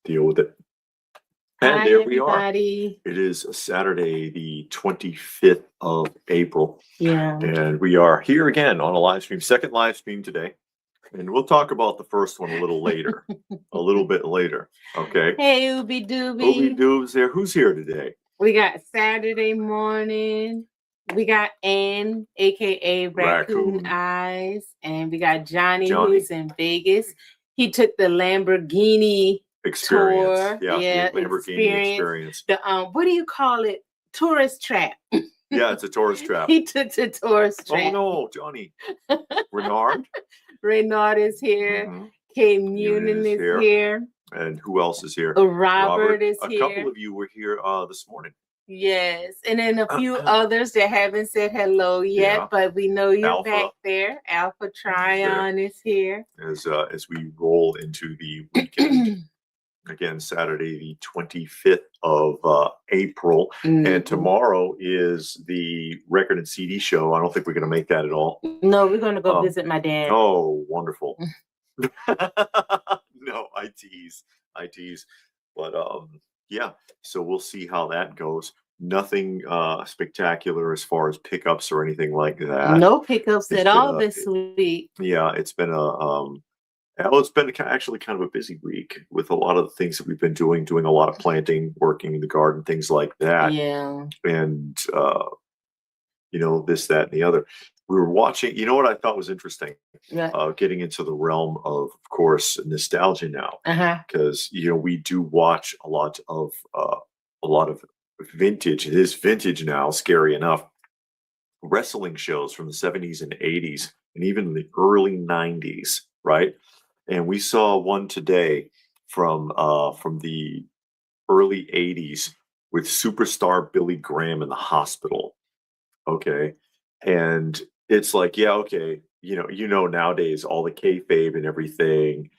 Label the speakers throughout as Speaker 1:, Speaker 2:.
Speaker 1: deal with it. And
Speaker 2: Hi,
Speaker 1: there we are.
Speaker 2: everybody.
Speaker 1: It is Saturday, the 25th of April,
Speaker 2: Yeah.
Speaker 1: and we are here again on a live stream, second live stream today. And we'll talk about the first one a little later, a little bit later. Okay.
Speaker 2: Hey, Ooby Dooby.
Speaker 1: Ooby Doob's there. Who's here today?
Speaker 2: We got Saturday morning. We got Ann, aka Raccoon Eyes, and we got Johnny, who's in Vegas. He took the Lamborghini
Speaker 1: experience.
Speaker 2: Tour.
Speaker 1: Yeah, Lamborghini experience.
Speaker 2: The what do you call it? Tourist trap.
Speaker 1: Yeah, it's a tourist trap.
Speaker 2: He took the tourist trap.
Speaker 1: Oh no, Johnny. Renard.
Speaker 2: Renard is here. Mm-hmm. Kay Munin is here.
Speaker 1: And who else is here?
Speaker 2: Robert is here.
Speaker 1: A couple of you were here this morning.
Speaker 2: Yes, and then a few others that haven't said hello yet, but we know you're back there. Alpha Tryon is here.
Speaker 1: As we roll into the weekend. Again, Saturday, the 25th of April. Mm-hmm. And tomorrow is the record and CD show. I don't think we're going to make that at all.
Speaker 2: No, we're going to go visit my dad.
Speaker 1: Oh, wonderful. No, I tease. But yeah, so we'll see how that goes. Nothing spectacular as far as pickups or anything like that.
Speaker 2: No pickups at all this week.
Speaker 1: Yeah, it's been it's been actually kind of a busy week with a lot of the things that we've been doing a lot of planting, working in the garden, things like that.
Speaker 2: Yeah.
Speaker 1: And, this, that, and the other. We were watching, you know what I thought was interesting?
Speaker 2: Yeah.
Speaker 1: Getting into the realm of course, nostalgia now. Because, we do watch a lot of vintage. It is vintage now, scary enough. Wrestling shows from the 70s and 80s and even the early 90s, right? And we saw one today from the early 80s with superstar Billy Graham in the hospital. Okay. And it's like, yeah, okay, nowadays all the kayfabe and everything.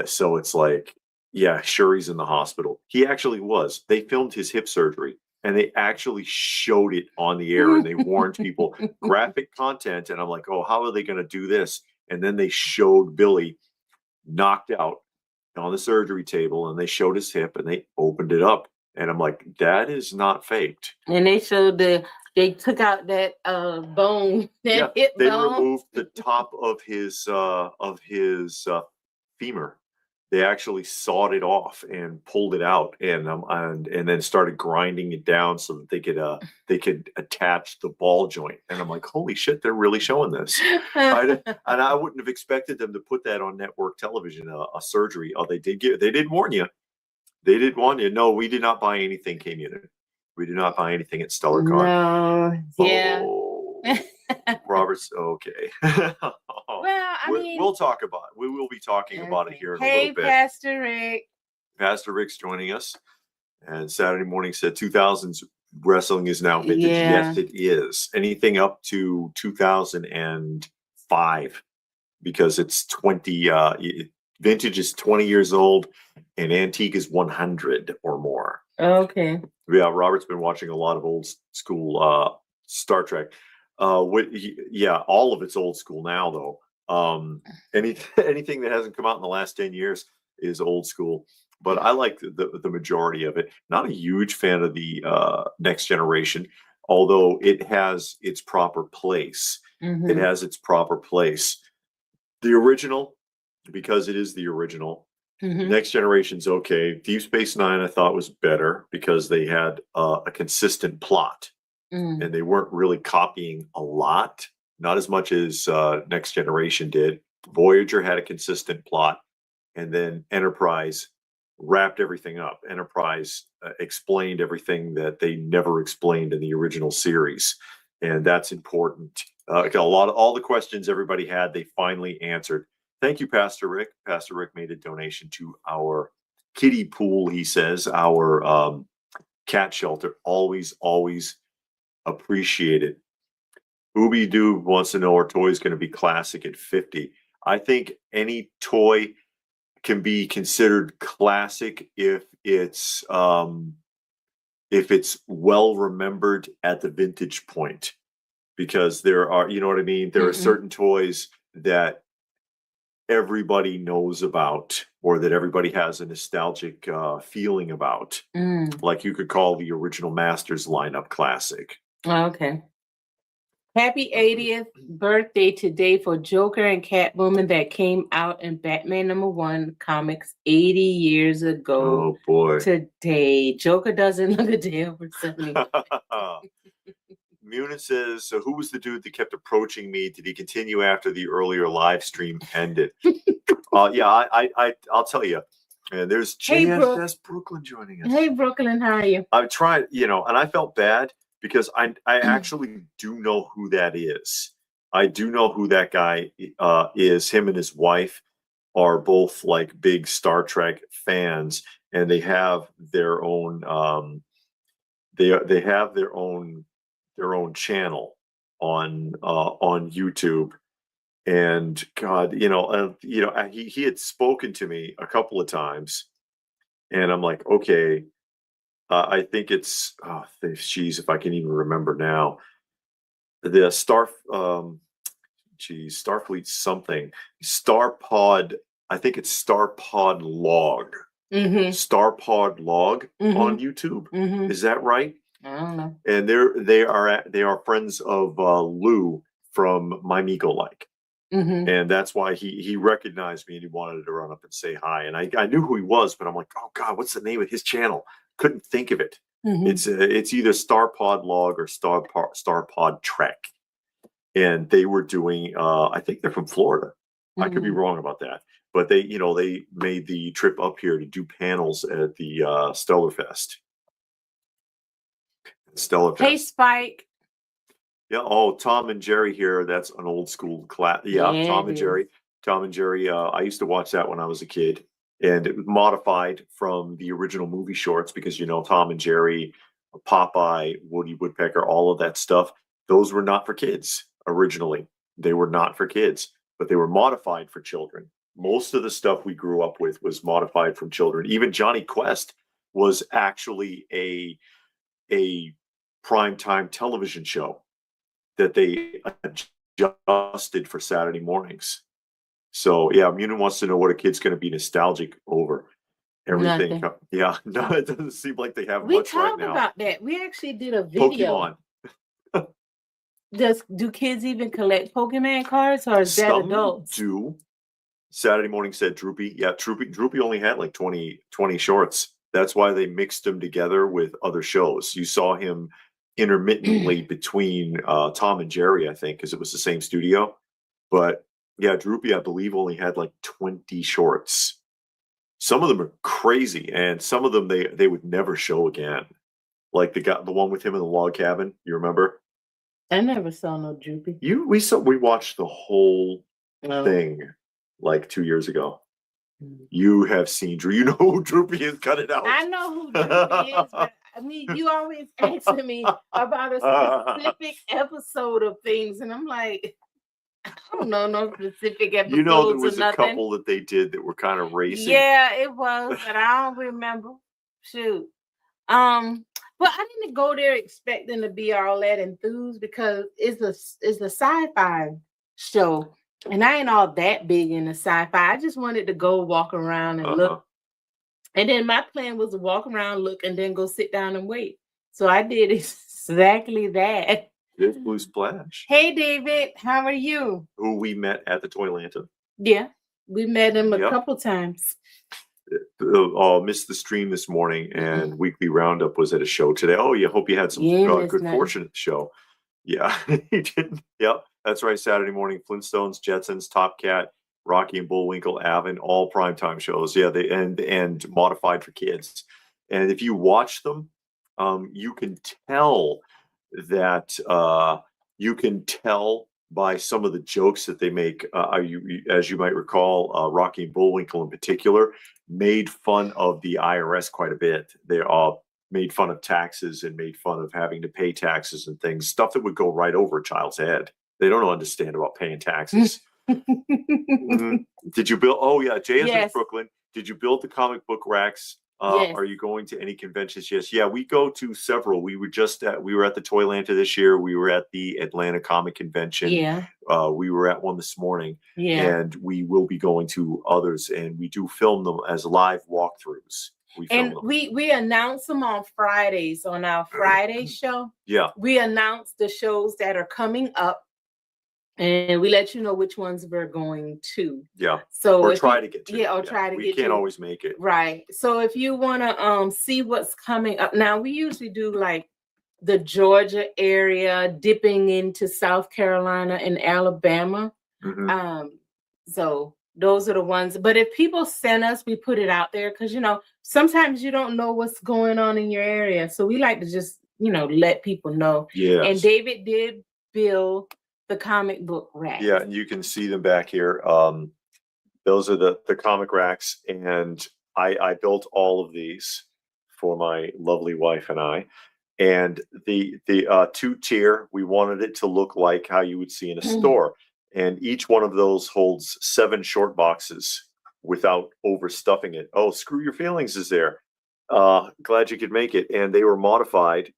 Speaker 1: So it's like, yeah, sure, he's in the hospital. He actually was. They filmed his hip surgery and they actually showed it on the air and they warned people graphic content. And I'm like, oh, how are they going to do this? And then they showed Billy knocked out on the surgery table and they showed his hip and they opened it up. And I'm like, that is not faked.
Speaker 2: And they showed they took out that bone. That hip
Speaker 1: they
Speaker 2: bone.
Speaker 1: Removed the top of his femur. They actually sawed it off and pulled it out and then started grinding it down so that they could attach the ball joint. And I'm like, holy shit, they're really showing this. And I wouldn't have expected them to put that on network television, a surgery. Oh, they did warn you. They did warn you. No, we did not buy anything, K-Unit. We did not buy anything at Stellar Con.
Speaker 2: No, yeah.
Speaker 1: Oh, Robert's okay.
Speaker 2: Well,
Speaker 1: we'll talk about it. We will be talking about it here in a little bit.
Speaker 2: Hey, Pastor Rick.
Speaker 1: Pastor Rick's joining us. And Saturday morning said 2000s wrestling is now vintage.
Speaker 2: Yeah.
Speaker 1: Yes, it is. Anything up to 2005 because it's 20. Vintage is 20 years old and antique is 100 or more.
Speaker 2: Okay.
Speaker 1: Yeah, Robert's been watching a lot of old school Star Trek. All of it's old school now, though. Anything that hasn't come out in the last 10 years is old school. But I like the majority of it. Not a huge fan of the Next Generation, although it has its proper place. Mm-hmm. It has its proper place. The original, because it is the original. Mm-hmm. Next Generation's okay. Deep Space Nine I thought was better because they had a consistent plot. Mm. And they weren't really copying a lot, not as much as Next Generation did. Voyager had a consistent plot, and then Enterprise wrapped everything up. Enterprise explained everything that they never explained in the original series, and that's important. All the questions everybody had, they finally answered. Thank you, Pastor Rick. Pastor Rick made a donation to our kiddie pool, he says, our cat shelter. Always appreciate it. Ooby Doo wants to know our toy is going to be classic at 50. I think any toy can be considered classic if it's well remembered at the vintage point, because there are, you know what I mean? There are certain toys that everybody knows about, or that everybody has a nostalgic feeling about. Like you could call the original Masters lineup classic.
Speaker 2: Okay. Happy 80th birthday today for Joker and Catwoman that came out in Batman #1 comics 80 years ago.
Speaker 1: Oh boy.
Speaker 2: Today. Joker doesn't look a day over 70.
Speaker 1: Muna says, so who was the dude that kept approaching me? Did he continue after the earlier live stream ended? Yeah, I'll tell you. And there's JSS Brooklyn joining us.
Speaker 2: Hey, Brooklyn, how are you?
Speaker 1: I've tried, and I felt bad because I actually do know who that is. I do know who that guy is. Him and his wife are both like big Star Trek fans, and they have their own they have their own channel on YouTube. And God, he had spoken to me a couple of times, and I'm like, okay, I think it's if I can even remember now, the Starfleet something, Starpod. I think it's Starpod Log. Starpod Log on YouTube. Is that right?
Speaker 2: I don't know.
Speaker 1: And they are friends of Lou from My Meagle Like. And that's why he recognized me and he wanted to run up and say hi. And I knew who he was, but I'm like, oh God, what's the name of his channel? Couldn't think of it. It's either Starpod Log or Starpod Trek. And they were doing, I think they're from Florida. I could be wrong about that. But they made the trip up here to do panels at the Stellarfest.
Speaker 2: Hey, Spike.
Speaker 1: Yeah. Oh, Tom and Jerry here. That's an old school class. Yeah, Tom and Jerry. Tom and Jerry. I used to watch that when I was a kid, and it was modified from the original movie shorts because Tom and Jerry, Popeye, Woody Woodpecker, all of that stuff. Those were not for kids originally. They were not for kids, but they were modified for children. Most of the stuff we grew up with was modified from children. Even Johnny Quest was actually a primetime television show that they adjusted for Saturday mornings. So yeah, Munin wants to know what a kid's going to be nostalgic over. Everything.
Speaker 2: Nothing.
Speaker 1: Yeah, no, it doesn't seem like they have much right now.
Speaker 2: We talked about that. We actually did a video. Pokemon. Do kids even collect Pokemon cards, or is that adults?
Speaker 1: Do. Saturday morning said Droopy. Yeah, Droopy only had like 20 shorts. That's why they mixed them together with other shows. You saw him intermittently between Tom and Jerry, I think, because it was the same studio. But yeah, Droopy, I believe, only had like 20 shorts. Some of them are crazy, and some of them they would never show again. Like the one with him in the log cabin. You remember?
Speaker 2: I never saw no Droopy.
Speaker 1: We watched the whole thing like 2 years ago. You have seen Drew. You know who Droopy is. Cut it out.
Speaker 2: I know who Droopy is, but I mean, you always asking me about a specific episode of things, and I'm like, I don't know no specific episodes.
Speaker 1: There was a couple that they did that were kind of racing.
Speaker 2: Yeah, it was, but I don't remember. Shoot. But I didn't go there expecting to be all that enthused because it's a sci-fi show. And I ain't all that big into sci-fi. I just wanted to go walk around and look. And then my plan was to walk around, look, and then go sit down and wait. So I did exactly that.
Speaker 1: There's Blue Splash.
Speaker 2: Hey, David. How are you?
Speaker 1: Who we met at the Toy Lantern.
Speaker 2: Yeah. We met him a couple times.
Speaker 1: Missed the stream this morning, and Weekly Roundup was at a show today. Oh, you hope you had some good fortune at the show. Yeah, he did. Yep, that's right. Saturday morning, Flintstones, Jetsons, Top Cat, Rocky and Bullwinkle, Avon, all primetime shows. Yeah, they and modified for kids. And if you watch them, you can tell that by some of the jokes that they make. As you might recall, Rocky and Bullwinkle in particular made fun of the IRS quite a bit. They all made fun of taxes and made fun of having to pay taxes and things, stuff that would go right over a child's head. They don't understand about paying taxes. Did you build? Oh yeah, JS Brooklyn. Did you build the comic book racks
Speaker 2: Yes.
Speaker 1: Are you going to any conventions? Yes. Yeah, we go to several. We were at the Toylanta this year. We were at the Atlanta Comic Convention.
Speaker 2: Yeah.
Speaker 1: We were at one this morning.
Speaker 2: Yeah.
Speaker 1: And we will be going to others, and we do film them as live walkthroughs.
Speaker 2: We announce them on Fridays on our Friday show.
Speaker 1: Yeah.
Speaker 2: We announce the shows that are coming up, and we let you know which ones we're going to.
Speaker 1: Yeah.
Speaker 2: So
Speaker 1: or try to get to.
Speaker 2: Yeah, or try to get to.
Speaker 1: We can't always make it.
Speaker 2: Right. So if you want to see what's coming up now, we usually do like the Georgia area, dipping into South Carolina and Alabama.
Speaker 1: Mhm.
Speaker 2: So those are the ones. But if people send us, we put it out there because, sometimes you don't know what's going on in your area. So we like to just, let people know.
Speaker 1: Yeah.
Speaker 2: And David did build the comic book rack.
Speaker 1: Yeah, and you can see them back here. Those are the comic racks, and I built all of these for my lovely wife and I. And the 2-tier, we wanted it to look like how you would see in a store. And each one of those holds 7 short boxes without overstuffing it. Oh, Screw Your Feelings is there. Glad you could make it. And they were modified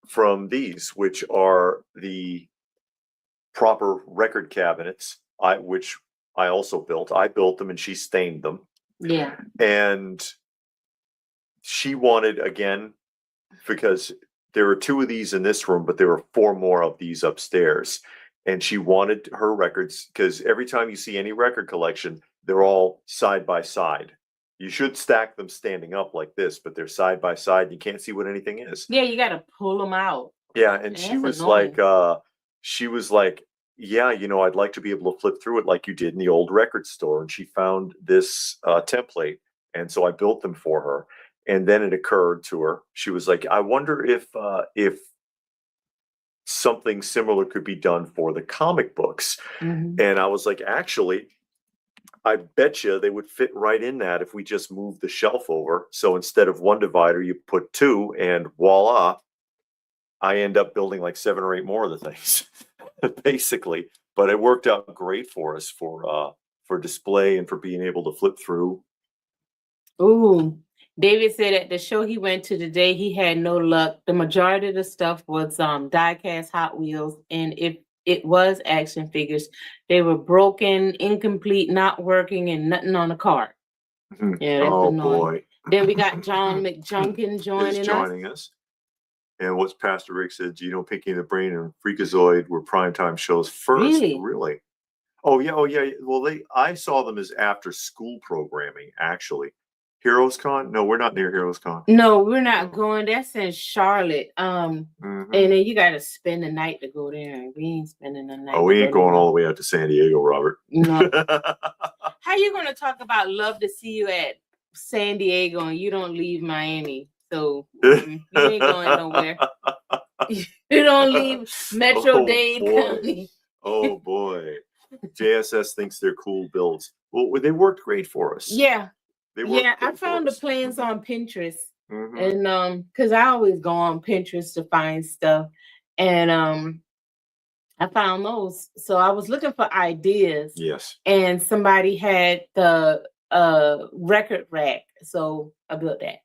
Speaker 1: from these, which are the proper record cabinets, which I also built. I built them and she stained them.
Speaker 2: Yeah.
Speaker 1: And she wanted, again, because there were 2 of these in this room, but there were 4 more of these upstairs. And she wanted her records, because every time you see any record collection, they're all side by side. You should stack them standing up like this, but they're side by side. You can't see what anything is.
Speaker 2: Yeah, you got to pull them out.
Speaker 1: Yeah, and she was like, yeah, I'd like to be able to flip through it like you did in the old record store. And she found this template, and so I built them for her. And then it occurred to her. She was like, I wonder if something similar could be done for the comic books.
Speaker 2: Mm-hmm.
Speaker 1: And I was like, actually, I bet you they would fit right in that if we just moved the shelf over. So instead of 1 divider, you put 2, and voila, I end up building like 7 or 8 more of the things, basically. But it worked out great for us for display and for being able to flip through.
Speaker 2: Ooh. David said at the show he went to today, he had no luck. The majority of the stuff was die-cast Hot Wheels, and if it was action figures, they were broken, incomplete, not working, and nothing on the cart.
Speaker 1: Mm-hmm.
Speaker 2: Yeah, that's
Speaker 1: oh
Speaker 2: annoying.
Speaker 1: Boy!
Speaker 2: Then we got John McJunkin joining
Speaker 1: us. And what's Pastor Rick said, Pinky and the Brain and Freakazoid were primetime shows first. Really? Oh yeah. Well, I saw them as after school programming, actually. Heroes Con? No, we're not near Heroes Con.
Speaker 2: No, we're not going. That's in Charlotte. And then you got to spend the night to go there. We ain't spending the night.
Speaker 1: Oh, we ain't going all the way out to San Diego, Robert.
Speaker 2: No. How you going to talk about love to see you at San Diego and you don't leave Miami? So you ain't going nowhere. You don't leave Metro-Dade County.
Speaker 1: Oh boy. JSS thinks they're cool builds. Well, they worked great for us.
Speaker 2: Yeah. I found the plans on Pinterest.
Speaker 1: Mm-hmm.
Speaker 2: And because I always go on Pinterest to find stuff. And I found those. So I was looking for ideas.
Speaker 1: Yes.
Speaker 2: And somebody had the record rack. So I built that.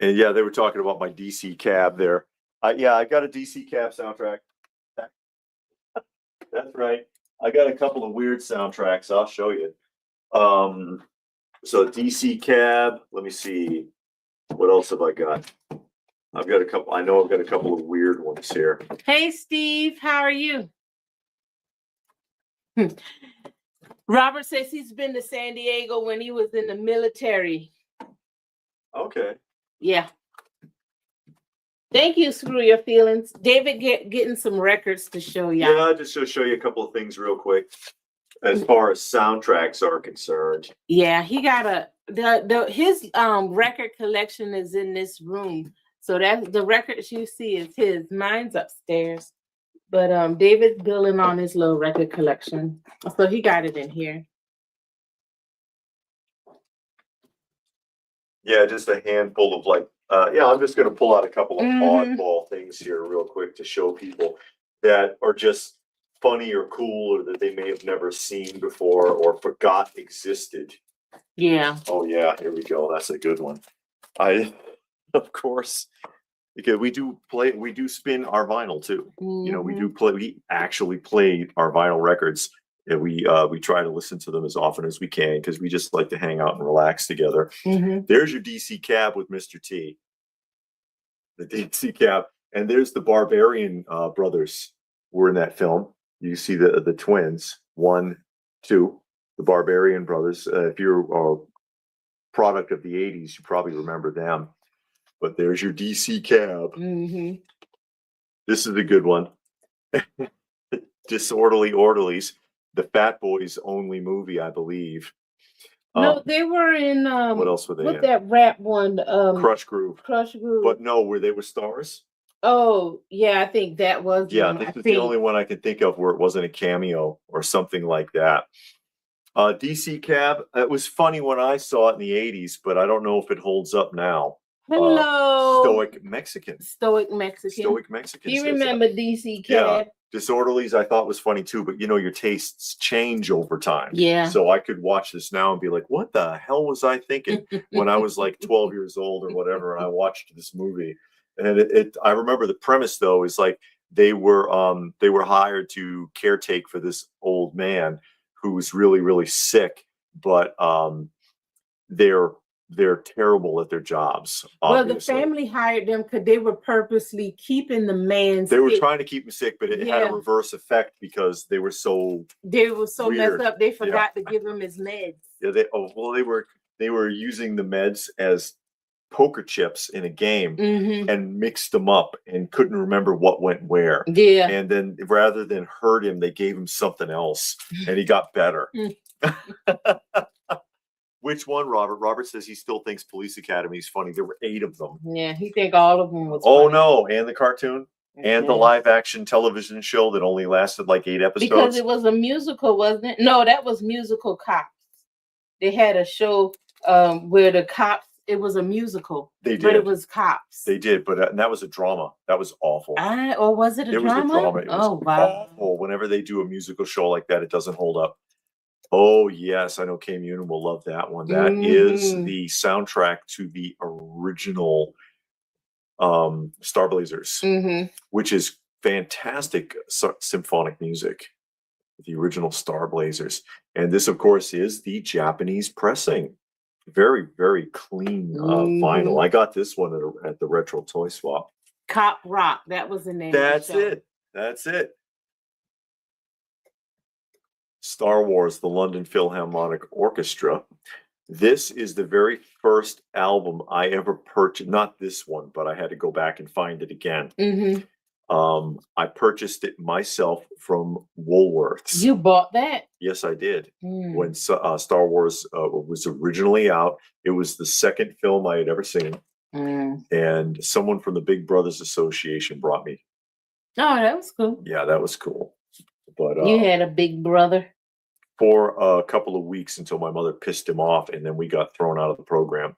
Speaker 1: And yeah, they were talking about my DC cab there. I got a DC cab soundtrack. That's right. I got a couple of weird soundtracks. I'll show you. So DC cab. Let me see. What else have I got? I've got a couple. I know I've got a couple of weird ones here.
Speaker 2: Hey, Steve. How are you? Robert says he's been to San Diego when he was in the military.
Speaker 1: Okay.
Speaker 2: Yeah. Thank you, Screw Your Feelings. David getting some records to show y'all.
Speaker 1: Yeah, just to show you a couple of things real quick. As far as soundtracks are concerned.
Speaker 2: Yeah, he got his record collection is in this room. So that's the records you see is his. Mine's upstairs. But David's building on his little record collection. So he got it in here.
Speaker 1: Yeah, just a handful of I'm just going to pull out a couple of oddball things here real quick to show people that are just funny or cool or that they may have never seen before or forgot existed.
Speaker 2: Yeah.
Speaker 1: Oh yeah, here we go. That's a good one. Of course, because we do spin our vinyl too. You know, we actually played our vinyl records. And we try to listen to them as often as we can because we just like to hang out and relax together. There's your DC Cab with Mr. T. The DC Cab. And there's the Barbarian brothers were in that film. You see the twins, 1, 2, the Barbarian brothers. If you're a product of the 80s, you probably remember them. But there's your DC Cab. This is a good one. Disorderly Orderlies, the Fat Boys only movie, I believe.
Speaker 2: No, they were in
Speaker 1: what else were they in?
Speaker 2: that rap one?
Speaker 1: Crush Groove.
Speaker 2: Crush Groove.
Speaker 1: But no, were they with stars?
Speaker 2: Oh, yeah, I think that was
Speaker 1: Yeah, this is the only one I can think of where it wasn't a cameo or something like that. DC Cab, it was funny when I saw it in the 80s, but I don't know if it holds up now.
Speaker 2: Hello.
Speaker 1: Stoic Mexican.
Speaker 2: Stoic Mexican.
Speaker 1: Stoic Mexican.
Speaker 2: Do you remember DC Cab?
Speaker 1: Yeah. Disorderlies I thought was funny too, but you know, your tastes change over time.
Speaker 2: Yeah.
Speaker 1: So I could watch this now and be like, what the hell was I thinking when I was like 12 years old or whatever, and I watched this movie. And I remember the premise though is like they were hired to caretake for this old man who was really, really sick, but they're terrible at their jobs. Obviously.
Speaker 2: Well, the family hired them because they were purposely keeping the man sick.
Speaker 1: They were trying to keep him sick, but it had a reverse effect because they were so
Speaker 2: weird. Messed up. They forgot to give him his meds.
Speaker 1: Yeah, they were using the meds as poker chips in a game and mixed them up and couldn't remember what went where.
Speaker 2: Yeah.
Speaker 1: And then rather than hurt him, they gave him something else and he got better. Which one, Robert? Robert says he still thinks Police Academy is funny. There were 8 of them.
Speaker 2: Yeah, he think all of them was
Speaker 1: funny.
Speaker 2: Oh,
Speaker 1: no. And the cartoon? And the live action television show that only lasted like 8 episodes?
Speaker 2: Because it was a musical, wasn't it? No, that was Musical Cops. They had a show where the cops, it was a musical.
Speaker 1: They did.
Speaker 2: But it was cops.
Speaker 1: They did, but and that was a drama. That was awful.
Speaker 2: Or was it a drama?
Speaker 1: It was a drama. It was awful. Whenever they do a musical show like that, it doesn't hold up. Oh, yes. I know Kay Munin will love that one. That is the soundtrack to the original Star Blazers, which is fantastic symphonic music. The original Star Blazers. And this, of course, is the Japanese pressing. Very, very clean vinyl. I got this one at the Retro Toy Swap.
Speaker 2: Cop Rock. That was the name
Speaker 1: of the show.
Speaker 2: It.
Speaker 1: That's it. Star Wars, the London Philharmonic Orchestra. This is the very first album I ever purchased. Not this one, but I had to go back and find it again. I purchased it myself from Woolworths.
Speaker 2: You bought that?
Speaker 1: Yes, I did. When Star Wars was originally out, it was the second film I had ever seen. And someone from the Big Brothers Association brought me.
Speaker 2: Oh, that was cool.
Speaker 1: Yeah, that was cool. But
Speaker 2: you had a big brother?
Speaker 1: For a couple of weeks until my mother pissed him off, and then we got thrown out of the program.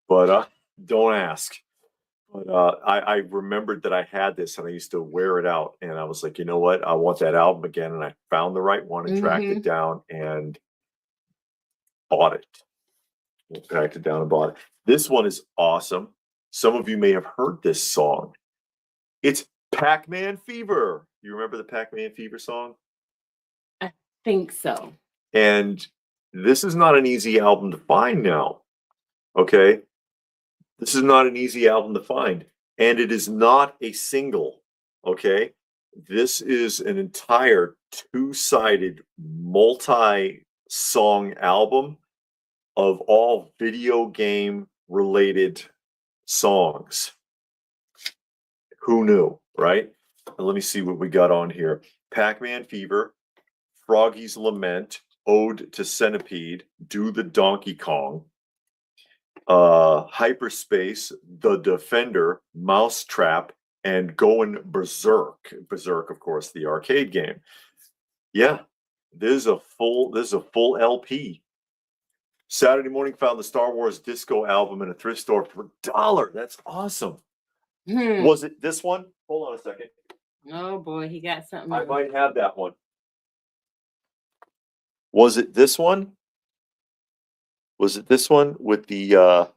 Speaker 1: But don't ask. But I remembered that I had this, and I used to wear it out. And I was like, you know what? I want that album again. And I found the right one and tracked it down and bought it. Tracked it down and bought it. This one is awesome. Some of you may have heard this song. It's Pac-Man Fever. You remember the Pac-Man Fever song?
Speaker 2: I think so.
Speaker 1: And this is not an easy album to find now. Okay? This is not an easy album to find. And it is not a single. Okay? This is an entire 2-sided multi-song album of all video game related songs. Who knew, right? Let me see what we got on here. Pac-Man Fever, Froggy's Lament, Ode to Centipede, Do the Donkey Kong, Hyperspace, The Defender, Mousetrap, and Going Berserk. Berserk, of course, the arcade game. Yeah, this is a full LP. Saturday morning found the Star Wars Disco album in a thrift store for $1. That's awesome. Was it this one? Hold on a second.
Speaker 2: Oh boy, he got something.
Speaker 1: I might have that one. Was it this one? Was it this one with the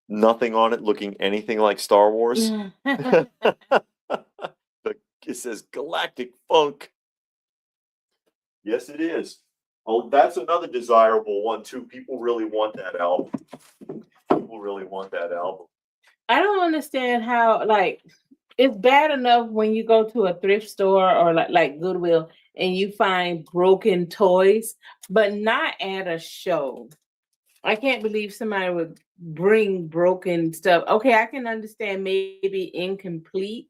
Speaker 1: nothing on it looking anything like Star Wars? It says Galactic Funk. Yes, it is. Oh, that's another desirable one too. People really want that album. People really want that album.
Speaker 2: I don't understand how, like, it's bad enough when you go to a thrift store or like Goodwill and you find broken toys, but not at a show. I can't believe somebody would bring broken stuff. Okay, I can understand maybe incomplete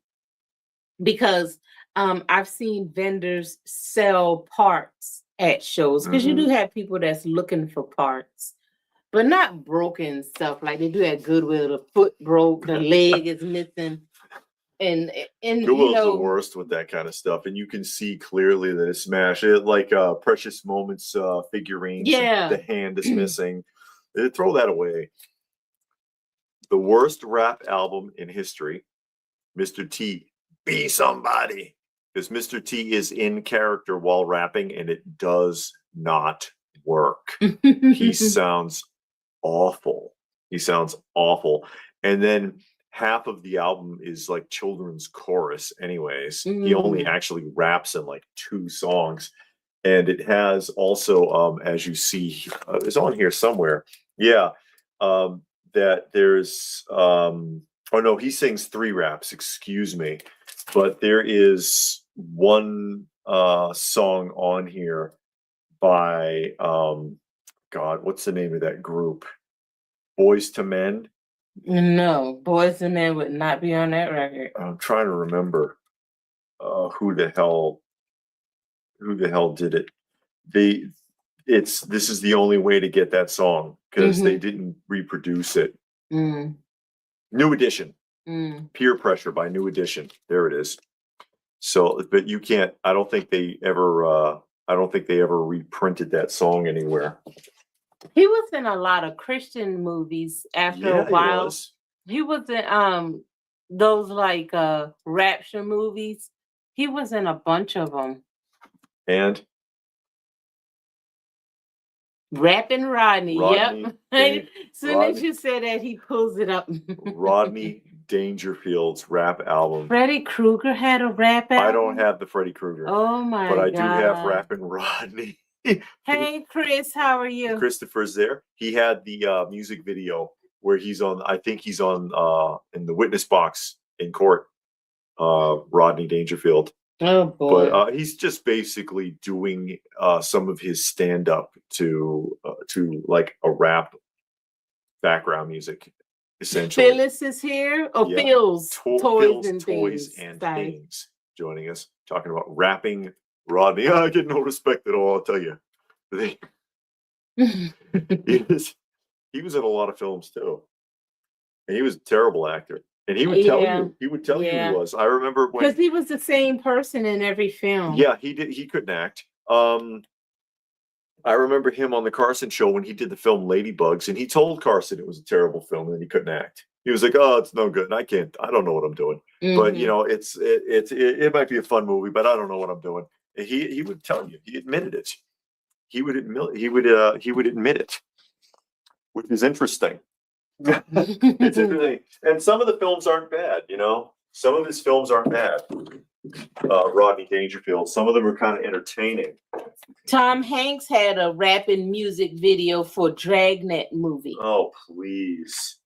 Speaker 2: because I've seen vendors sell parts at shows because you do have people that's looking for parts, but not broken stuff like they do at Goodwill. The foot broke, the leg is missing, and
Speaker 1: Goodwill's the worst with that kind of stuff, and you can see clearly that it's smashed. It like Precious Moments figurines.
Speaker 2: Yeah,
Speaker 1: the hand is missing. They throw that away. The worst rap album in history, Mr. T. Be Somebody, because Mr. T is in character while rapping, and it does not work. He sounds awful. He sounds awful. And then half of the album is like children's chorus anyways. He only actually raps in like 2 songs. And it has also, as you see, it's on here somewhere. Yeah. That there's, oh no, he sings 3 raps, excuse me. But there is one song on here by, God, what's the name of that group? Boys to Men?
Speaker 2: No, Boys to Men would not be on that record.
Speaker 1: I'm trying to remember who the hell did it. This is the only way to get that song because they didn't reproduce it. New Edition. Peer Pressure by New Edition. There it is. So, but you can't. I don't think they ever reprinted that song anywhere.
Speaker 2: He was in a lot of Christian movies after a while. He was in those like rapture movies. He was in a bunch of them.
Speaker 1: And
Speaker 2: Rapping Rodney. Yep. As soon as you said that, he pulls it up.
Speaker 1: Rodney Dangerfield's rap album.
Speaker 2: Freddy Krueger had a rap album.
Speaker 1: I don't have the Freddy Krueger.
Speaker 2: Oh my God.
Speaker 1: But I do have Rapping Rodney.
Speaker 2: Hey Chris, how are you?
Speaker 1: Christopher's there. He had the music video where he's on, I think he's on in the witness box in court, Rodney Dangerfield.
Speaker 2: Oh boy.
Speaker 1: But he's just basically doing some of his stand-up to like a rap background music, essentially.
Speaker 2: Phyllis is here. Oh, yeah. Phil's Toys and Things
Speaker 1: joining us, talking about rapping Rodney. I get no respect at all, I'll tell you. He was in a lot of films too. And he was a terrible actor. And he would tell you, he was. I remember when,
Speaker 2: because he was the same person in every film.
Speaker 1: Yeah, he couldn't act. I remember him on the Carson show when he did the film Ladybugs, and he told Carson it was a terrible film and he couldn't act. He was like, "Oh, it's no good. I don't know what I'm doing." But you know, it might be a fun movie, but I don't know what I'm doing. He would tell you. He admitted it. He would admit it, which is interesting. It's interesting. And some of the films aren't bad, you know. Some of his films aren't bad. Rodney Dangerfield. Some of them are kind of entertaining.
Speaker 2: Tom Hanks had a rapping music video for Dragnet movie.
Speaker 1: Oh, please.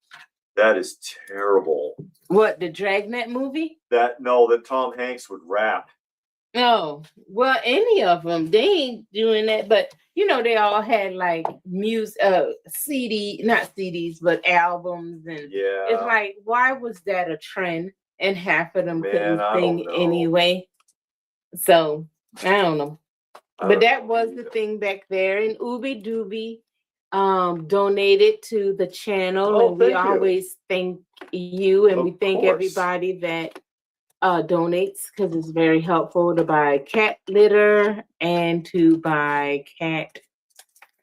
Speaker 1: That is terrible.
Speaker 2: What, the Dragnet movie?
Speaker 1: That Tom Hanks would rap.
Speaker 2: Oh, well, any of them. They ain't doing that, but you know, they all had like music, not CDs, but albums. And
Speaker 1: yeah,
Speaker 2: it's like, why was that a trend? And half of them couldn't sing anyway. So I don't know. But that was the thing back there. And Ooby Dooby donated to the channel. And we always thank you. And we thank everybody that donates, because it's very helpful to buy cat litter and to buy cat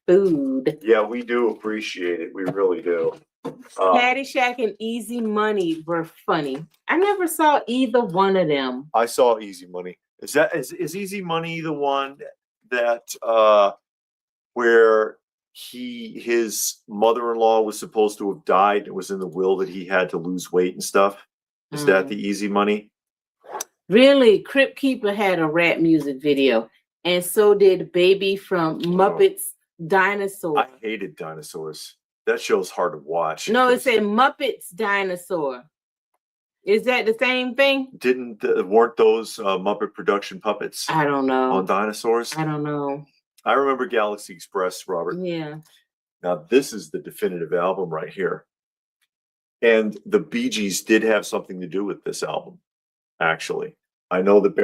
Speaker 2: food.
Speaker 1: Yeah, we do appreciate it. We really do.
Speaker 2: Caddyshack and Easy Money were funny. I never saw either one of them.
Speaker 1: I saw Easy Money. Is Easy Money the one that where his mother-in-law was supposed to have died. It was in the will that he had to lose weight and stuff. Is that the easy money?
Speaker 2: Really? Crypt Keeper had a rap music video, and so did Baby from Muppets Dinosaur.
Speaker 1: I hated dinosaurs. That show's hard to watch.
Speaker 2: No, it said Muppets Dinosaur. Is that the same thing?
Speaker 1: Weren't those Muppet production puppets?
Speaker 2: I don't know.
Speaker 1: On dinosaurs?
Speaker 2: I don't know.
Speaker 1: I remember Galaxy Express, Robert.
Speaker 2: Yeah.
Speaker 1: Now, this is the definitive album right here. And the Bee Gees did have something to do with this album, actually. I know that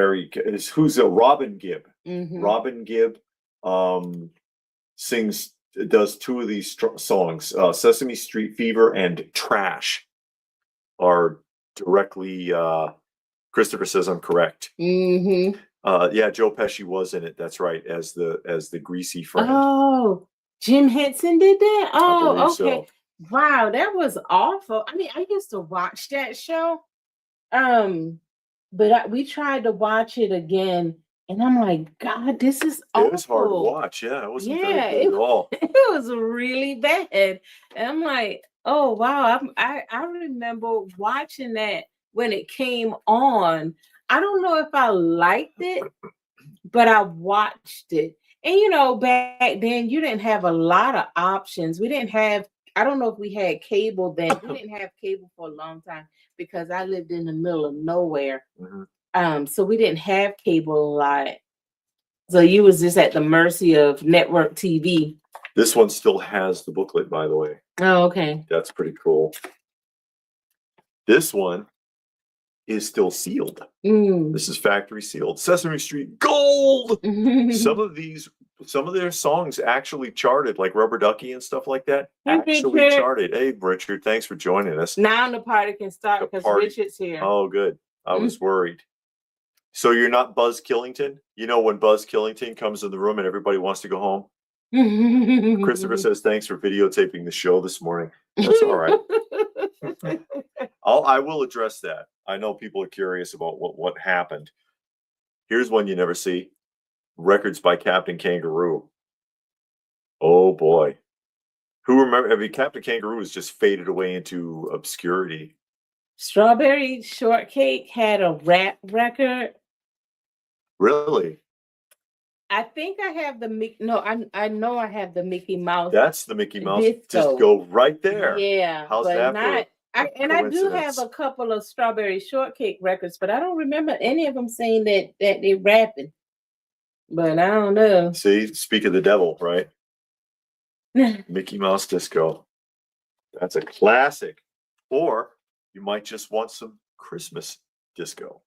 Speaker 1: Robin Gibb.
Speaker 2: Mm-hmm.
Speaker 1: Robin Gibb does two of these songs. Sesame Street Fever and Trash are directly, Christopher says I'm correct.
Speaker 2: Mm-hmm.
Speaker 1: Yeah, Joe Pesci was in it. That's right, as the greasy friend.
Speaker 2: Oh, Jim Henson did that? Oh, okay.
Speaker 1: So.
Speaker 2: Wow, that was awful. I mean, I used to watch that show. But we tried to watch it again, and I'm like, God, this is awful.
Speaker 1: It was hard to watch. Yeah, it wasn't very good at all.
Speaker 2: It was really bad. And I'm like, oh wow. I remember watching that when it came on. I don't know if I liked it, but I watched it. And back then you didn't have a lot of options. I don't know if we had cable then. We didn't have cable for a long time because I lived in the middle of nowhere.
Speaker 1: Mm-hmm.
Speaker 2: So we didn't have cable a lot. So you was just at the mercy of network TV.
Speaker 1: This one still has the booklet, by the way.
Speaker 2: Oh, okay.
Speaker 1: That's pretty cool. This one is still sealed. This is factory sealed. Sesame Street Gold. Some of their songs actually charted, like Rubber Ducky and stuff like that. Actually charted. Hey, Richard, thanks for joining us.
Speaker 2: Now the party can start because Richard's here.
Speaker 1: Oh, good. I was worried. So you're not Buzz Killington? You know when Buzz Killington comes in the room and everybody wants to go home? Christopher says, thanks for videotaping the show this morning. That's all right. I will address that. I know people are curious about what happened. Here's one you never see. Records by Captain Kangaroo. Oh boy. Who remember? I mean, Captain Kangaroo has just faded away into obscurity.
Speaker 2: Strawberry Shortcake had a rap record.
Speaker 1: Really?
Speaker 2: I think I have I know I have the Mickey Mouse.
Speaker 1: That's the Mickey Mouse. Just go right there.
Speaker 2: Yeah.
Speaker 1: How's that?
Speaker 2: I do have a couple of Strawberry Shortcake records, but I don't remember any of them saying that they're rapping. But I don't know.
Speaker 1: See, speak of the devil, right? Mickey Mouse Disco. That's a classic. Or you might just want some Christmas disco.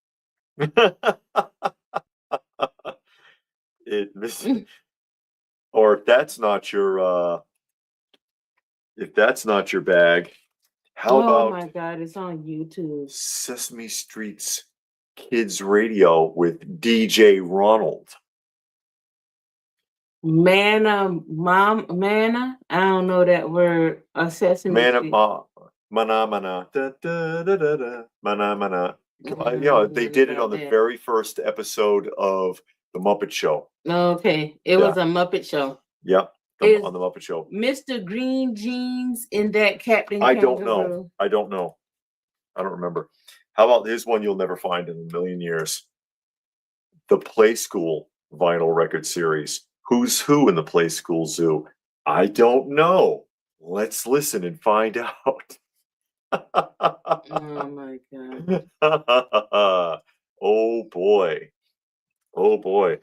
Speaker 1: Or if that's not your bag, how about?
Speaker 2: Oh my God, it's on YouTube.
Speaker 1: Sesame Street's Kids Radio with DJ Ronald.
Speaker 2: Manna. I don't know that word. Sesame Street.
Speaker 1: Mana, da, da, da, da, da, mana. They did it on the very first episode of The Muppet Show.
Speaker 2: Okay. It was a Muppet Show.
Speaker 1: Yep. On The Muppet Show.
Speaker 2: Mr. Green Jeans in that Captain
Speaker 1: Kangaroo? I don't know. I don't remember. How about this one you'll never find in a million years? The Play School vinyl record series. Who's Who in the Play School Zoo? I don't know. Let's listen and find out.
Speaker 2: Oh my God.
Speaker 1: Oh boy. Oh boy.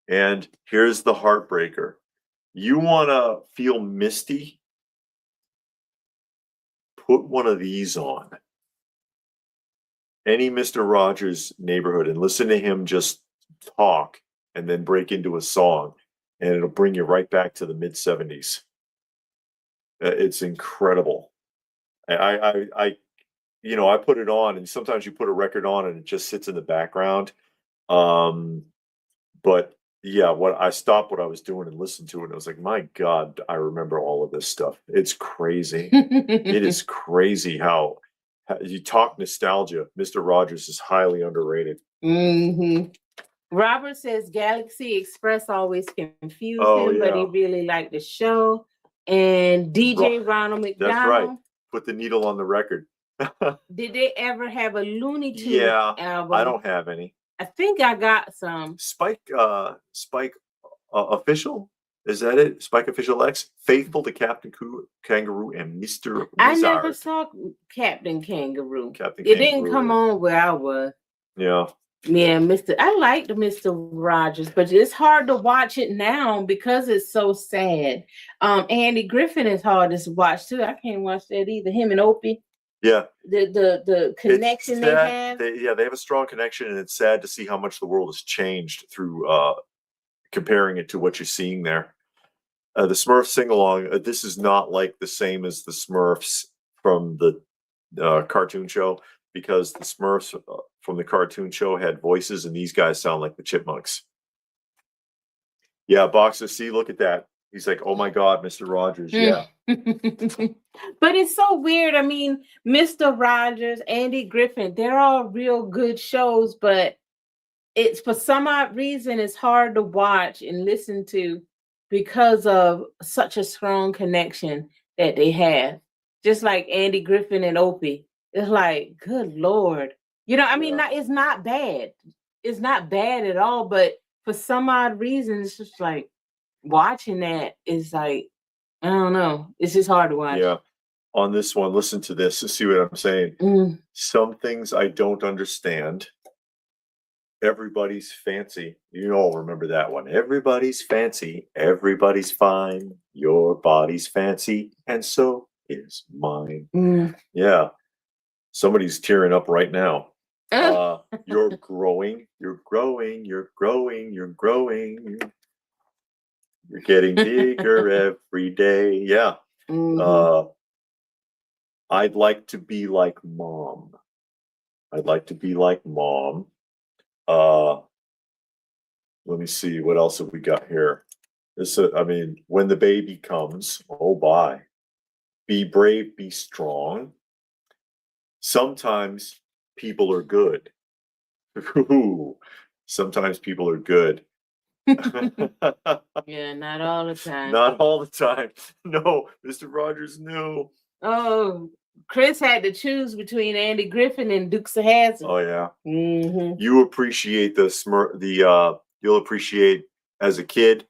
Speaker 1: And here's the heartbreaker. You want to feel misty? Put one of these on. Any Mr. Rogers neighborhood and listen to him just talk and then break into a song, and it'll bring you right back to the mid-70s. It's incredible. I put it on, and sometimes you put a record on and it just sits in the background. But yeah, I stopped what I was doing and listened to it, and I was like, my God, I remember all of this stuff. It's crazy. It is crazy how you talk nostalgia. Mr. Rogers is highly underrated.
Speaker 2: Mm-hmm. Robert says Galaxy Express always confused him, but he really liked the show. and DJ Ronald McDonald.
Speaker 1: That's right. Put the needle on the record.
Speaker 2: Did they ever have a Looney Tunes album?
Speaker 1: I don't have any.
Speaker 2: I think I got some.
Speaker 1: Spike Official? Is that it? Spike Official X? Faithful to Captain Kangaroo and Mr. Wizard.
Speaker 2: I never saw Captain Kangaroo. It didn't come on where I was.
Speaker 1: Yeah.
Speaker 2: Yeah, I liked Mr. Rogers, but it's hard to watch it now because it's so sad. Andy Griffin is hard to watch too. I can't watch that either. Him and Opie.
Speaker 1: Yeah.
Speaker 2: The connection they have.
Speaker 1: They have a strong connection, and it's sad to see how much the world has changed through comparing it to what you're seeing there. The Smurfs sing-along, this is not like the same as the Smurfs from the cartoon show, because the Smurfs from the cartoon show had voices, and these guys sound like the Chipmunks. Yeah, Boxer, see, look at that. He's like, oh my God, Mr. Rogers. Yeah.
Speaker 2: But it's so weird. I mean, Mr. Rogers, Andy Griffin, they're all real good shows, but it's for some odd reason it's hard to watch and listen to because of such a strong connection that they have. Just like Andy Griffin and Opie. It's like, good Lord. You know, I mean, it's not bad. It's not bad at all, but for some odd reason, it's just like watching that is like, I don't know. It's just hard to watch.
Speaker 1: Yeah. On this one, listen to this to see what I'm saying. Some things I don't understand. Everybody's fancy. You all remember that one. Everybody's fancy. Everybody's fine. Your body's fancy. And so is mine. Yeah. Somebody's tearing up right now. You're growing. You're growing. You're growing. You're growing. You're getting bigger every day. Yeah. I'd like to be like Mom. I'd like to be like Mom. Let me see, what else have we got here? This, I mean, when the baby comes, oh bye. Be brave, be strong. Sometimes people are good. Ooh, sometimes people are good.
Speaker 2: Yeah, not all the time.
Speaker 1: Not all the time. No, Mr. Rogers, no.
Speaker 2: Oh, Chris had to choose between Andy Griffin and Dukes of Hazzard.
Speaker 1: Oh yeah. You appreciate you'll appreciate as a kid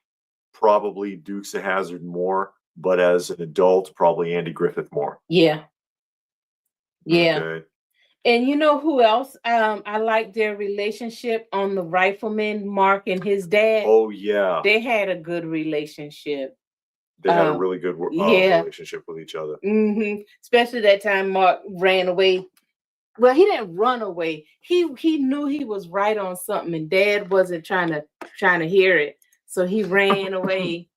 Speaker 1: probably Dukes of Hazzard more, but as an adult probably Andy Griffith more.
Speaker 2: Yeah. Yeah.
Speaker 1: Okay.
Speaker 2: And you know who else? I like their relationship on the Rifleman, Mark and his dad.
Speaker 1: Oh yeah.
Speaker 2: They had a good relationship.
Speaker 1: They had a really good relationship with each other.
Speaker 2: Especially that time Mark ran away. Well, he didn't run away. He knew he was right on something, and Dad wasn't trying to hear it. So he ran away.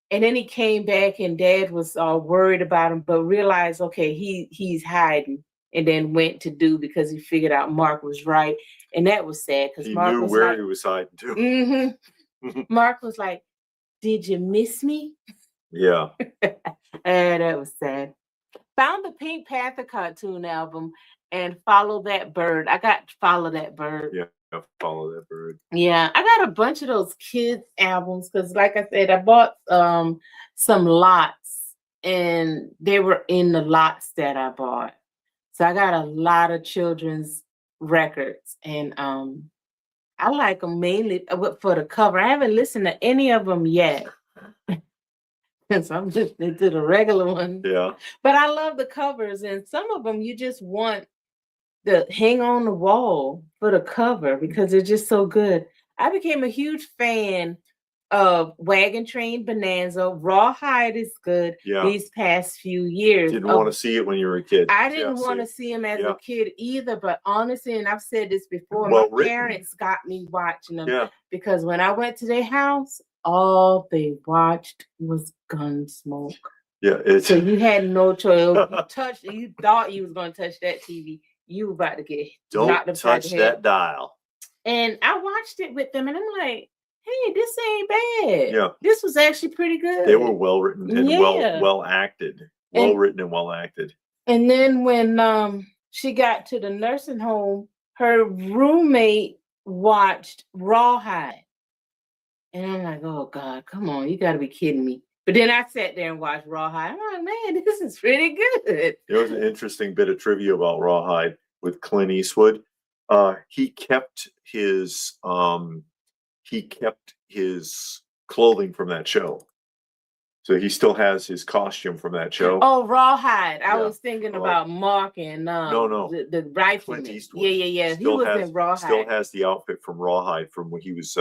Speaker 2: And then he came back, and Dad was all worried about him, but realized, okay, he's hiding, and then went to do because he figured out Mark was right. And that was sad because Mark
Speaker 1: knew where he was hiding too.
Speaker 2: Mark was like, "Did you miss me?"
Speaker 1: Yeah.
Speaker 2: And that was sad. Found the Pink Panther cartoon album and Follow That Bird. I got Follow That Bird.
Speaker 1: Yeah, Follow That Bird.
Speaker 2: Yeah, I got a bunch of those kids albums because, like I said, I bought some lots, and they were in the lots that I bought. So I got a lot of children's records, and I like them mainly for the cover. I haven't listened to any of them yet. So I'm just into the regular one.
Speaker 1: Yeah.
Speaker 2: But I love the covers, and some of them you just want to hang on the wall for the cover because they're just so good. I became a huge fan of Wagon Train Bonanza. Rawhide is good these past few years.
Speaker 1: Didn't want to see it when you were a kid.
Speaker 2: I didn't want to see him as a kid either, but honestly, and I've said this before, my parents got me watching them because when I went to their house, all they watched was Gunsmoke.
Speaker 1: Yeah,
Speaker 2: so you had no choice. You thought you was going to touch that TV. You were about to get
Speaker 1: don't touch that dial.
Speaker 2: And I watched it with them, and I'm like, hey, this ain't bad.
Speaker 1: Yeah,
Speaker 2: this was actually pretty good.
Speaker 1: They were well written and well acted. Well written and well acted.
Speaker 2: And then when she got to the nursing home, her roommate watched Rawhide. And I'm like, oh God, come on, you gotta be kidding me. But then I sat there and watched Rawhide. I'm like, man, this is pretty good.
Speaker 1: There was an interesting bit of trivia about Rawhide with Clint Eastwood. He kept his clothing from that show. So he still has his costume from that show.
Speaker 2: Oh, Rawhide. I
Speaker 1: Yeah.
Speaker 2: was thinking about Mark and
Speaker 1: No.
Speaker 2: the rifleman.
Speaker 1: Clint Eastwood.
Speaker 2: Yeah. He was in Rawhide.
Speaker 1: Still has the outfit from Rawhide from when he was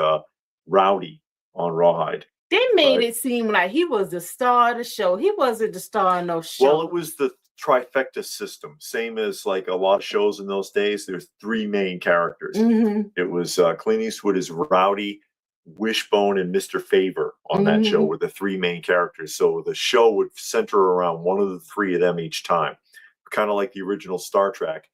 Speaker 1: Rowdy on Rawhide.
Speaker 2: They made it seem like he was the star of the show. He wasn't the star of no show.
Speaker 1: Well, it was the trifecta system, same as like a lot of shows in those days. There's 3 main characters.
Speaker 2: Mm-hmm.
Speaker 1: It was Clint Eastwood as Rowdy, Wishbone, and Mr. Favor on that show were the 3 main characters. So the show would center around one of the 3 of them each time, kind of like the original Star Trek.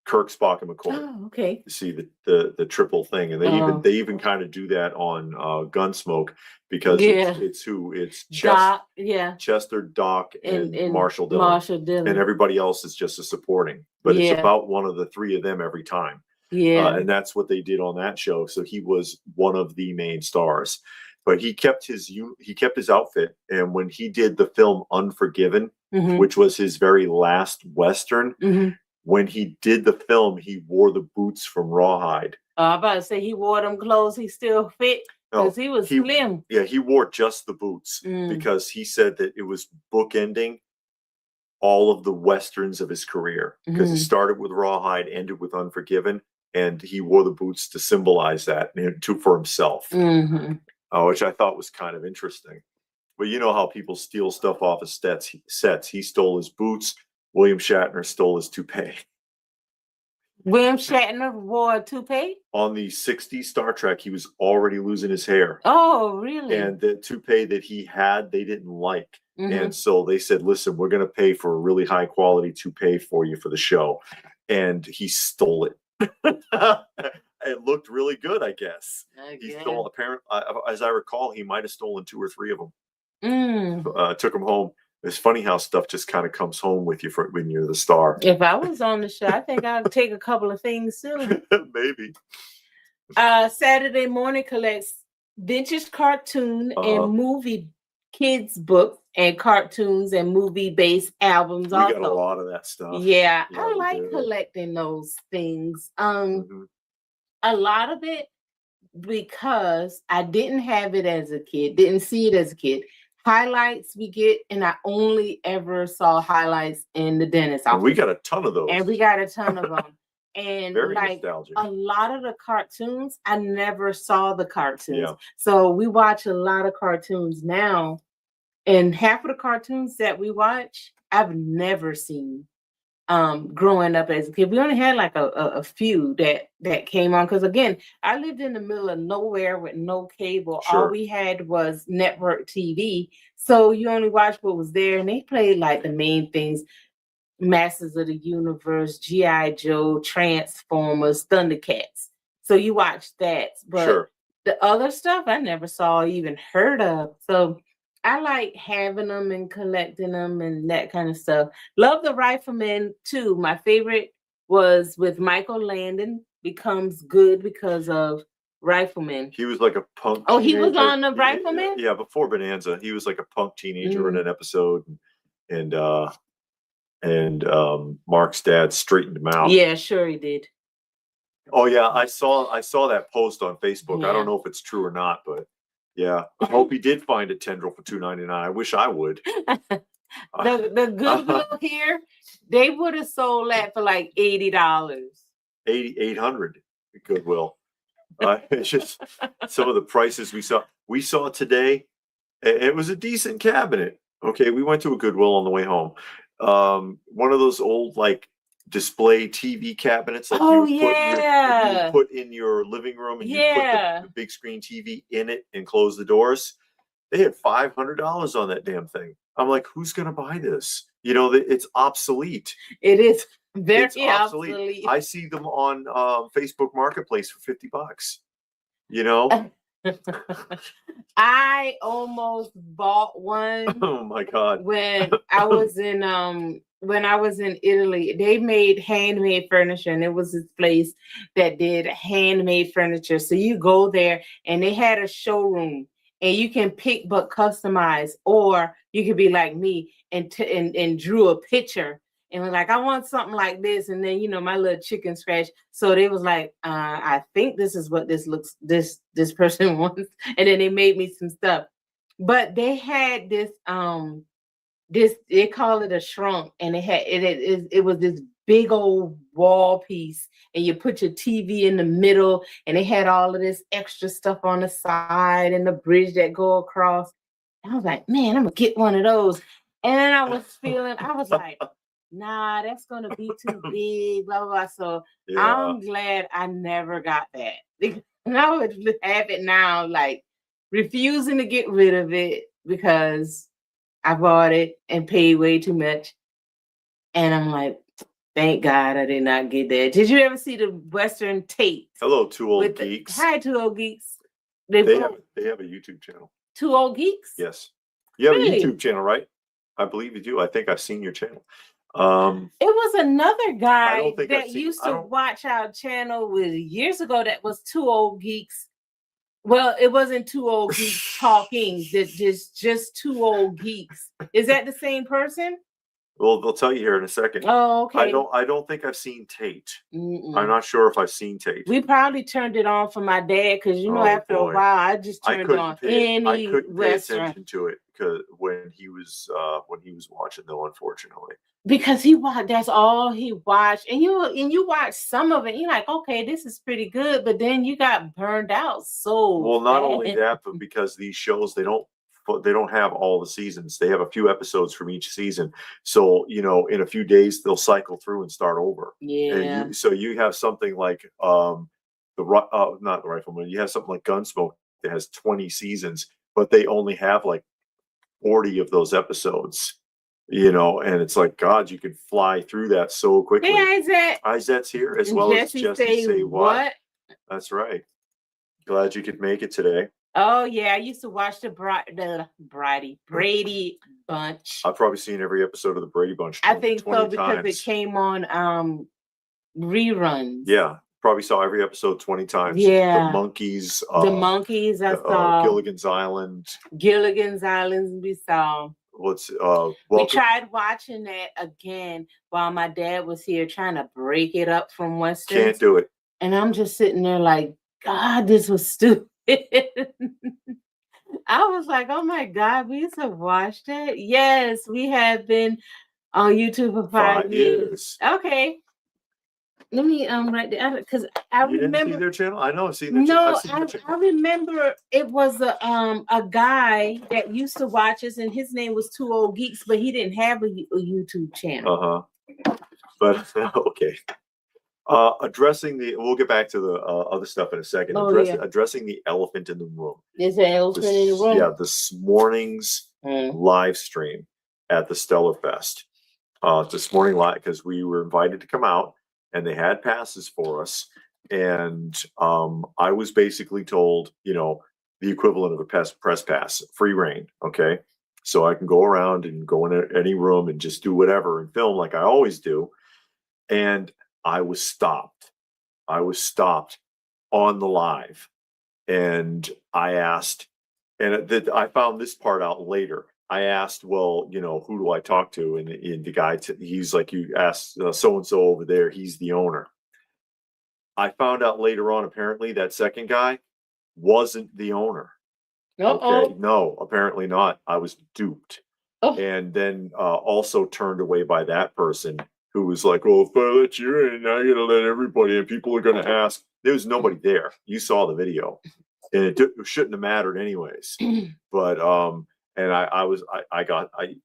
Speaker 1: Kirk, Spock, and McCoy.
Speaker 2: Oh, okay.
Speaker 1: You see the triple thing, and they even kind of do that on Gunsmoke because it's
Speaker 2: Doc,
Speaker 1: Chester, Doc, and Marshall Dillon.
Speaker 2: Marshall Dillon,
Speaker 1: and everybody else is just a supporting. But it's about one of the 3 of them every time.
Speaker 2: Yeah,
Speaker 1: and that's what they did on that show. So he was one of the main stars, but he kept his outfit. And when he did the film Unforgiven, which was his very last Western. When he did the film, he wore the boots from Rawhide.
Speaker 2: I'm about to say he wore them clothes. He still fit because he was slim.
Speaker 1: Yeah, he wore just the boots because he said that it was bookending all of the Westerns of his career. Because he started with Rawhide, ended with Unforgiven, and he wore the boots to symbolize that for himself, which I thought was kind of interesting. But you know how people steal stuff off of sets. He stole his boots. William Shatner stole his toupee.
Speaker 2: William Shatner wore a toupee?
Speaker 1: On the 60s Star Trek, he was already losing his hair.
Speaker 2: Oh, really?
Speaker 1: And the toupee that he had, they didn't like. And so they said, listen, we're going to pay for a really high quality toupee for you for the show. And he stole it. It looked really good, I guess. He stole, apparently, as I recall, he might have stolen 2 or 3 of them. Took them home. It's funny how stuff just kind of comes home with you when you're the star.
Speaker 2: If I was on the show, I think I'd take a couple of things too.
Speaker 1: Maybe.
Speaker 2: Saturday Morning collects vintage cartoon and movie kids books and cartoons and movie-based albums.
Speaker 1: We got a lot of that stuff.
Speaker 2: Yeah, I like collecting those things. A lot of it because I didn't have it as a kid, didn't see it as a kid. Highlights we get, and I only ever saw highlights in the dentist office.
Speaker 1: And we got a ton of those.
Speaker 2: And we got a ton of them. And
Speaker 1: very
Speaker 2: like
Speaker 1: nostalgic.
Speaker 2: A lot of the cartoons, I never saw the cartoons. Yeah. So we watch a lot of cartoons now. And half of the cartoons that we watch, I've never seen growing up as a kid. We only had like a few that came on. Because again, I lived in the middle of nowhere with no cable. Sure. All we had was network TV. So you only watched what was there. And they played like the main things. Masters of the Universe, G.I. Joe, Transformers, Thundercats. So you watch that. But the other stuff I never saw, even heard of. So I like having them and collecting them and that kind of stuff. Love the Rifleman too. My favorite was with Michael Landon, Becomes Good because of Rifleman.
Speaker 1: He was like a punk.
Speaker 2: Oh, he was on the Rifleman?
Speaker 1: Yeah, before Bonanza. He was like a punk teenager in an episode. And Mark's dad straightened him out.
Speaker 2: Yeah, sure he did.
Speaker 1: Oh yeah, I saw that post on Facebook. Yeah. I don't know if it's true or not, but yeah, I hope he did find a tendril for $2.99. I wish I would.
Speaker 2: the Goodwill here, they would have sold that for like $80.
Speaker 1: $800 Goodwill. It's just some of the prices we saw. We saw today. It was a decent cabinet. Okay, we went to a Goodwill on the way home. One of those old like display TV cabinets like you put in your living room and you put the big screen TV in it and close the doors. They had $500 on that damn thing. I'm like, who's gonna buy this? You know, it's obsolete.
Speaker 2: It is very obsolete.
Speaker 1: I see them on Facebook Marketplace for $50. You know.
Speaker 2: I almost bought one.
Speaker 1: Oh my God.
Speaker 2: When I was in Italy, they made handmade furniture, and it was this place that did handmade furniture. So you go there and they had a showroom and you can pick but customize, or you could be like me and drew a picture and was like, I want something like this, and then my little chicken scratch. So they was like, I think this is what this person wants, and then they made me some stuff. But they had this they call it a shrunk, and it was this big old wall piece, and you put your TV in the middle, and they had all of this extra stuff on the side and the bridge that go across. And I was like, man, I'm gonna get one of those. And then I was like, nah, that's gonna be too big, blah blah blah. So I'm glad I never got that. Because I would have it now, like refusing to get rid of it because I bought it and paid way too much. And I'm like, thank God I did not get that. Did you ever see the Western tape?
Speaker 1: Hello, Two Old Geeks.
Speaker 2: Hi, Two Old Geeks.
Speaker 1: They have a YouTube channel.
Speaker 2: Two Old Geeks?
Speaker 1: Yes. You have a YouTube channel, right? I believe you do. I think I've seen your channel.
Speaker 2: It was another guy that used to watch our channel years ago that was Two Old Geeks. Well, it wasn't Two Old Geeks talking. Just Two Old Geeks. Is that the same person?
Speaker 1: Well, they'll tell you here in a second.
Speaker 2: Oh, okay.
Speaker 1: I don't think I've seen Tate. I'm not sure if I've seen Tate.
Speaker 2: We probably turned it on for my dad because after a while I just turned on
Speaker 1: I couldn't pay attention to it because when he was watching, though, unfortunately.
Speaker 2: Because that's all he watched, and you watch some of it, you're like, okay, this is pretty good, but then you got burned out. So
Speaker 1: well, not only that, but because these shows they don't have all the seasons. They have a few episodes from each season. So, in a few days they'll cycle through and start over.
Speaker 2: Yeah.
Speaker 1: So you have something like not the Rifleman. You have something like Gunsmoke that has 20 seasons, but they only have like 40 of those episodes. And it's like, God, you could fly through that so quickly.
Speaker 2: Hey, Isaac.
Speaker 1: Isaac's here as well as Jesse say what? That's right. Glad you could make it today.
Speaker 2: Oh yeah, I used to watch the Brady Bunch.
Speaker 1: I've probably seen every episode of the Brady Bunch.
Speaker 2: I think so because it came on reruns.
Speaker 1: Yeah, probably saw every episode 20 times.
Speaker 2: Yeah,
Speaker 1: the Monkeys.
Speaker 2: I saw
Speaker 1: Gilligan's Island.
Speaker 2: We saw. We tried watching that again while my dad was here, trying to break it up from Western.
Speaker 1: Can't do it.
Speaker 2: And I'm just sitting there like, God, this was stupid. I was like, oh my God, we used to watch that. Yes, we have been on YouTube for 5 years. Okay. Let me write that because I remember.
Speaker 1: Didn't see their channel. I know I've seen their
Speaker 2: channel. I remember it was a guy that used to watch us, and his name was Two Old Geeks, but he didn't have a YouTube channel.
Speaker 1: But okay. We'll get back to the other stuff in a second. Addressing the elephant in the room.
Speaker 2: There's an elephant in the room.
Speaker 1: Yeah, this morning's live stream at the Stellar Fest. This morning live because we were invited to come out. And they had passes for us, and I was basically told, the equivalent of a press pass, free reign. Okay, so I can go around and go in any room and just do whatever and film like I always do. And I was stopped. On the live, and I asked, and I found this part out later. I asked, well, who do I talk to? And the guy, he's like, you asked so-and-so over there, he's the owner. I found out later on, apparently, that second guy wasn't the owner. Okay, no, apparently not. I was duped. And then also turned away by that person who was like, well, if I let you in, I got to let everybody in. People are going to ask. There was nobody there. You saw the video. And it shouldn't have mattered anyways. But, and I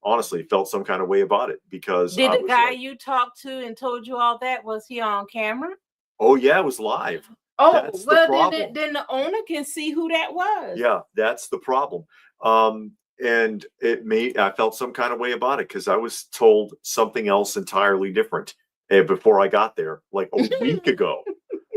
Speaker 1: honestly felt some kind of way about it because
Speaker 2: did the guy you talked to and told you all that, was he on camera?
Speaker 1: Oh yeah, it was live.
Speaker 2: That's well then the owner can see who that was.
Speaker 1: Yeah, that's the problem. And I felt some kind of way about it because I was told something else entirely different before I got there, like a week ago.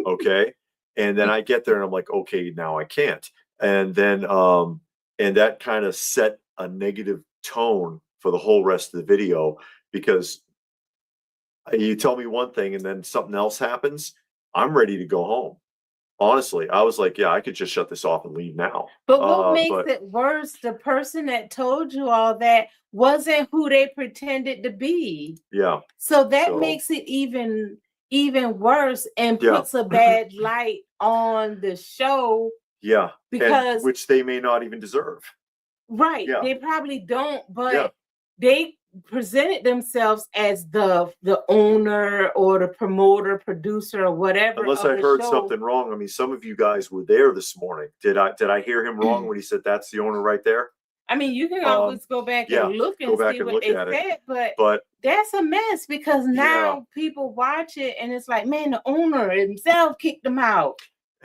Speaker 1: Okay, and then I get there and I'm like, okay, now I can't. And then and that kind of set a negative tone for the whole rest of the video because you tell me one thing and then something else happens, I'm ready to go home. Honestly, I was like, yeah, I could just shut this off and leave now.
Speaker 2: But what makes
Speaker 1: But
Speaker 2: it worse, the person that told you all that wasn't who they pretended to be.
Speaker 1: yeah,
Speaker 2: So that
Speaker 1: so
Speaker 2: makes it even worse and
Speaker 1: yeah,
Speaker 2: puts a bad light on the show
Speaker 1: yeah, and
Speaker 2: because
Speaker 1: which they may not even deserve.
Speaker 2: right,
Speaker 1: Yeah,
Speaker 2: they probably don't,
Speaker 1: yeah.
Speaker 2: but they presented themselves as the owner or the promoter, producer, or whatever
Speaker 1: Unless
Speaker 2: of
Speaker 1: I
Speaker 2: the
Speaker 1: heard
Speaker 2: show.
Speaker 1: something wrong. I mean, some of you guys were there this morning. Did I hear him wrong when he said that's the owner right there?
Speaker 2: I mean, you can always go back
Speaker 1: Yeah,
Speaker 2: and look
Speaker 1: go
Speaker 2: and
Speaker 1: back
Speaker 2: see
Speaker 1: and
Speaker 2: what
Speaker 1: look
Speaker 2: they
Speaker 1: at it.
Speaker 2: said, but
Speaker 1: But
Speaker 2: that's a mess because
Speaker 1: yeah,
Speaker 2: now people watch it and it's like, man, the owner himself kicked them out.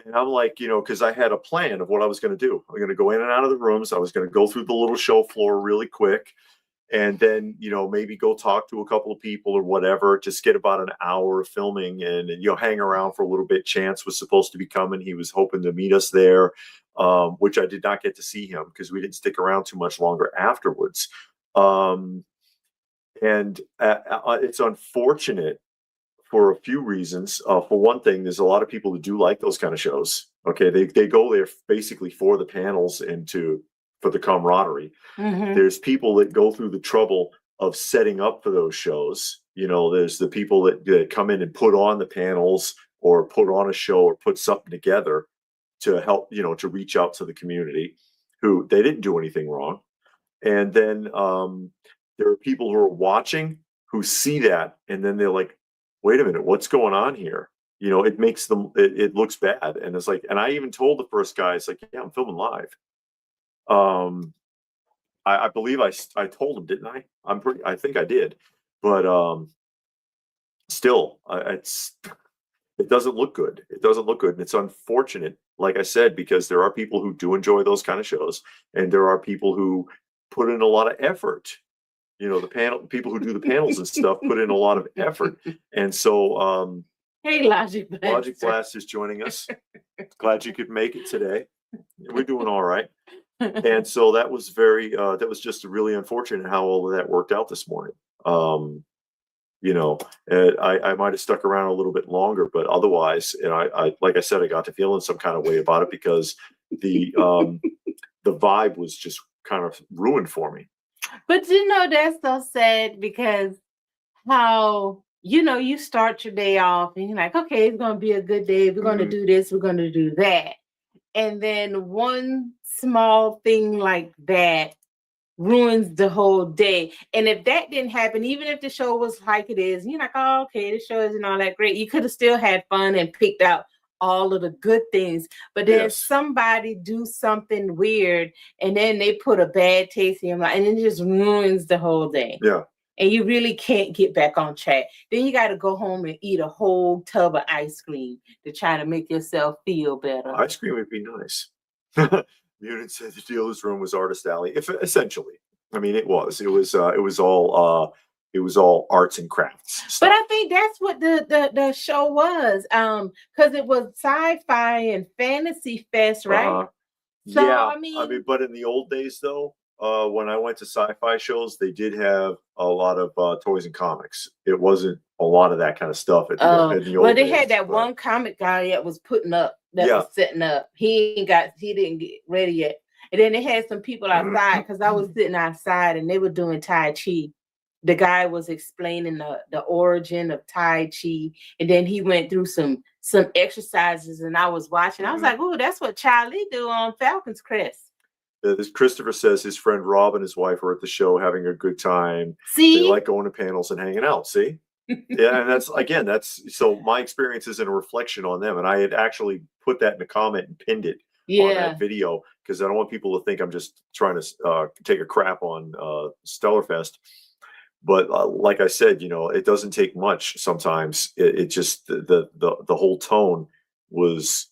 Speaker 1: and I'm like, because I had a plan of what I was going to do. I'm going to go in and out of the rooms. I was going to go through the little show floor really quick, and then maybe go talk to a couple of people or whatever. Just get about an hour of filming, and hang around for a little bit. Chance was supposed to be coming. He was hoping to meet us there, which I did not get to see him because we didn't stick around too much longer afterwards. Um, and it's unfortunate for a few reasons. For one thing, there's a lot of people that do like those kind of shows. Okay, they go there basically for the panels and for the camaraderie.
Speaker 2: Mm-hmm.
Speaker 1: There's people that go through the trouble of setting up for those shows. There's the people that come in and put on the panels or put on a show or put something together to help, to reach out to the community who they didn't do anything wrong. And then there are people who are watching who see that and then they're like, wait a minute, what's going on here? It makes them, it looks bad. And it's like, and I even told the first guy, it's like, yeah, I'm filming live. I believe I told him, didn't I? I think I did, but still, it doesn't look good. It doesn't look good, and it's unfortunate. Like I said, because there are people who do enjoy those kind of shows, and there are people who put in a lot of effort. The people who do the panels and stuff put in a lot of effort, and so
Speaker 2: hey, Logic Blast.
Speaker 1: Logic Blast is joining us. Glad you could make it today. We're doing all right. And so that was that was just really unfortunate how all of that worked out this morning. I might have stuck around a little bit longer, but otherwise, and I like I said, I got to feeling some kind of way about it because the vibe was just kind of ruined for me.
Speaker 2: But that's so sad because how you start your day off and you're like, okay, it's gonna be a good day. We're gonna do this, we're gonna do that. And then one small thing like that ruins the whole day. And if that didn't happen, even if the show was like it is, you're like, oh, okay, the show isn't all that great. You could have still had fun and picked out all of the good things. But then somebody do something weird and then they put a bad taste in your mouth and it just ruins the whole day.
Speaker 1: Yeah.
Speaker 2: And you really can't get back on track. Then you got to go home and eat a whole tub of ice cream to try to make yourself feel better.
Speaker 1: Ice cream would be nice. Mutant said the dealer's room was artist alley. If essentially, I mean, it was all arts and crafts stuff.
Speaker 2: But I think that's what the show was, because it was sci-fi and fantasy fest, right?
Speaker 1: So, yeah, I mean, but in the old days, though, when I went to sci-fi shows, they did have a lot of toys and comics. It wasn't a lot of that kind of stuff in the old days.
Speaker 2: Well, they had that one comic guy that was putting up, was setting up. He didn't get ready yet. And then they had some people outside because I was sitting outside and they were doing Tai Chi. The guy was explaining the origin of Tai Chi, and then he went through some exercises, and I was watching. I was like, "Oh, that's what Charlie do on Falcon's Crest."
Speaker 1: This Christopher says his friend Rob and his wife were at the show having a good time.
Speaker 2: See,
Speaker 1: they like going to panels and hanging out. See, yeah, and that's so my experience isn't a reflection on them. And I had actually put that in a comment and pinned it on that video because I don't want people to think I'm just trying to take a crap on Stellarfest. But like I said, it doesn't take much. Sometimes it just the whole tone was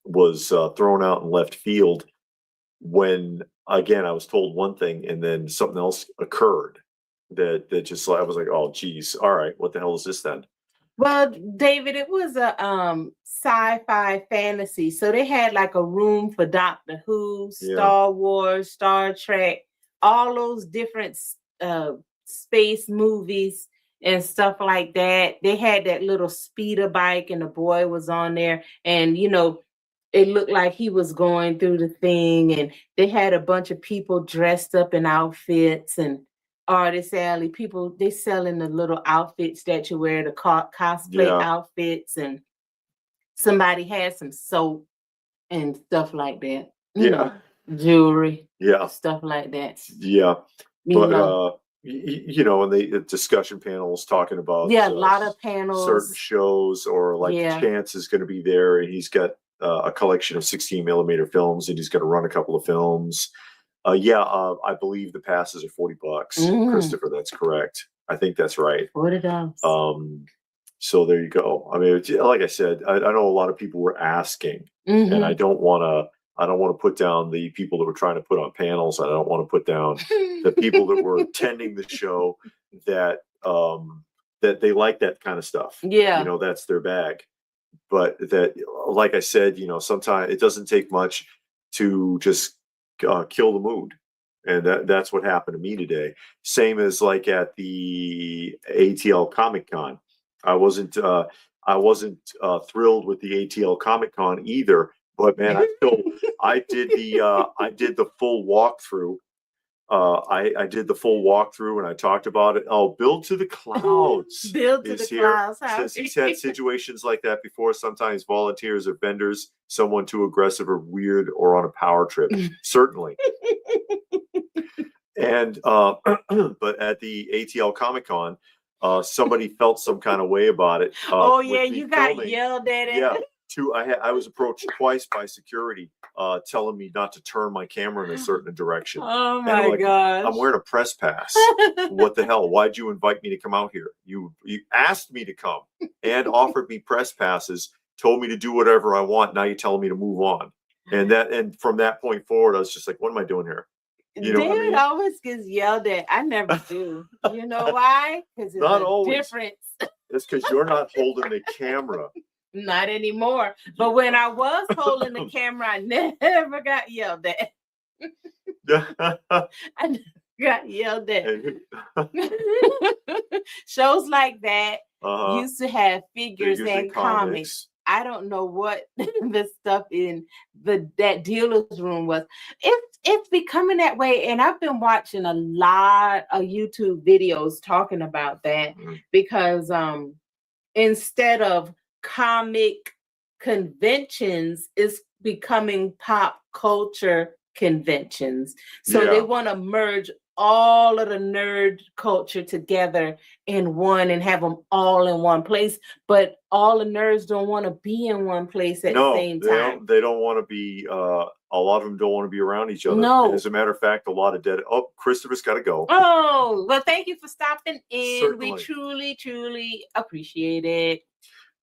Speaker 1: thrown out in left field when again I was told one thing and then something else occurred that just I was like, oh geez, all right, what the hell is this then?
Speaker 2: Well, David, it was a sci-fi fantasy, so they had like a room for Doctor Who, Star Wars, Star Trek, all those different space movies and stuff like that. They had that little speeder bike and the boy was on there, and it looked like he was going through the thing, and they had a bunch of people dressed up in outfits, and Artist Alley people, they selling the little outfits that you wear, the cosplay outfits, and somebody had some soap and stuff like that. You know, jewelry, stuff like that.
Speaker 1: Yeah, but you know, and the discussion panels talking about
Speaker 2: a lot of panels,
Speaker 1: certain shows, or like Chance is going to be there, and he's got a collection of 16 millimeter films, and he's going to run a couple of films. I believe the passes are $40. Christopher, that's correct. I think that's right.
Speaker 2: $40.
Speaker 1: So there you go. I mean, like I said, I know a lot of people were asking, and I don't want to put down the people that were trying to put on panels. I don't want to put down the people that were attending the show that that they like that kind of stuff.
Speaker 2: Yeah,
Speaker 1: you know, that's their bag. But that, like I said, you know, sometimes it doesn't take much to just kill the mood, and that's what happened to me today. Same as like at the ATL Comic Con. I wasn't thrilled with the ATL Comic Con either, but man, I did the full walkthrough. I did the full walkthrough, and I talked about it. Oh, Build to the Clouds is here. Says he's had situations like that before. Sometimes volunteers or vendors, someone too aggressive or weird or on a power trip. Certainly. And but at the ATL Comic Con, somebody felt some kind of way about it.
Speaker 2: You got yelled at it.
Speaker 1: Yeah. I was approached twice by security, telling me not to turn my camera in a certain direction.
Speaker 2: Oh my gosh!
Speaker 1: I'm wearing a press pass. What the hell? Why'd you invite me to come out here? You asked me to come and offered me press passes, told me to do whatever I want. Now you're telling me to move on. And from that point forward, I was just like, what am I doing here? You know
Speaker 2: David always gets yelled at. I never do. You know why? Because it's
Speaker 1: not
Speaker 2: a
Speaker 1: always.
Speaker 2: Difference.
Speaker 1: It's because you're not holding the camera.
Speaker 2: Not anymore. But when I was holding the camera, I never got yelled at. I never got yelled at. Shows like that used to have figures and comics. I don't know what the stuff in that dealer's room was. It's becoming that way, and I've been watching a lot of YouTube videos talking about that because instead of comic conventions, it's becoming pop culture conventions. So they want to merge all of the nerd culture together in one and have them all in one place, but all the nerds don't want to be in one place at the same time.
Speaker 1: They don't want to be a lot of them don't want to be around each other.
Speaker 2: No.
Speaker 1: As a matter of fact, a lot of Christopher's got to go.
Speaker 2: Oh, well, thank you for stopping in.
Speaker 1: Certainly.
Speaker 2: We truly appreciate it.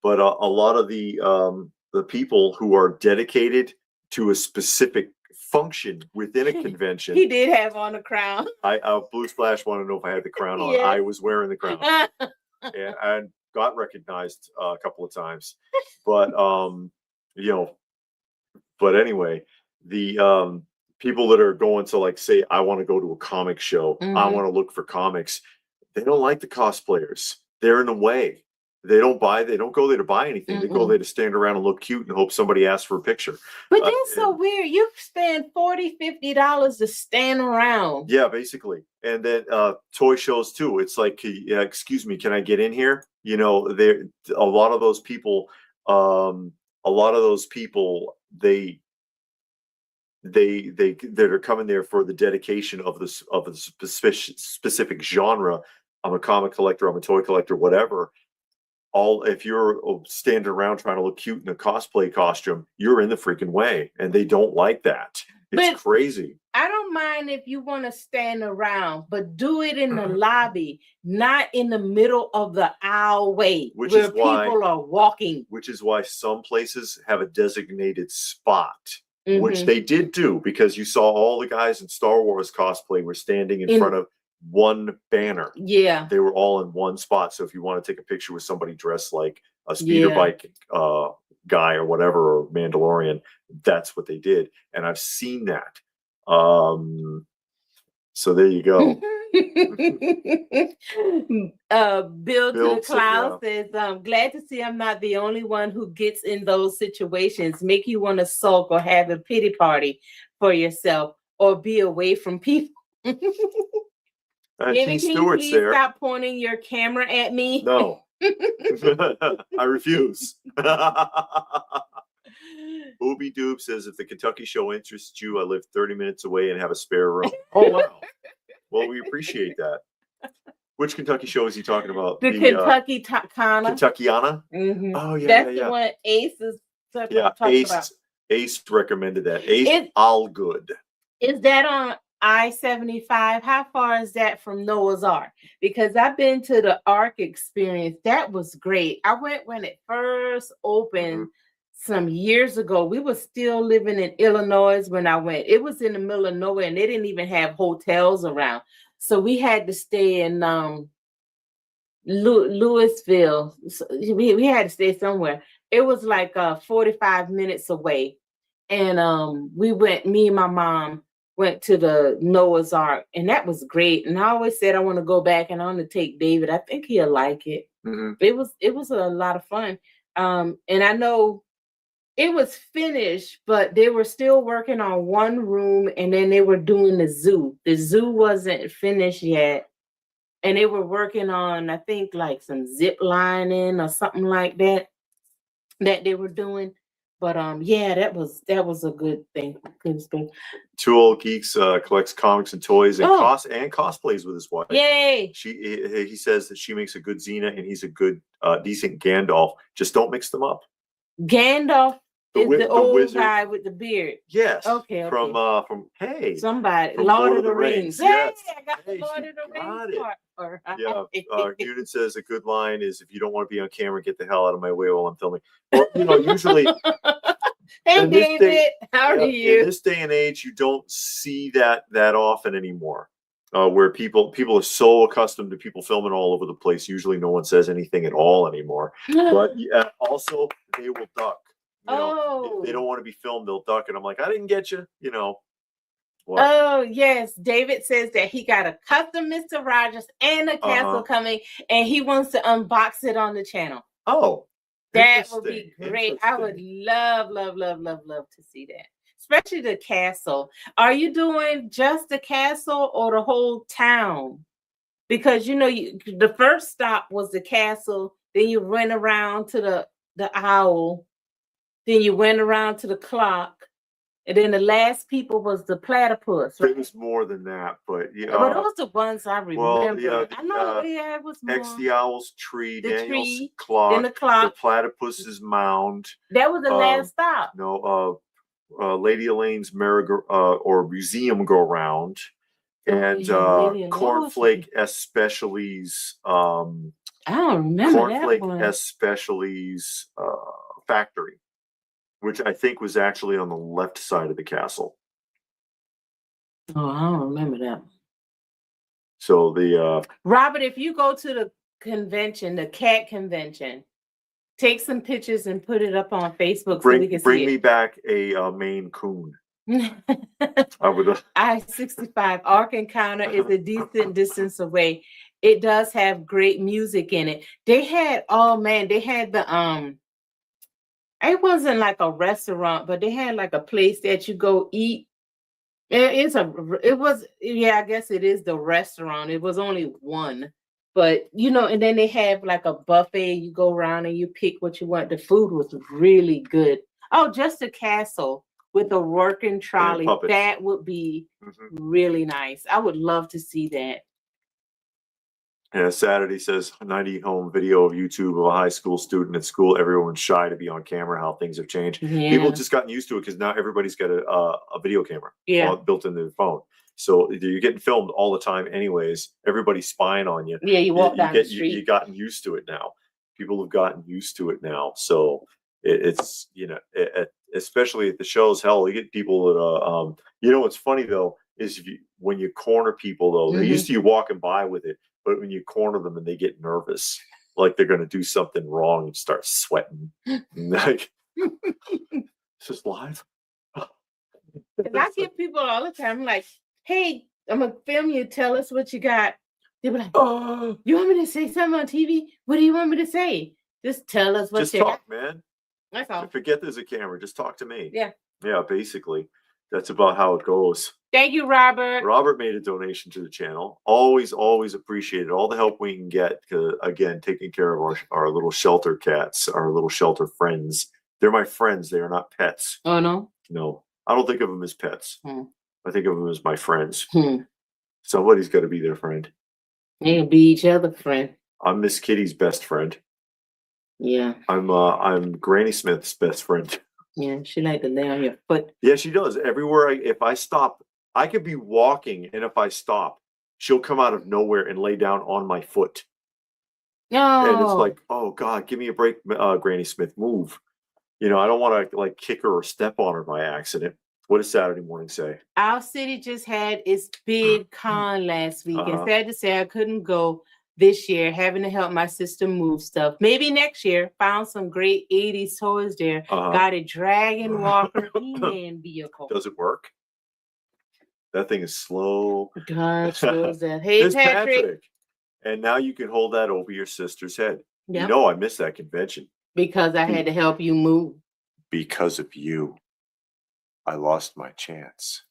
Speaker 1: But a lot of the people who are dedicated to a specific function within a convention.
Speaker 2: He did have on a crown.
Speaker 1: Blue Splash wanted to know if I had the crown on. I was wearing the crown. And I got recognized a couple of times. But you know, but anyway, the people that are going to, like, say, I want to go to a comic show, I want to look for comics, they don't like the cosplayers. They're in the way. They don't go there to buy anything. They go there to stand around and look cute and hope somebody asks for a picture.
Speaker 2: But that's so weird. You spend $40, $50 to stand around.
Speaker 1: Yeah, basically. And then toy shows too. It's like, excuse me, can I get in here? You know, a lot of those people, they that are coming there for the dedication of the specific genre. I'm a comic collector, I'm a toy collector, whatever. If you're standing around trying to look cute in a cosplay costume, you're in the freaking way, and they don't like that. It's crazy.
Speaker 2: I don't mind if you want to stand around, but do it in the lobby, not in the middle of the aisleway where people are walking.
Speaker 1: Which is why some places have a designated spot, which they did do, because you saw all the guys in Star Wars cosplay were standing in front of one banner.
Speaker 2: Yeah,
Speaker 1: they were all in one spot. So if you want to take a picture with somebody dressed like a speeder bike guy or whatever, or Mandalorian, that's what they did. And I've seen that. So there you go.
Speaker 2: Bill to the
Speaker 1: said,
Speaker 2: Cloud says, glad to see I'm not the only one who gets in those situations, make you want to sulk or have a pity party for yourself or be away from people. David, can you please stop pointing your camera at me?
Speaker 1: No. I refuse. Booby Doob says, if the Kentucky show interests you, I live 30 minutes away and have a spare room. Oh, wow. Well, we appreciate that. Which Kentucky show is he talking about?
Speaker 2: The Kentucky
Speaker 1: Kentuckiana?
Speaker 2: Mm-hmm.
Speaker 1: Oh, yeah,
Speaker 2: That's the one Ace is talking about.
Speaker 1: Ace recommended that. Ace, all good.
Speaker 2: Is that on I-75? How far is that from Noah's Ark? Because I've been to the Ark Experience. That was great. I went when it first opened some years ago. We were still living in Illinois when I went. It was in the middle of nowhere, and they didn't even have hotels around. So we had to stay in Louisville. So we had to stay somewhere. It was like 45 minutes away. And we went, me and my mom went to the Noah's Ark, and that was great. And I always said I want to go back and I want to take David. I think he'll like it. It was a lot of fun. And I know it was finished, but they were still working on one room, and then they were doing the zoo. The zoo wasn't finished yet. And they were working on, I think, like some zip lining or something like that they were doing. But yeah, that was a good thing.
Speaker 1: Two Old Geeks collects comics and toys and cosplays with his wife.
Speaker 2: Yay!
Speaker 1: He says that she makes a good Xena and he's a good decent Gandalf. Just don't mix them up.
Speaker 2: Gandalf is the old guy with the beard.
Speaker 1: Yes.
Speaker 2: Okay.
Speaker 1: From
Speaker 2: somebody. Lord of the Rings.
Speaker 1: Yes.
Speaker 2: Hey, I got the Lord of the Rings part.
Speaker 1: Yeah. Unit says a good line is, if you don't want to be on camera, get the hell out of my way while I'm filming. Well, usually.
Speaker 2: Hey, David. How are you?
Speaker 1: In this day and age, you don't see that often anymore. Where people are so accustomed to people filming all over the place. Usually, no one says anything at all anymore. But also, they will duck. If they don't want to be filmed, they'll duck. And I'm like, I didn't get you. What?
Speaker 2: Oh, yes. David says that he got a custom Mr. Rogers and a castle coming, and he wants to unbox it on the channel.
Speaker 1: Oh,
Speaker 2: that would be great. I would love to see that, especially the castle. Are you doing just the castle or the whole town? Because the first stop was the castle, then you went around to the owl, then you went around to the clock, and then the last people was the platypus. Right?
Speaker 1: It was more than that, but
Speaker 2: but those are the ones I remember.
Speaker 1: Well,
Speaker 2: I know, it was more.
Speaker 1: X the Owl's tree,
Speaker 2: the
Speaker 1: Daniel's
Speaker 2: tree,
Speaker 1: clock,
Speaker 2: then the clock,
Speaker 1: the platypus's mound.
Speaker 2: That was the last stop.
Speaker 1: No, Lady Elaine's or museum go round, and Cornflake Especially's.
Speaker 2: I don't remember
Speaker 1: Cornflake
Speaker 2: that one.
Speaker 1: Especially's factory, which I think was actually on the left side of the castle.
Speaker 2: Oh, I don't remember that.
Speaker 1: So the
Speaker 2: Robert, if you go to the convention, the cat convention, take some pictures and put it up on Facebook so we can see it.
Speaker 1: Bring me back a Maine Coon. I would.
Speaker 2: I-65 Ark Encounter is a decent distance away. It does have great music in it. They had the it wasn't like a restaurant, but they had like a place that you go eat. I guess it is the restaurant. It was only one, but and then they have like a buffet. You go around and you pick what you want. The food was really good. Oh, just a castle with a working trolley. That would be really nice. I would love to see that.
Speaker 1: Yeah, Saturday says 90 home video of YouTube of a high school student at school. Everyone's shy to be on camera. How things have changed. Yeah. People just gotten used to it because now everybody's got a video camera built into their phone. So you're getting filmed all the time, anyways. Everybody's spying on you.
Speaker 2: Yeah, you walk down the street.
Speaker 1: You've gotten used to it now. People have gotten used to it now. So it's especially at the shows. Hell, you get people that what's funny though is when you corner people though, they used to you walking by with it. But when you corner them and they get nervous, like they're going to do something wrong and start sweating, like, is this live?
Speaker 2: I get people all the time like, hey, I'm gonna film you. Tell us what you got. They were like, "Oh, you want me to say something on TV? What do you want me to say? Just tell us what
Speaker 1: just
Speaker 2: you
Speaker 1: talk,
Speaker 2: got."
Speaker 1: man.
Speaker 2: That's all.
Speaker 1: Forget there's a camera. Just talk to me.
Speaker 2: Yeah.
Speaker 1: Yeah, basically. That's about how it goes.
Speaker 2: Thank you, Robert.
Speaker 1: Robert made a donation to the channel. Always, always appreciate it. All the help we can get. Again, taking care of our little shelter cats, our little shelter friends. They're my friends. They are not pets.
Speaker 2: Oh, no?
Speaker 1: No, I don't think of them as pets. I think of them as my friends. Somebody's got to be their friend.
Speaker 2: They can be each other's friend.
Speaker 1: I'm Miss Kitty's best friend.
Speaker 2: Yeah.
Speaker 1: I'm Granny Smith's best friend.
Speaker 2: Yeah, she like to lay on your foot.
Speaker 1: Yeah, she does. Everywhere if I stop, I could be walking, and if I stop, she'll come out of nowhere and lay down on my foot.
Speaker 2: No.
Speaker 1: And it's like, oh God, give me a break, Granny Smith, move. You know, I don't want to like kick her or step on her by accident. What does Saturday morning say?
Speaker 2: Our city just had its big con last week. And sad to say I couldn't go this year, having to help my sister move stuff. Maybe next year. Found some great 80s toys there. Got a Dragon Walker He-Man vehicle.
Speaker 1: Does it work? That thing is slow.
Speaker 2: God shows that. Hey, Patrick.
Speaker 1: And now you can hold that over your sister's head. Yep. You know I missed that convention.
Speaker 2: Because I had to help you move.
Speaker 1: Because of you, I lost my chance.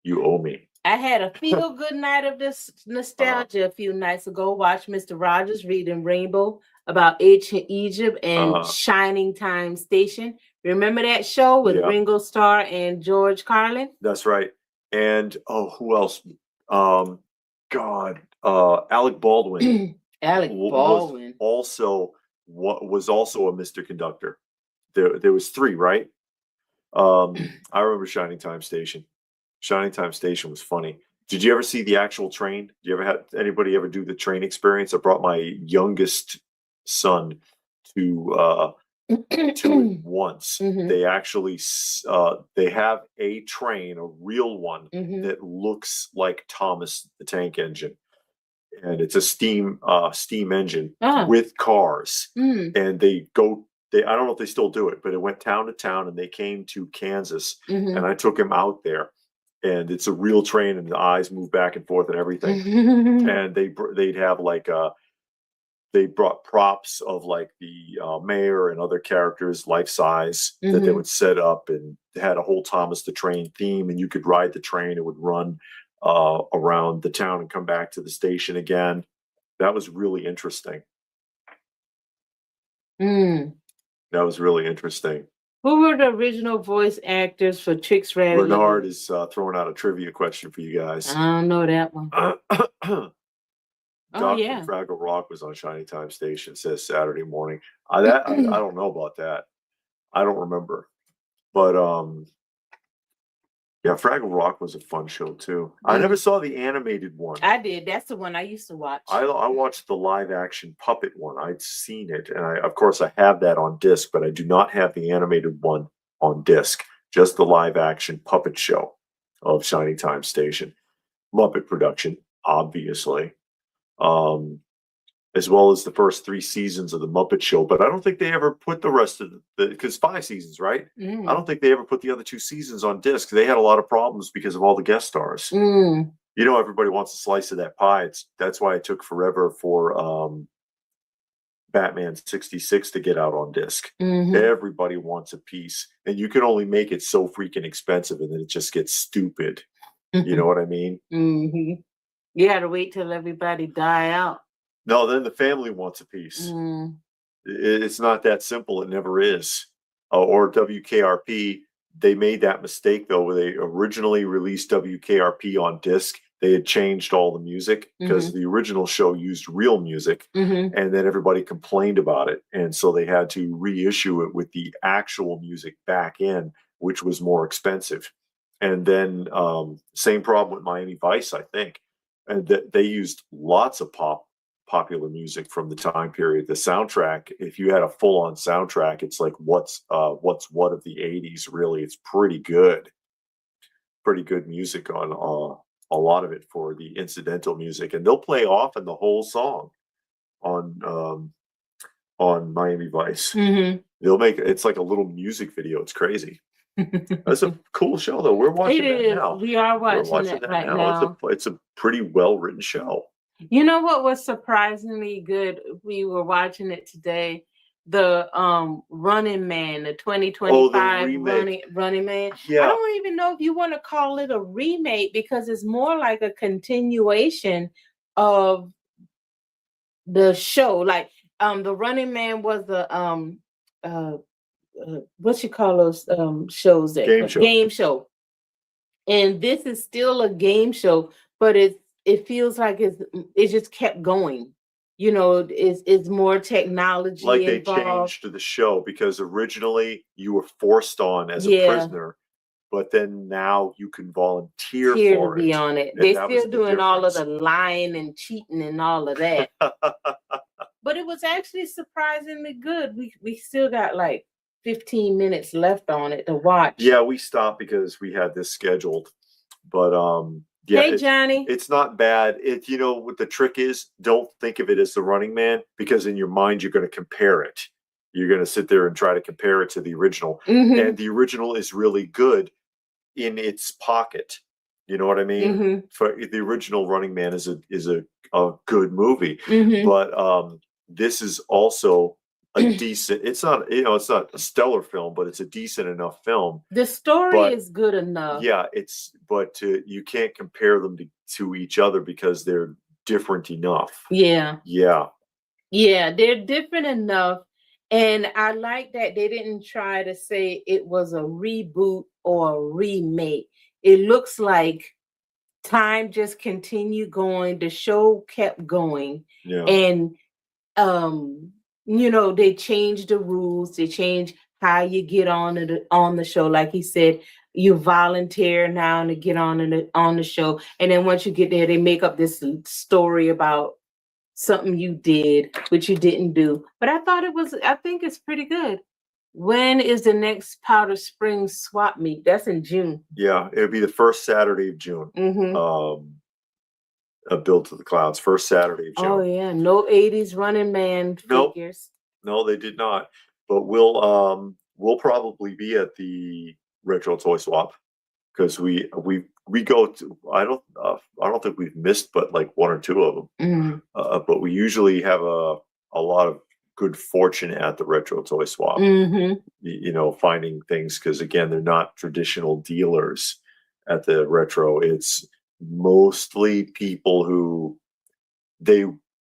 Speaker 1: You owe me.
Speaker 2: I had a feel-good night of this nostalgia a few nights ago. Watched Mr. Rogers reading Rainbow about ancient Egypt and Shining Time Station. Remember that show with Ringo Starr and George Carlin?
Speaker 1: That's right. And who else? Alec Baldwin.
Speaker 2: Alec Baldwin
Speaker 1: was also a Mr. Conductor. There was 3, right? I remember Shining Time Station. Shining Time Station was funny. Did you ever see the actual train? Did you ever have anybody ever do the train experience? I brought my youngest son to it once. They actually they have a train, a real one that looks like Thomas the Tank Engine, and it's a steam engine with cars, and they go. I don't know if they still do it, but it went town to town, and they came to Kansas, and I took him out there, and it's a real train, and the eyes move back and forth and everything, and they'd have like they brought props of like the mayor and other characters, life size, that they would set up, and they had a whole Thomas the Train theme, and you could ride the train. It would run around the town and come back to the station again. That was really interesting. That was really interesting.
Speaker 2: Who were the original voice actors for Trix Rabbit?
Speaker 1: Bernard is throwing out a trivia question for you guys.
Speaker 2: I don't know that one.
Speaker 1: Dr. Fraggle Rock was on Shining Time Station, says Saturday morning. I don't know about that. I don't remember. But yeah, Fraggle Rock was a fun show too. I never saw the animated one.
Speaker 2: I did. That's the one I used to watch.
Speaker 1: I watched the live action puppet one. I'd seen it, and of course I have that on disc, but I do not have the animated one on disc. Just the live action puppet show of Shining Time Station. Muppet production, obviously. As well as the first 3 seasons of the Muppet Show, but I don't think they ever put the rest of because 5 seasons, right? I don't think they ever put the other 2 seasons on disc. They had a lot of problems because of all the guest stars. You know, everybody wants a slice of that pie. That's why it took forever for Batman 66 to get out on disc. Everybody wants a piece, and you can only make it so freaking expensive, and then it just gets stupid. You know what I mean?
Speaker 2: You had to wait till everybody die out.
Speaker 1: No, then the family wants a piece. It's not that simple. It never is. Or WKRP, they made that mistake though, where they originally released WKRP on disc. They had changed all the music because the original show used real music, and then everybody complained about it, and so they had to reissue it with the actual music back in, which was more expensive. And then same problem with Miami Vice, I think, and they used lots of popular music from the time period. The soundtrack, if you had a full-on soundtrack, it's like what's what of the 80s, really. It's pretty good music on a lot of it for the incidental music, and they'll play often the whole song on Miami Vice. They'll make it's like a little music video. It's crazy. That's a cool show, though. We're watching
Speaker 2: It
Speaker 1: that
Speaker 2: is.
Speaker 1: now.
Speaker 2: We are
Speaker 1: We're
Speaker 2: watching
Speaker 1: watching
Speaker 2: that
Speaker 1: that
Speaker 2: right
Speaker 1: now.
Speaker 2: now.
Speaker 1: It's a pretty well written show.
Speaker 2: You know what was surprisingly good? We were watching it today. The Running Man, the 2025 Running Man.
Speaker 1: Yeah.
Speaker 2: I don't even know if you want to call it a remake because it's more like a continuation of the show. Like the Running Man was the what you call those shows that game show. And this is still a game show, but it feels like it just kept going. You know, it's more technology
Speaker 1: like they
Speaker 2: involved.
Speaker 1: changed the show because originally you were forced on as a prisoner, but then now you can volunteer for
Speaker 2: to be on it. They're still doing all of the lying and cheating and all of that. But it was actually surprisingly good. We still got like 15 minutes left on it to watch.
Speaker 1: Yeah, we stopped because we had this scheduled. But yeah,
Speaker 2: hey Johnny.
Speaker 1: It's not bad. You know what the trick is? Don't think of it as the Running Man, because in your mind you're going to compare it. You're going to sit there and try to compare it to the original. And the original is really good in its pocket. You know what I mean? For the original Running Man is a good movie. But this is also a decent, it's not a stellar film, but it's a decent enough film.
Speaker 2: The story is good enough.
Speaker 1: Yeah, but you can't compare them to each other because they're different enough.
Speaker 2: Yeah, they're different enough. And I like that they didn't try to say it was a reboot or a remake. It looks like time just continued going. The show kept going. And you know, they changed the rules. They changed how you get on the show. Like he said, you volunteer now to get on the show. And then once you get there, they make up this story about something you did, which you didn't do. But I think it's pretty good. When is the next Powder Springs swap meet? That's in June.
Speaker 1: Yeah, it'll be the first Saturday of June. Built to the Clouds, first Saturday of June.
Speaker 2: Oh yeah, no 80s Running Man figures.
Speaker 1: No, they did not. But we'll probably be at the retro toy swap because we go to. I don't think we've missed but like one or two of them. But we usually have a lot of good fortune at the retro toy swap. You know, finding things because again, they're not traditional dealers at the retro. It's mostly people who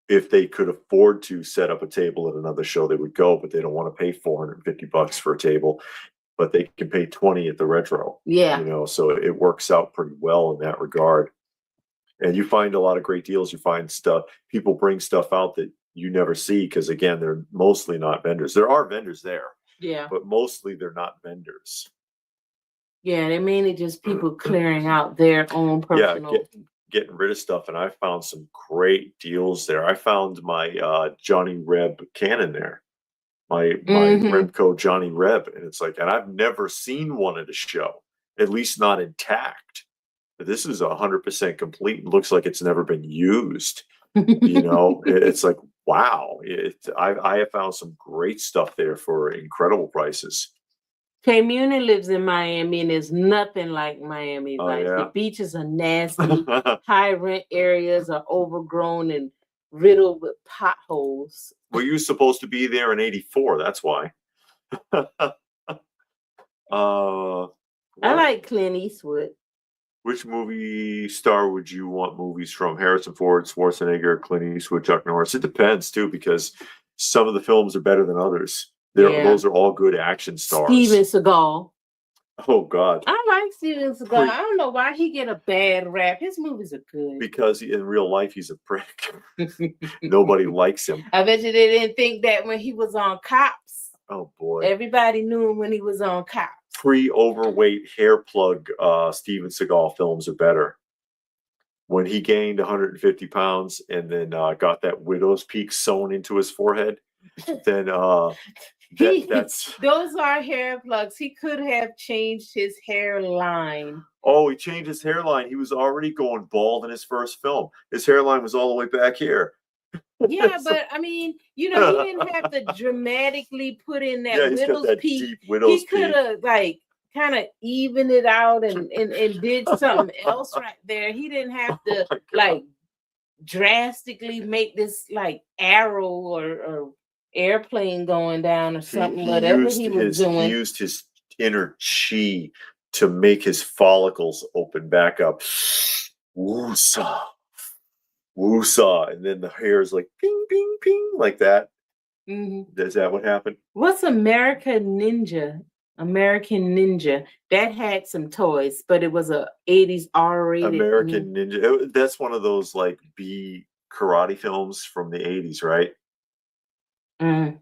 Speaker 1: if they could afford to set up a table at another show, they would go, but they don't want to pay $450 for a table, but they can pay $20 at the retro.
Speaker 2: Yeah.
Speaker 1: You know, so it works out pretty well in that regard. And you find a lot of great deals. You find people bring stuff out that you never see because again, they're mostly not vendors. There are vendors there.
Speaker 2: Yeah.
Speaker 1: But mostly they're not vendors.
Speaker 2: Yeah, they're mainly just people clearing out their own personal.
Speaker 1: Getting rid of stuff, and I found some great deals there. I found my Johnny Reb cannon there, my Remco Johnny Reb, and it's like, and I've never seen one at a show, at least not intact. But this is 100% complete. It looks like it's never been used. You know, it's like wow. I have found some great stuff there for incredible prices.
Speaker 2: Muni lives in Miami and it's nothing like Miami. The beaches are nasty. High rent areas are overgrown and riddled with potholes.
Speaker 1: Well, you were supposed to be there in '84. That's why.
Speaker 2: I like Clint Eastwood.
Speaker 1: Which movie star would you want movies from? Harrison Ford, Schwarzenegger, Clint Eastwood, Chuck Norris? It depends too, because some of the films are better than others. Those are all good action stars.
Speaker 2: Steven Seagal.
Speaker 1: Oh God.
Speaker 2: I like Steven Seagal. I don't know why he get a bad rap. His movies are good.
Speaker 1: Because in real life he's a prick. Nobody likes him.
Speaker 2: I bet you they didn't think that when he was on Cops.
Speaker 1: Oh boy.
Speaker 2: Everybody knew him when he was on Cops.
Speaker 1: Pre-overweight hair plug Steven Seagal films are better. When he gained 150 pounds and then got that widow's peak sewn into his forehead, then
Speaker 2: those are hair plugs. He could have changed his hairline.
Speaker 1: Oh, he changed his hairline. He was already going bald in his first film. His hairline was all the way back here.
Speaker 2: Yeah, but I mean, you know, he didn't have to dramatically put in that widow's peak. He could have kind of evened it out and did something else right there. He didn't have to like drastically make this like arrow or airplane going down or something. Whatever he was doing,
Speaker 1: he used his inner chi to make his follicles open back up. Woosa, woosa, and then the hair is like ping, ping, ping, like that.
Speaker 2: Mm-hmm.
Speaker 1: Is that what happened?
Speaker 2: What's American Ninja? American Ninja that had some toys, but it was a 80s R-rated.
Speaker 1: American Ninja. That's one of those like B karate films from the 80s, right?
Speaker 2: Mm.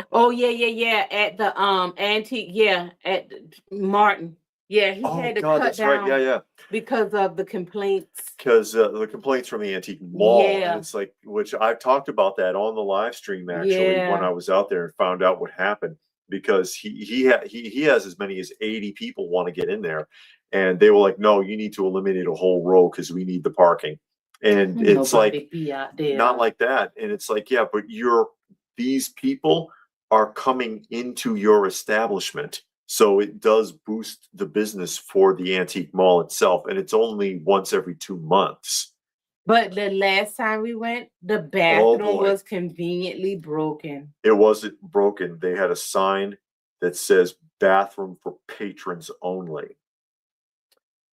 Speaker 2: Oh yeah. At the antique, at Martin. Yeah, he had to cut down.
Speaker 1: Right. Yeah.
Speaker 2: Because of the complaints.
Speaker 1: Because the complaints from the antique mall.
Speaker 2: Yeah.
Speaker 1: And it's like, which I've talked about that on the live stream actually when I was out there and found out what happened. Because he has as many as 80 people want to get in there, and they were like, no, you need to eliminate a whole row because we need the parking. And it's like
Speaker 2: be out there.
Speaker 1: not like that. And it's like, yeah, but these people are coming into your establishment. So it does boost the business for the antique mall itself. And it's only once every 2 months.
Speaker 2: But the last time we went, the bathroom was conveniently broken.
Speaker 1: It wasn't broken. They had a sign that says bathroom for patrons only.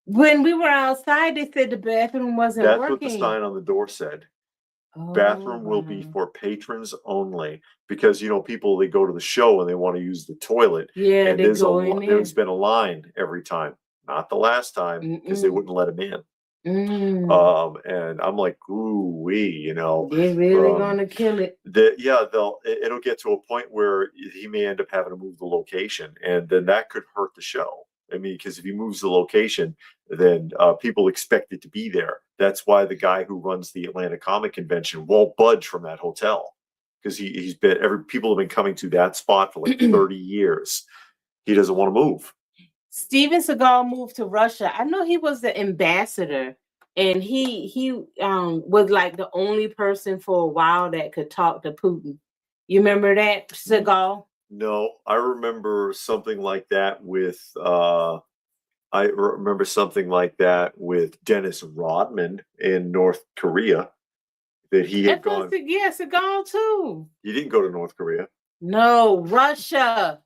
Speaker 2: When we were outside, they said the bathroom wasn't working.
Speaker 1: That's what the sign on the door said. Bathroom will be for patrons only, because people, they go to the show and they want to use the toilet.
Speaker 2: Yeah,
Speaker 1: and there's been a line every time. Not the last time, because they wouldn't let him in. And I'm like, ooh wee,
Speaker 2: they're really gonna kill it.
Speaker 1: It'll get to a point where he may end up having to move the location, and then that could hurt the show. I mean, because if he moves the location, then people expect it to be there. That's why the guy who runs the Atlanta Comic Convention won't budge from that hotel, because people have been coming to that spot for like 30 years. He doesn't want to move.
Speaker 2: Steven Seagal moved to Russia. I know he was the ambassador, and he was like the only person for a while that could talk to Putin. You remember that, Seagal?
Speaker 1: No, I remember something like that with Dennis Rodman in North Korea. That he had gone.
Speaker 2: Seagal too.
Speaker 1: He didn't go to North Korea.
Speaker 2: No, Russia.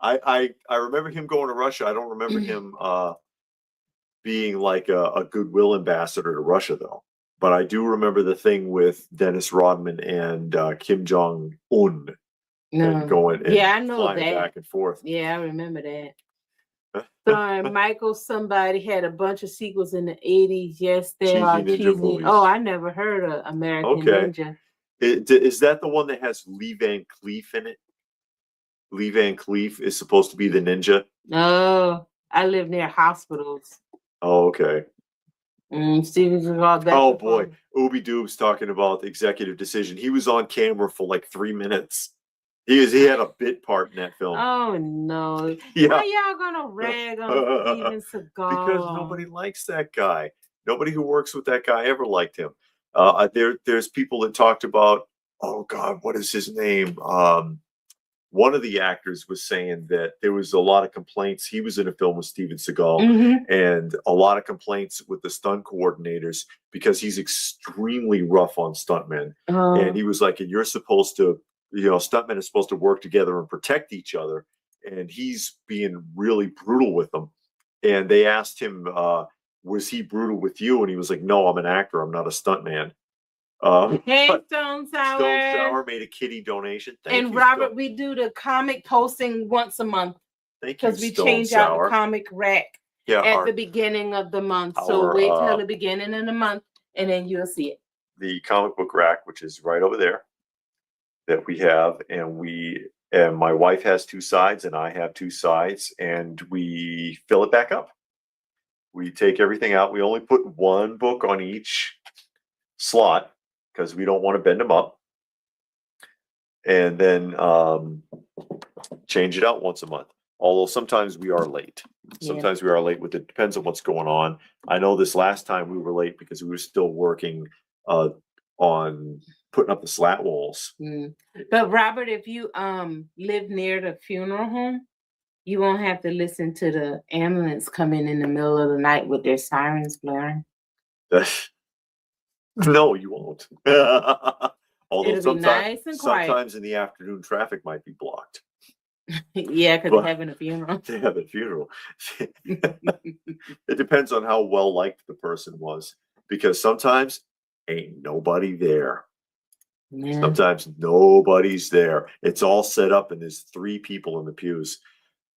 Speaker 1: I remember him going to Russia. I don't remember him being like a goodwill ambassador to Russia, though. But I do remember the thing with Dennis Rodman and Kim Jong-un. And going and
Speaker 2: I know
Speaker 1: flying
Speaker 2: that.
Speaker 1: Back and forth.
Speaker 2: Yeah, I remember that. Sorry, Michael, somebody had a bunch of sequels in the 80s. Yes, they are cheesy. Oh, I never heard of American Ninja.
Speaker 1: Is that the one that has Lee Van Cleef in it? Lee Van Cleef is supposed to be the ninja?
Speaker 2: No, I live near hospitals.
Speaker 1: Oh, okay.
Speaker 2: Steven Seagal.
Speaker 1: Oh, boy. Ooby Doob's talking about the executive decision. He was on camera for like 3 minutes. He had a bit part in that film.
Speaker 2: Oh no!
Speaker 1: Yeah.
Speaker 2: Why y'all gonna rag on Steven Seagal?
Speaker 1: Because nobody likes that guy. Nobody who works with that guy ever liked him. There's people that talked about, oh God, what is his name? One of the actors was saying that there was a lot of complaints. He was in a film with Steven Seagal, and a lot of complaints with the stunt coordinators because he's extremely rough on stuntmen. And he was like, and you're supposed to, stuntmen are supposed to work together and protect each other. And he's being really brutal with them. And they asked him, was he brutal with you? And he was like, no, I'm an actor. I'm not a stuntman.
Speaker 2: Hey, Stone Sour.
Speaker 1: Stone Sour made a kitty donation.
Speaker 2: Thank you, Robert, we do the comic posting once a month. Because we change out the comic rack at the beginning of the month. So wait till the beginning of the month, and then you'll see it.
Speaker 1: The comic book rack, which is right over there, that we have, and my wife has 2 sides, and I have 2 sides, and we fill it back up. We take everything out. We only put 1 book on each slot, because we don't want to bend them up, and then change it out once a month. Although sometimes we are late. Sometimes we are late with it. Depends on what's going on. I know this last time we were late because we were still working on putting up the slat walls.
Speaker 2: But Robert, if you live near the funeral home, You won't have to listen to the ambulance coming in the middle of the night with their sirens blaring.
Speaker 1: No, you won't. Although
Speaker 2: It'll be nice and quiet.
Speaker 1: sometimes in the afternoon, traffic might be blocked.
Speaker 2: Yeah, because they're having a funeral.
Speaker 1: They have a funeral. It depends on how well liked the person was, because sometimes ain't nobody there.
Speaker 2: Yeah.
Speaker 1: Sometimes nobody's there. It's all set up, and there's 3 people in the pews,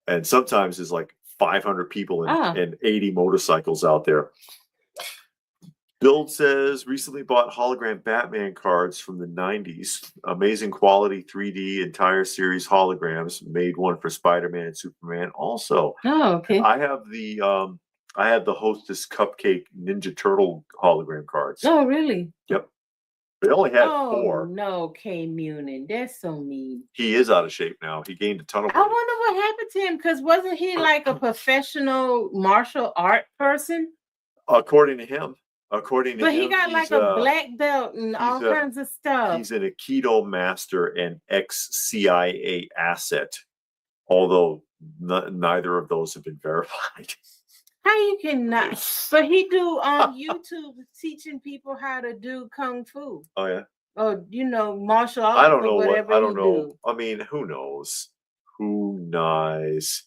Speaker 1: and sometimes there's like 500 people and 80 motorcycles out there. Build says recently bought hologram Batman cards from the 90s. Amazing quality 3D entire series holograms. Made one for Spider-Man and Superman also.
Speaker 2: Oh, okay.
Speaker 1: I have the Hostess Cupcake Ninja Turtle hologram cards.
Speaker 2: Oh, really?
Speaker 1: Yep. They only had 4.
Speaker 2: No, K Munin. That's so mean.
Speaker 1: He is out of shape now. He gained a ton of weight.
Speaker 2: I wonder what happened to him, because wasn't he like a professional martial art person?
Speaker 1: According to him. But
Speaker 2: he got like a black belt and all kinds of stuff.
Speaker 1: He's an Aikido master and ex-CIA asset, although neither of those have been verified.
Speaker 2: How you cannot? But he do on YouTube teaching people how to do kung fu.
Speaker 1: Oh yeah.
Speaker 2: Or martial arts.
Speaker 1: I don't know
Speaker 2: whatever
Speaker 1: I don't know. I mean, who knows? Who knows?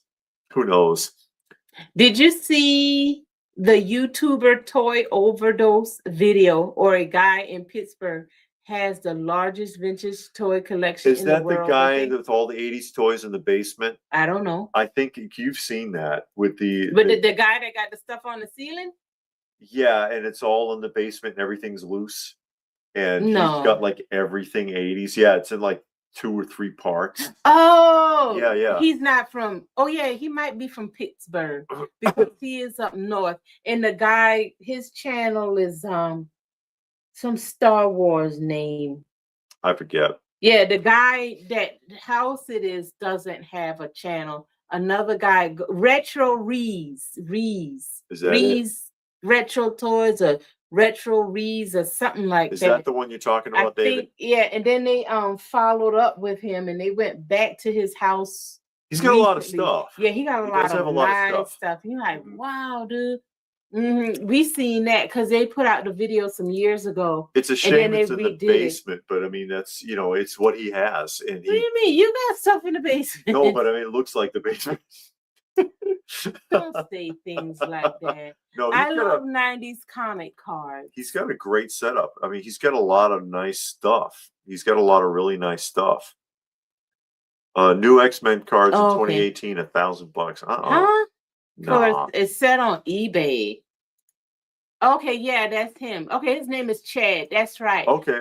Speaker 2: Did you see the YouTuber toy overdose video, or a guy in Pittsburgh has the largest vintage toy collection in the world?
Speaker 1: Is that the guy with all the 80s toys in the basement?
Speaker 2: I don't know.
Speaker 1: I think you've seen that with the
Speaker 2: guy that got the stuff on the ceiling?
Speaker 1: Yeah, and it's all in the basement and everything's loose. And he's got like everything 80s. Yeah, it's in like 2 or 3 parts.
Speaker 2: Oh,
Speaker 1: yeah.
Speaker 2: He's not from. Oh, yeah, he might be from Pittsburgh because he is up north. And the guy, his channel is some Star Wars name.
Speaker 1: I forget.
Speaker 2: Yeah, the guy that house it is doesn't have a channel. Another guy, Retro Rees.
Speaker 1: Is that it?
Speaker 2: Retro Toys or Retro Rees or something like that.
Speaker 1: Is that the one you're talking about, David?
Speaker 2: Yeah, and then they followed up with him and they went back to his house.
Speaker 1: He's got a lot of stuff.
Speaker 2: Yeah, he got a lot of nice stuff. You're like, wow, dude. We seen that because they put out the video some years ago.
Speaker 1: It's a shame it's in the basement, but I mean that's it's what he has. And
Speaker 2: what do you mean? You got stuff in the basement?
Speaker 1: No, but I mean it looks like the basement.
Speaker 2: Don't say things like that. No, I love 90s comic cards.
Speaker 1: He's got a great setup. I mean, he's got a lot of nice stuff. He's got a lot of really nice stuff. New X-Men cards in 2018, $1,000.
Speaker 2: Nah. It's set on eBay. Okay, yeah, that's him. Okay, his name is Chad. That's right.
Speaker 1: Okay.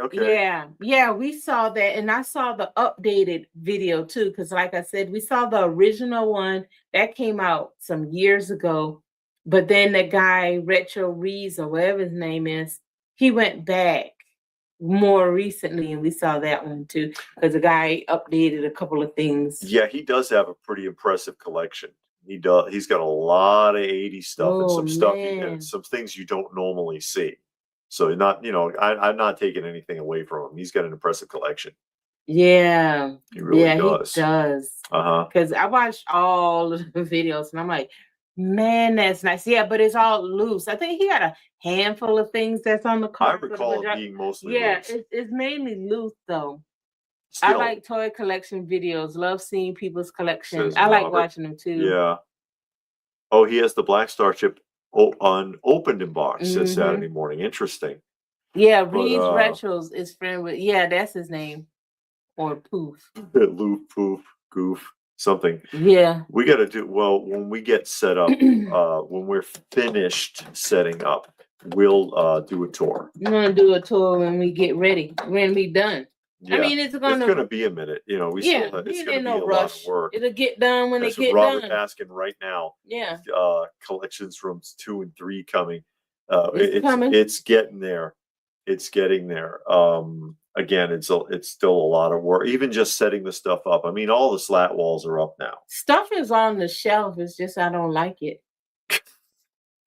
Speaker 2: Yeah, we saw that, and I saw the updated video too, because like I said, we saw the original one that came out some years ago, but then the guy Retro Rees or whatever his name is, he went back more recently, and we saw that one too, because the guy updated a couple of things.
Speaker 1: Yeah, he does have a pretty impressive collection. He does. He's got a lot of 80s stuff and some stuff and some things you don't normally see. So I'm not taking anything away from him. He's got an impressive collection.
Speaker 2: Yeah,
Speaker 1: he really does.
Speaker 2: He does. Because I watched all of the videos and I'm like, man, that's nice. Yeah, but it's all loose. I think he got a handful of things that's on the card.
Speaker 1: I recall it being mostly loose.
Speaker 2: It's mainly loose though. Still, I like toy collection videos. Love seeing people's collections. I like watching them too.
Speaker 1: Yeah. Oh, he has the Black Star chip unopened in box this Saturday morning. Interesting.
Speaker 2: Yeah, Reed's Retros is friend with. Yeah, that's his name. Or Poof.
Speaker 1: Poof, Goof, something.
Speaker 2: Yeah.
Speaker 1: We got to do when we get set up. When we're finished setting up, we'll do a tour.
Speaker 2: We're gonna do a tour when we get ready. When we done.
Speaker 1: Yeah.
Speaker 2: I mean, it's gonna
Speaker 1: be a minute. Still it's gonna be a lot of work.
Speaker 2: It'll get done when it get
Speaker 1: Robert
Speaker 2: done.
Speaker 1: asking right now.
Speaker 2: Yeah.
Speaker 1: Collections rooms 2 and 3 coming.
Speaker 2: Coming.
Speaker 1: It's getting there. It's getting there. Again, it's still a lot of work. Even just setting the stuff up. I mean, all the slat walls are up now.
Speaker 2: Stuff is on the shelf. It's just I don't like it.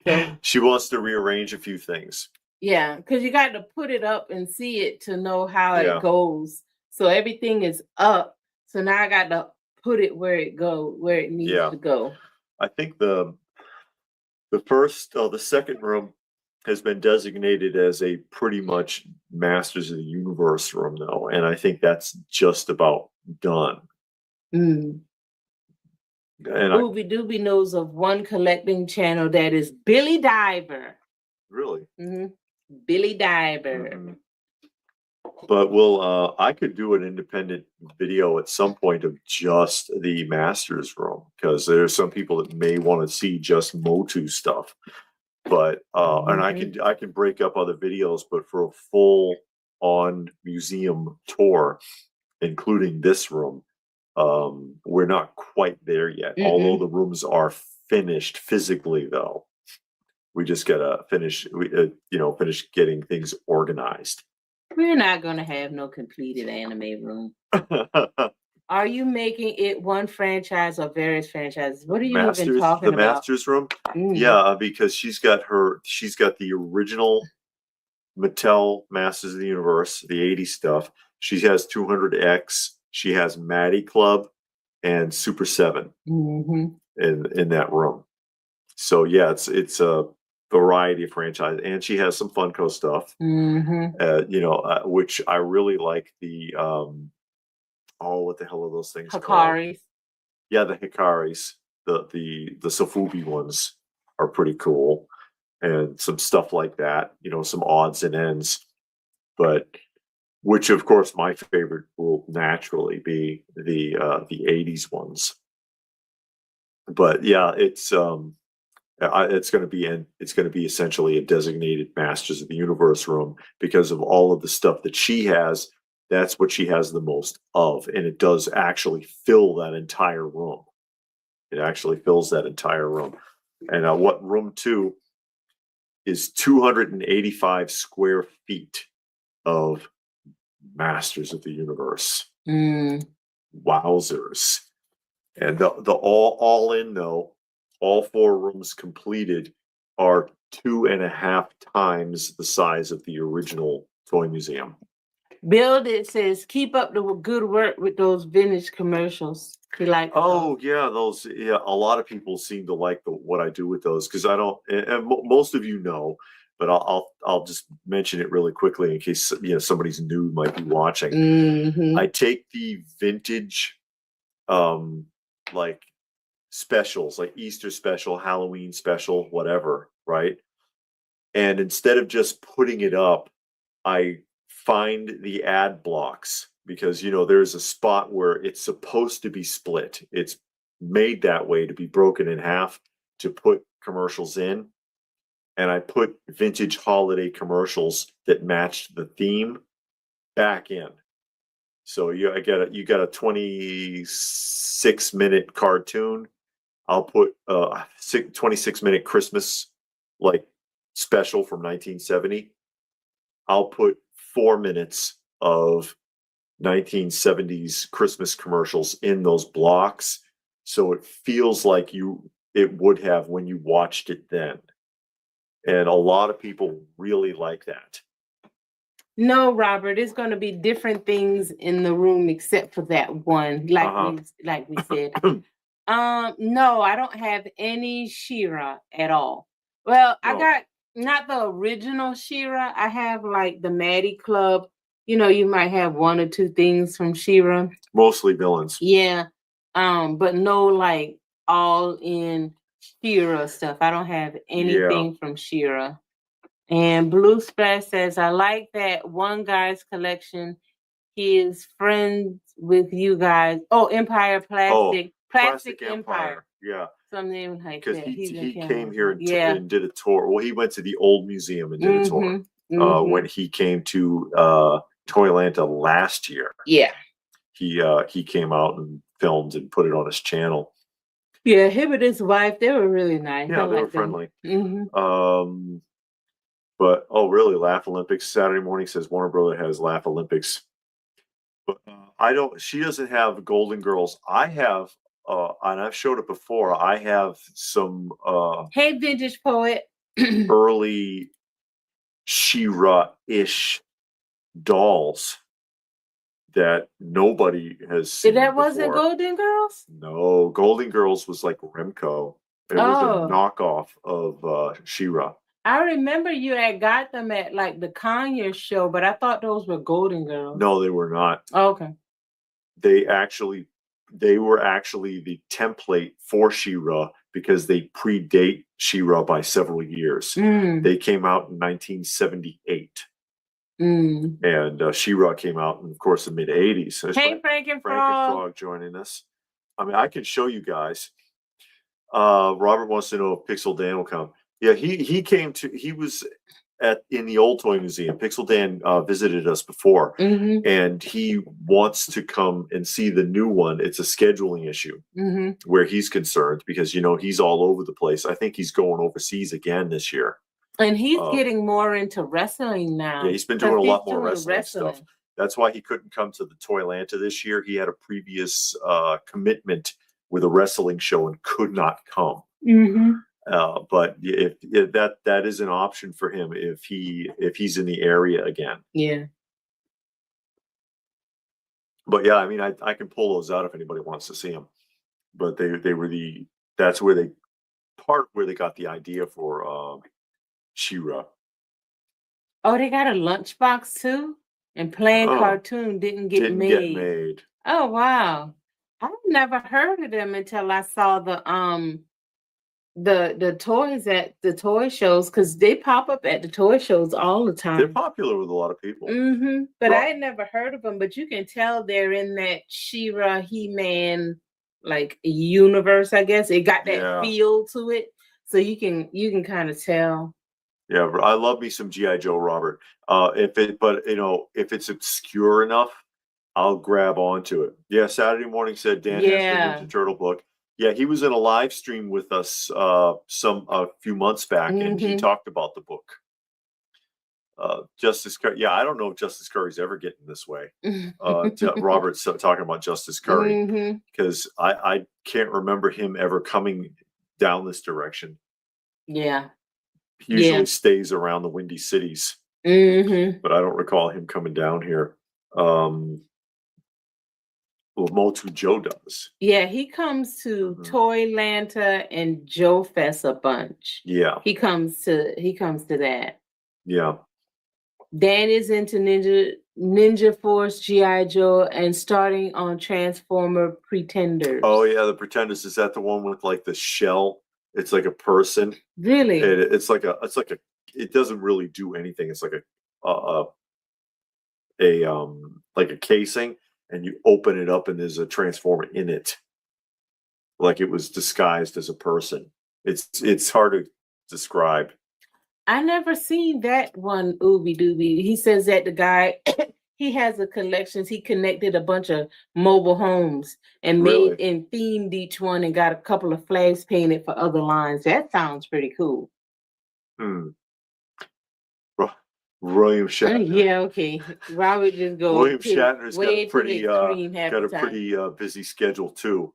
Speaker 1: So, she wants to rearrange a few things.
Speaker 2: Yeah, because you got to put it up and see it to know how it goes. So everything is up. So now I got to put it where it needs to go.
Speaker 1: I think the second room has been designated as a pretty much Masters of the Universe room though, and I think that's just about done.
Speaker 2: And Ooby Dooby knows of one collecting channel that is Billy Diver.
Speaker 1: Really?
Speaker 2: Billy Diver.
Speaker 1: But I could do an independent video at some point of just the Masters room, because there's some people that may want to see just Motu stuff. But and I can break up other videos, but for a full on museum tour, including this room, we're not quite there yet. Although the rooms are finished physically, though, we just gotta finish getting things organized.
Speaker 2: We're not gonna have no completed anime room. Are you making it one franchise or various franchises? What are you even talking about?
Speaker 1: The Masters room? Yeah, because she's got the original Mattel Masters of the Universe, the 80s stuff. She has 200X. She has Maddie Club and Super 7 in that room. So yeah, it's a variety of franchise, and she has some Funko stuff. Which I really like the what the hell are those things
Speaker 2: Hikaris.
Speaker 1: called? Yeah, the Hikaris. The Sofubi ones are pretty cool, and some stuff like that. Some odds and ends. But which, of course, my favorite will naturally be the 80s ones. But yeah, it's going to be essentially a designated Masters of the Universe room because of all of the stuff that she has. That's what she has the most of, and it does actually fill that entire room. It actually fills that entire room. And what room 2 is 285 square feet of Masters of the Universe. Wowzers. And the all in though, all 4 rooms completed are 2.5 times the size of the original toy museum.
Speaker 2: Build It says, keep up the good work with those vintage commercials. He likes
Speaker 1: those. Yeah, a lot of people seem to like what I do with those, because I don't, and most of you know, but I'll just mention it really quickly in case somebody's new might be watching. I take the vintage like specials, like Easter special, Halloween special, whatever, right? And instead of just putting it up, I find the ad blocks, because there's a spot where it's supposed to be split. It's made that way to be broken in half to put commercials in, and I put vintage holiday commercials that matched the theme back in. So you got a 26-minute cartoon. I'll put 26-minute Christmas like special from 1970. I'll put 4 minutes of 1970s Christmas commercials in those blocks, so it feels like it would have when you watched it then. And a lot of people really like that.
Speaker 2: No, Robert, it's going to be different things in the room except for that one, like we said. No, I don't have any She-Ra at all. Well, no. I got not the original She-Ra. I have like the Maddie Club. You might have 1 or 2 things from She-Ra.
Speaker 1: Mostly villains.
Speaker 2: Yeah. But no like all in She-Ra stuff. I don't have anything from She-Ra. And Blue Splash says, I like that one guy's collection. He is friends with you guys. Oh, Empire Plastic. Plastic Empire.
Speaker 1: Yeah.
Speaker 2: Something like
Speaker 1: that.
Speaker 2: Because
Speaker 1: he came here and did a tour. Well, he went to the old museum and did a tour when he came to Toylanta last year.
Speaker 2: Yeah.
Speaker 1: He came out and filmed and put it on his channel.
Speaker 2: Yeah, him and his wife, they were really nice.
Speaker 1: Yeah, they were friendly. But really, Laugh Olympics Saturday morning says Warner Brother has Laugh Olympics. But she doesn't have Golden Girls. I have, and I've showed it before. I have some.
Speaker 2: Hey, Vintage Poet.
Speaker 1: early She-Ra-ish dolls that nobody has seen
Speaker 2: That wasn't
Speaker 1: before.
Speaker 2: Golden Girls?
Speaker 1: No, Golden Girls was like Remco. It was a knockoff of She-Ra.
Speaker 2: I remember you had got them at like the Conyers show, but I thought those were Golden Girls.
Speaker 1: No, they were not.
Speaker 2: Oh, okay.
Speaker 1: They were actually the template for She-Ra because they predate She-Ra by several years. They came out in 1978. And She-Ra came out in, of course, the mid 80s.
Speaker 2: Hey, Frank and Frog
Speaker 1: joining us. I mean, I can show you guys. Robert wants to know if Pixel Dan will come. Yeah, he was in the old toy museum. Pixel Dan visited us before, and he wants to come and see the new one. It's a scheduling issue where he's concerned because he's all over the place. I think he's going overseas again this year.
Speaker 2: And he's getting more into wrestling now.
Speaker 1: Yeah, he's been doing a lot more wrestling stuff. That's why he couldn't come to the Toylanta this year. He had a previous commitment with a wrestling show and could not come. But if that is an option for him if he's in the area again.
Speaker 2: Yeah.
Speaker 1: But yeah, I mean, I can pull those out if anybody wants to see them. But they were that's where they got the idea for She-Ra.
Speaker 2: Oh, they got a lunchbox too? And playing cartoon didn't get made. Oh wow. I've never heard of them until I saw the toys at the toy shows, because they pop up at the toy shows all the time.
Speaker 1: They're popular with a lot of people.
Speaker 2: But I had never heard of them. But you can tell they're in that She-Ra, He-Man like universe, I guess. It got that feel to it. So you can kind of tell.
Speaker 1: Yeah, I love me some G.I. Joe, Robert. If it's obscure enough, I'll grab onto it. Yeah, Saturday Morning said Dan has the Ninja Turtle book. Yeah, he was in a live stream with us a few months back, and he talked about the book. Justice Curry. Yeah, I don't know if Justice Curry's ever getting this way. Robert's talking about Justice Curry because I can't remember him ever coming down this direction.
Speaker 2: Yeah.
Speaker 1: He usually stays around the Windy Cities, but I don't recall him coming down here. Well, Motu Joe does.
Speaker 2: Yeah, he comes to Toylanta and Joe Fest a bunch.
Speaker 1: Yeah,
Speaker 2: he comes to that.
Speaker 1: Yeah,
Speaker 2: Dan is into Ninja Force, G.I. Joe, and starting on Transformer Pretenders.
Speaker 1: Oh yeah, the Pretenders. Is that the one with like the shell? It's like a person.
Speaker 2: Really?
Speaker 1: It's like a. It doesn't really do anything. It's like a casing, and you open it up, and there's a Transformer in it, like it was disguised as a person. It's hard to describe.
Speaker 2: I never seen that one. Ooby Dooby. He says that the guy he has a collection. He connected a bunch of mobile homes and made and themed each one, and got a couple of flags painted for other lines. That sounds pretty cool.
Speaker 1: William Shatner.
Speaker 2: Yeah, okay. Robert just goes.
Speaker 1: William Shatner's got a pretty busy schedule too.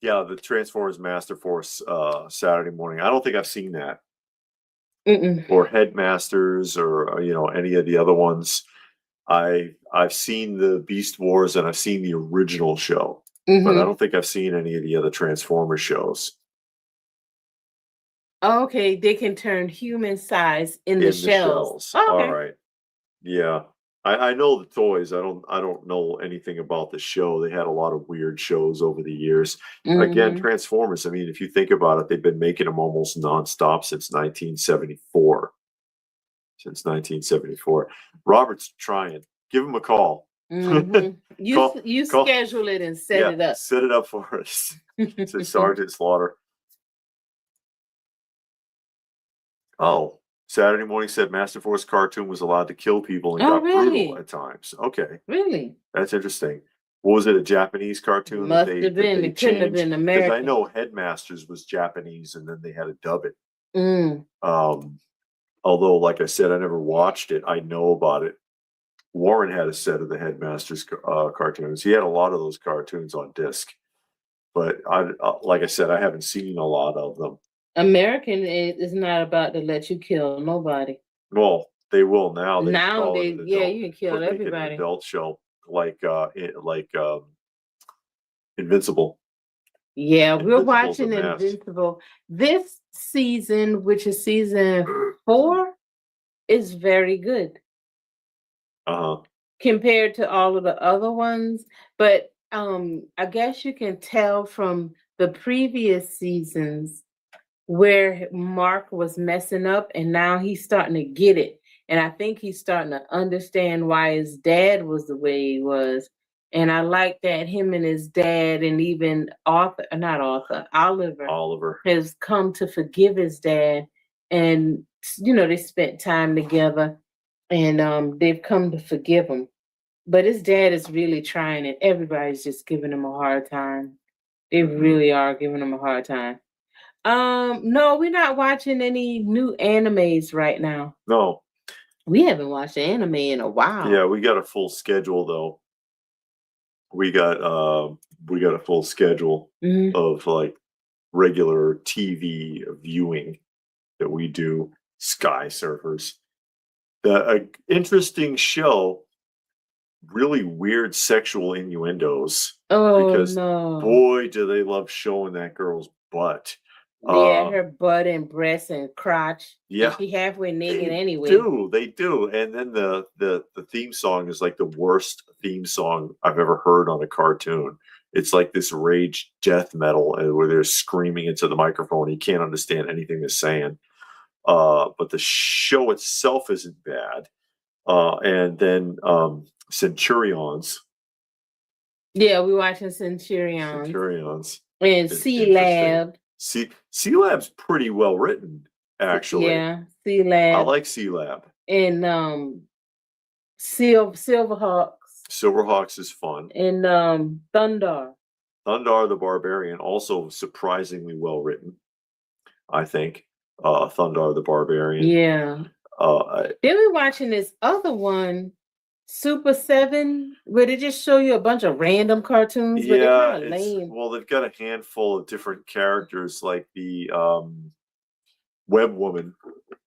Speaker 1: Yeah, the Transformers Master Force Saturday morning. I don't think I've seen that. Or Headmasters, or any of the other ones. I've seen the Beast Wars, and I've seen the original show, but I don't think I've seen any of the other Transformers shows.
Speaker 2: Okay, they can turn human size in the shells. Oh, okay.
Speaker 1: All right. Yeah. I know the toys. I don't know anything about the show. They had a lot of weird shows over the years. Again, Transformers. I mean, if you think about it, they've been making them almost nonstop since 1974. Robert's trying. Give him a call.
Speaker 2: You schedule it and set it up.
Speaker 1: Set it up for us. So Sergeant Slaughter. Oh, Saturday Morning said Master Force cartoon was allowed to kill people and got brutal at times. Okay.
Speaker 2: Really?
Speaker 1: That's interesting. What was it, a Japanese cartoon?
Speaker 2: Must have been. It couldn't have been American.
Speaker 1: Because I know Headmasters was Japanese, and then they had to dub it. Although, like I said, I never watched it. I know about it. Warren had a set of the Headmasters cartoons. He had a lot of those cartoons on disc. But like I said, I haven't seen a lot of them.
Speaker 2: American is not about to let you kill nobody.
Speaker 1: Well, They will now. They
Speaker 2: Now
Speaker 1: call
Speaker 2: they,
Speaker 1: it an
Speaker 2: yeah,
Speaker 1: adult,
Speaker 2: you can kill
Speaker 1: make it an
Speaker 2: everybody.
Speaker 1: adult show like Invincible.
Speaker 2: Yeah, we're
Speaker 1: Invincible's a
Speaker 2: watching
Speaker 1: mess.
Speaker 2: Invincible. This season, which is season 4, is very good compared to all of the other ones. But I guess you can tell from the previous seasons where Mark was messing up, and now he's starting to get it. And I think he's starting to understand why his dad was the way he was. And I like that him and his dad, and even Oliver has come to forgive his dad. And, they spent time together, and they've come to forgive him. But his dad is really trying, and everybody's just giving him a hard time. They really are giving him a hard time. No, we're not watching any new animes right now.
Speaker 1: No.
Speaker 2: We haven't watched anime in a while.
Speaker 1: Yeah, we got a full schedule though. We got a full schedule of like regular TV viewing that we do. Sky Surfers. The interesting show, really weird sexual innuendos.
Speaker 2: Oh,
Speaker 1: because
Speaker 2: no.
Speaker 1: Boy, do they love showing that girl's butt.
Speaker 2: Yeah, her butt and breasts and crotch.
Speaker 1: Yeah.
Speaker 2: And she halfway naked anyway.
Speaker 1: They do. And then the theme song is like the worst theme song I've ever heard on a cartoon. It's like this rage death metal where they're screaming into the microphone. You can't understand anything they're saying. But the show itself isn't bad. And then Centurions.
Speaker 2: Yeah, we're watching Centurions. And C-Lab.
Speaker 1: C-Lab's pretty well written, actually.
Speaker 2: Yeah, C-Lab.
Speaker 1: I like C-Lab.
Speaker 2: And Silverhawks.
Speaker 1: Silverhawks is fun.
Speaker 2: And Thundar
Speaker 1: the Barbarian, also surprisingly well written, I think. Thundar the Barbarian.
Speaker 2: Yeah. Then we're watching this other one, Super 7, where they just show you a bunch of random cartoons, but they're kind of lame.
Speaker 1: Well, they've got a handful of different characters, like the Web Woman.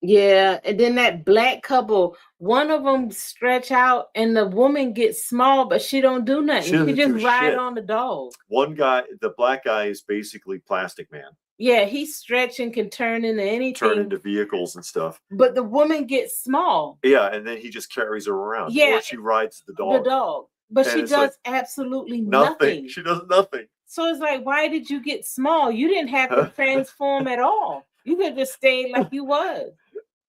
Speaker 2: Yeah, and then that black couple, one of them stretch out, and the woman gets small, but she don't do nothing. She just ride on the dog.
Speaker 1: One guy, the black guy, is basically Plastic Man.
Speaker 2: Yeah, he's stretching, can turn into anything.
Speaker 1: Turn into vehicles and stuff.
Speaker 2: But the woman gets small.
Speaker 1: Yeah, and then he just carries her around.
Speaker 2: Yeah.
Speaker 1: Or she rides the dog.
Speaker 2: But she does absolutely nothing.
Speaker 1: She does nothing.
Speaker 2: So it's like, why did you get small? You didn't have to transform at all. You could just stay like you was.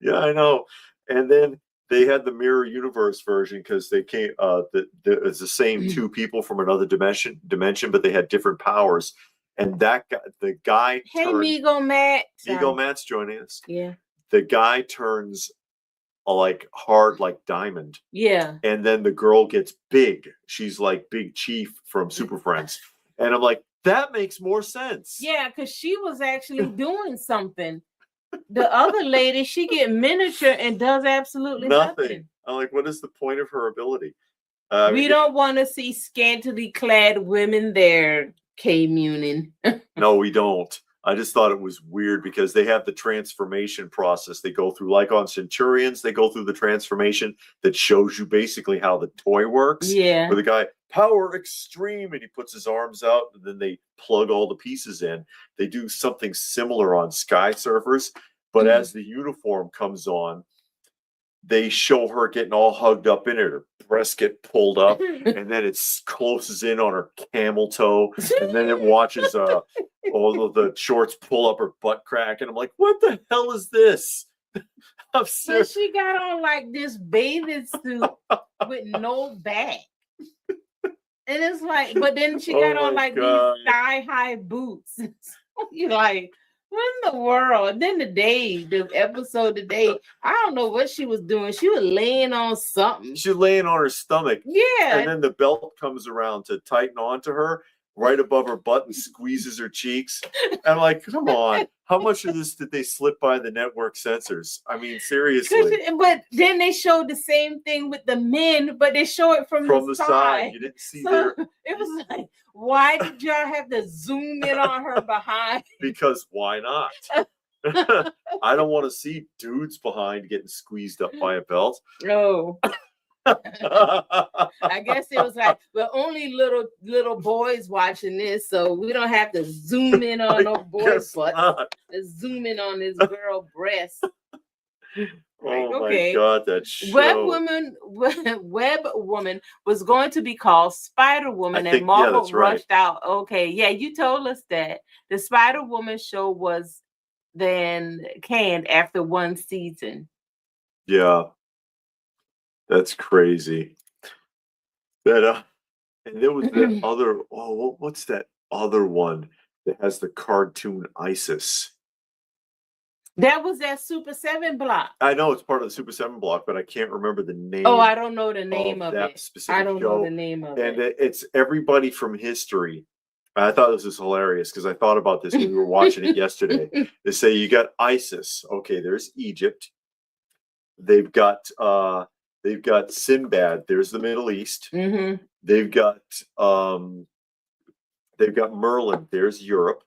Speaker 1: Yeah, I know. And then they had the Mirror Universe version because they came. It's the same two people from another dimension, but they had different powers. And that guy, the guy.
Speaker 2: Hey, Migo Matt.
Speaker 1: Migo Matt's joining us.
Speaker 2: Yeah.
Speaker 1: The guy turns like hard, like diamond.
Speaker 2: Yeah.
Speaker 1: And then the girl gets big. She's like Big Chief from Super Friends. And I'm like, that makes more sense.
Speaker 2: Yeah, because she was actually doing something. The other lady, she get miniature and does absolutely nothing.
Speaker 1: I'm like, what is the point of her ability?
Speaker 2: We don't want to see scantily clad women there, K-Munin.
Speaker 1: No, we don't. I just thought it was weird because they have the transformation process they go through. Like on Centurions, they go through the transformation that shows you basically how the toy works.
Speaker 2: Yeah.
Speaker 1: Where the guy, power extreme, and he puts his arms out, and then they plug all the pieces in. They do something similar on Sky Surfers, but as the uniform comes on, they show her getting all hugged up in it. Her breasts get pulled up, and then it closes in on her camel toe, and then it watches all of the shorts pull up her butt crack, and I'm like, what the hell is this?
Speaker 2: So she got on like this bathing suit with no back. And it's like, but then she got on like these thigh-high boots. You're like, what in the world? And then the episode today, I don't know what she was doing. She was laying on something.
Speaker 1: She's laying on her stomach.
Speaker 2: Yeah.
Speaker 1: And then the belt comes around to tighten onto her right above her butt and squeezes her cheeks. And I'm like, come on. How much of this did they slip by the network censors? I mean, seriously.
Speaker 2: But then they showed the same thing with the men, but they show it from the side.
Speaker 1: You didn't see
Speaker 2: It was like, why did y'all have to zoom in on her behind?
Speaker 1: Because why not? I don't want to see dudes behind getting squeezed up by a belt.
Speaker 2: No. I guess it was like, well, only little boys watching this, so we don't have to zoom in on no boy's butt. Let's zoom in on this girl breast.
Speaker 1: Like, oh my God, that show.
Speaker 2: Web Woman was going to be called Spider Woman, and Marvel rushed out. Okay, yeah, you told us that the Spider Woman show was then canned after one season.
Speaker 1: Yeah, that's crazy. That and there was that other. Oh, what's that other one that has the cartoon Isis?
Speaker 2: That was that Super 7 block.
Speaker 1: I know it's part of the Super 7 block, but I can't remember the name.
Speaker 2: Oh, I don't know the name of
Speaker 1: that
Speaker 2: it.
Speaker 1: specific
Speaker 2: I don't
Speaker 1: show.
Speaker 2: know the name of
Speaker 1: and
Speaker 2: it.
Speaker 1: It's everybody from history. I thought this was hilarious because I thought about this when we were watching it yesterday. They say you got ISIS. Okay, there's Egypt. They've got Sinbad. There's the Middle East.
Speaker 2: Mm-hmm.
Speaker 1: They've got Merlin. There's Europe.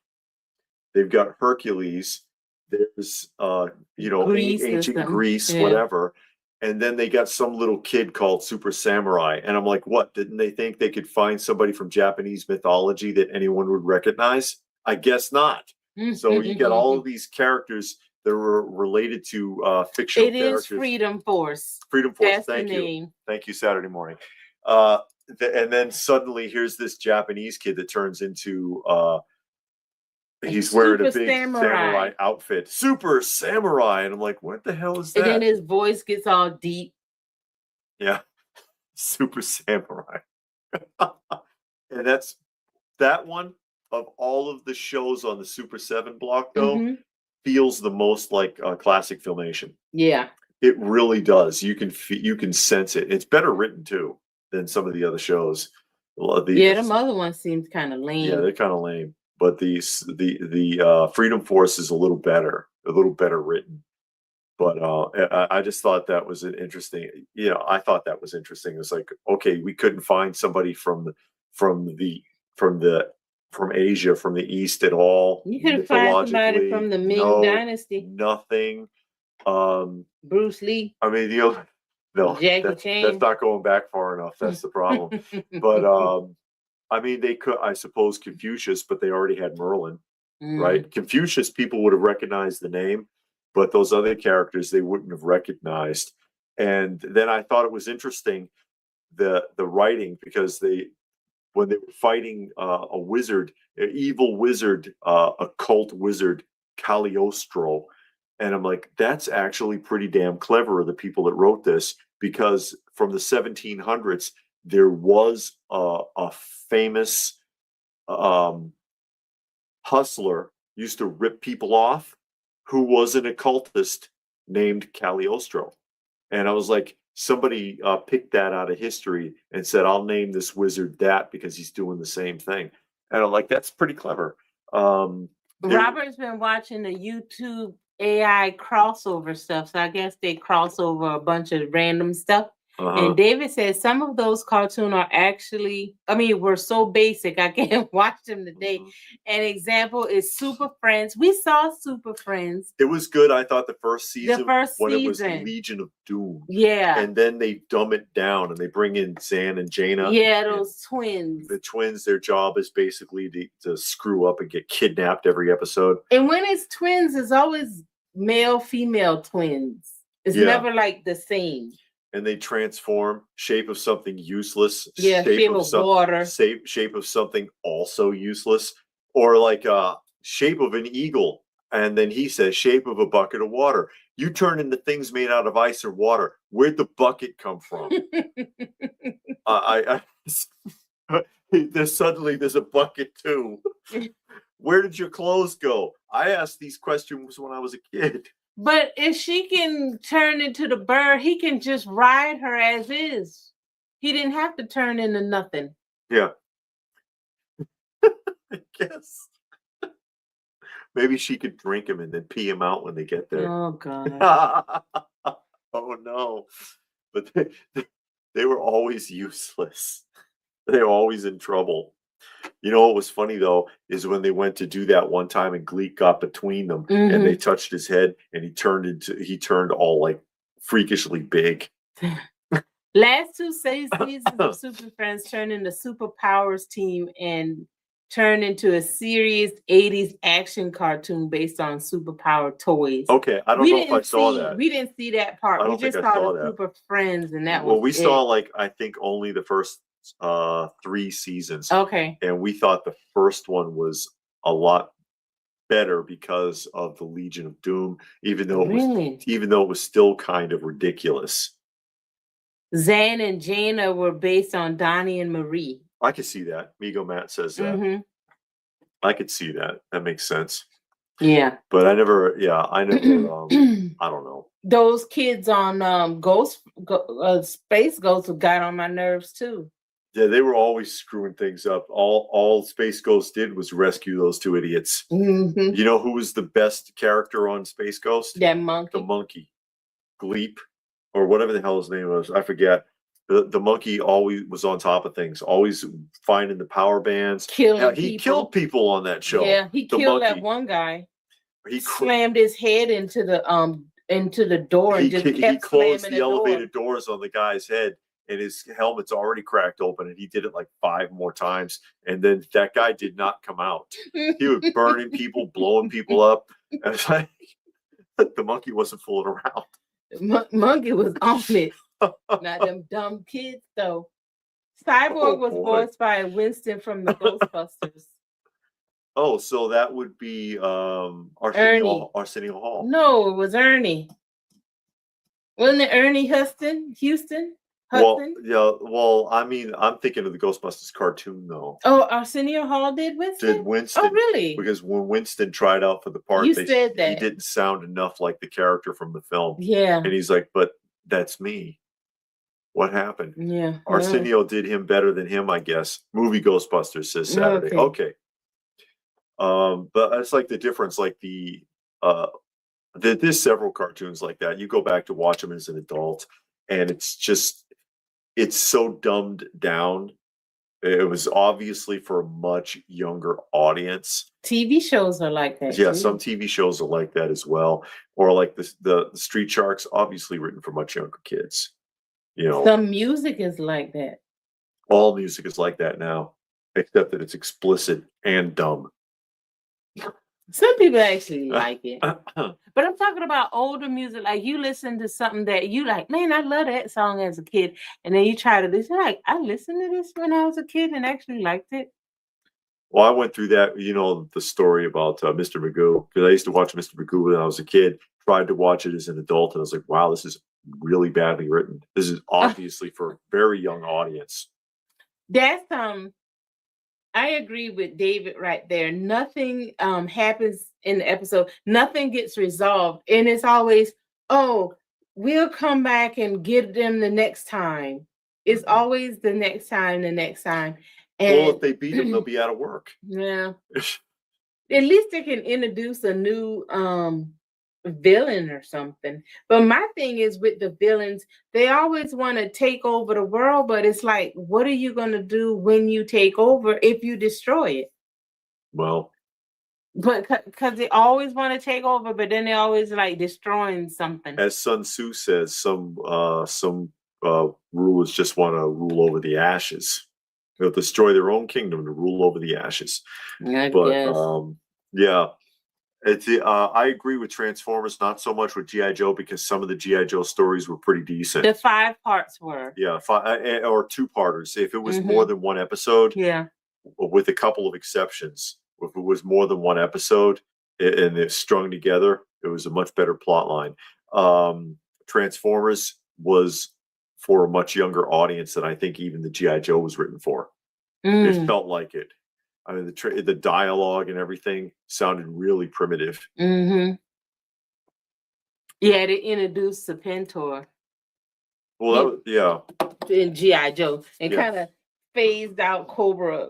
Speaker 1: They've got Hercules. There's
Speaker 2: Greece,
Speaker 1: ancient Greece, whatever. And then they got some little kid called Super Samurai. And I'm like, what? Didn't they think they could find somebody from Japanese mythology that anyone would recognize? I guess not. So you got all of these characters that were related to fictional characters.
Speaker 2: It is Freedom Force.
Speaker 1: Freedom Force.
Speaker 2: That's
Speaker 1: Thank
Speaker 2: the
Speaker 1: you.
Speaker 2: name.
Speaker 1: Thank you, Saturday morning. And then suddenly here's this Japanese kid that turns into he's wearing a big samurai outfit. Super Samurai. And I'm like, what the hell is that?
Speaker 2: And then his voice gets all deep.
Speaker 1: Yeah. Super Samurai. And that's that one of all of the shows on the Super 7 block, though, feels the most like classic Filmation.
Speaker 2: Yeah.
Speaker 1: It really does. You can sense it. It's better written, too, than some of the other shows.
Speaker 2: Them other ones seems kind of lame.
Speaker 1: Yeah, they're kind of lame. But the Freedom Force is a little better written. But I just thought that was an interesting. I thought that was interesting. It's like, okay, we couldn't find somebody from Asia, from the East at all.
Speaker 2: You could find somebody from the Ming Dynasty.
Speaker 1: Nothing.
Speaker 2: Bruce Lee.
Speaker 1: I mean, Jackie Chan. That's not going back far enough. That's the problem. But I mean, they could, I suppose, Confucius, but they already had Merlin, right? Confucius, people would have recognized the name, but those other characters they wouldn't have recognized. And then I thought it was interesting the writing, because when they were fighting a wizard, an evil wizard, a cult wizard, Cagliostro, and I'm like, that's actually pretty damn clever of the people that wrote this, because from the 1700s there was a famous hustler used to rip people off who was an occultist named Cagliostro. And I was like, somebody picked that out of history and said, I'll name this wizard that because he's doing the same thing. And I'm like, that's pretty clever.
Speaker 2: Robert's been watching the YouTube AI crossover stuff. So I guess they cross over a bunch of random stuff. And David says some of those cartoons are actually, were so basic, I can't watch them today. An example is Super Friends. We saw Super Friends.
Speaker 1: It was good. I thought the first season, it was Legion of Doom.
Speaker 2: Yeah.
Speaker 1: And then they dumb it down and they bring in Zan and Jaina.
Speaker 2: Yeah, those twins.
Speaker 1: The twins, their job is basically to screw up and get kidnapped every episode.
Speaker 2: And when it's twins, it's always male, female twins. It's never like the same.
Speaker 1: And they transform, shape of something useless,
Speaker 2: shape of water,
Speaker 1: shape of something also useless, or like shape of an eagle. And then he says shape of a bucket of water. You turn into things made out of ice or water. Where'd the bucket come from? There's a bucket too. Where did your clothes go? I asked these questions when I was a kid.
Speaker 2: But if she can turn into the bird, he can just ride her as is. He didn't have to turn into nothing.
Speaker 1: Yeah. I guess. Maybe she could drink him and then pee him out when they get there.
Speaker 2: Oh, God.
Speaker 1: Oh, no. But they were always useless. They were always in trouble. You know what was funny though is when they went to do that one time and Gleek got between them and they touched his head and he turned all like freakishly big.
Speaker 2: Last two seasons of Super Friends turned into Superpowers team and turned into a serious 80s action cartoon based on superpower toys.
Speaker 1: Okay, I don't know if I saw that.
Speaker 2: We didn't see that part.
Speaker 1: I don't
Speaker 2: We just
Speaker 1: think I
Speaker 2: saw
Speaker 1: saw
Speaker 2: the
Speaker 1: that.
Speaker 2: Super Friends, and that
Speaker 1: Well,
Speaker 2: was
Speaker 1: we saw like I think only the first 3 seasons.
Speaker 2: Okay.
Speaker 1: And we thought the first one was a lot better because of the Legion of Doom, even though it was still kind of ridiculous.
Speaker 2: Zan and Jana were based on Donnie and Marie.
Speaker 1: I could see that. Migo Matt says that. I could see that. That makes sense.
Speaker 2: Yeah.
Speaker 1: But I never I don't know.
Speaker 2: Those kids on Space Ghost got on my nerves too.
Speaker 1: Yeah, they were always screwing things up. All Space Ghost did was rescue those 2 idiots. You know who was the best character on Space Ghost?
Speaker 2: That monkey.
Speaker 1: The monkey. Gleep. Or whatever the hell his name was, I forget. The monkey always was on top of things, always finding the power bands. He killed people on that show.
Speaker 2: Yeah, he killed that one guy. He slammed his head into the door and
Speaker 1: he closed the elevator doors on the guy's head, and his helmet's already cracked open, and he did it like 5 more times, and then that guy did not come out. He was burning people, blowing people up. And it's like, the monkey wasn't fooling around.
Speaker 2: Monkey was on it. Not them dumb kids though. Cyborg was voiced by Winston from the Ghostbusters.
Speaker 1: Oh, so that would be Arsenio Hall.
Speaker 2: No, it was Ernie. Wasn't it Ernie Houston?
Speaker 1: Well, I mean, I'm thinking of the Ghostbusters cartoon though.
Speaker 2: Oh, Arsenio Hall did Winston?
Speaker 1: Oh,
Speaker 2: really?
Speaker 1: Because when Winston tried out for the part,
Speaker 2: you said that
Speaker 1: he didn't sound enough like the character from the film.
Speaker 2: Yeah.
Speaker 1: And he's like, but that's me. What happened?
Speaker 2: Yeah.
Speaker 1: Arsenio did him better than him, I guess. Movie Ghostbusters says Saturday. Okay. But it's like the difference, like there's several cartoons like that. You go back to watch them as an adult, and it's so dumbed down. It was obviously for a much younger audience.
Speaker 2: TV shows are like that.
Speaker 1: Yeah, some TV shows are like that as well. Or like the Street Sharks, obviously written for much younger kids. You know,
Speaker 2: some music is like that.
Speaker 1: All music is like that now, except that it's explicit and dumb.
Speaker 2: Some people actually like it. But I'm talking about older music. Like you listen to something that you like, man, I love that song as a kid. And then you try to listen, like, I listened to this when I was a kid and actually liked it.
Speaker 1: Well, I went through that, the story about Mr. Magoo, because I used to watch Mr. Magoo when I was a kid, tried to watch it as an adult, and I was like, wow, this is really badly written. This is obviously for a very young audience.
Speaker 2: That's I agree with David right there. Nothing happens in the episode. Nothing gets resolved. And it's always, oh, we'll come back and get them the next time. It's always the next time. And
Speaker 1: well, if they beat them, they'll be out of work.
Speaker 2: Yeah. At least they can introduce a new villain or something. But my thing is with the villains, they always want to take over the world, but it's like, what are you going to do when you take over if you destroy it?
Speaker 1: Well,
Speaker 2: but because they always want to take over, but then they always like destroying something.
Speaker 1: As Sun Tzu says, some rulers just want to rule over the ashes. They'll destroy their own kingdom to rule over the ashes.
Speaker 2: Yeah.
Speaker 1: I agree with Transformers, not so much with G.I. Joe, because some of the G.I. Joe stories were pretty decent.
Speaker 2: The 5 parts were.
Speaker 1: Yeah, 5 or 2-parters. If it was more than one episode, with a couple of exceptions, if it was more than one episode and it's strung together, it was a much better plot line. Transformers was for a much younger audience than I think even the G.I. Joe was written for. It felt like it. I mean, the dialogue and everything sounded really primitive.
Speaker 2: Yeah, they introduced Serpentor.
Speaker 1: Well,
Speaker 2: in G.I. Joe, and kind of phased out Cobra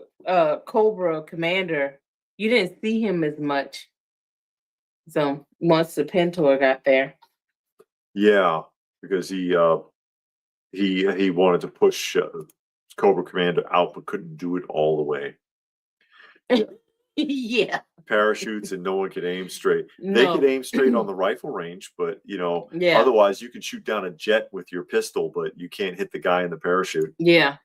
Speaker 2: Commander. You didn't see him as much. So once Serpentor got there, because he wanted to push Cobra Commander out, but couldn't do it all the way. Yeah.
Speaker 1: Parachutes and no one could aim straight. They
Speaker 2: No.
Speaker 1: could aim straight on the rifle range, but
Speaker 2: Yeah.
Speaker 1: otherwise you can shoot down a jet with your pistol, but you can't hit the guy in the parachute.
Speaker 2: Yeah.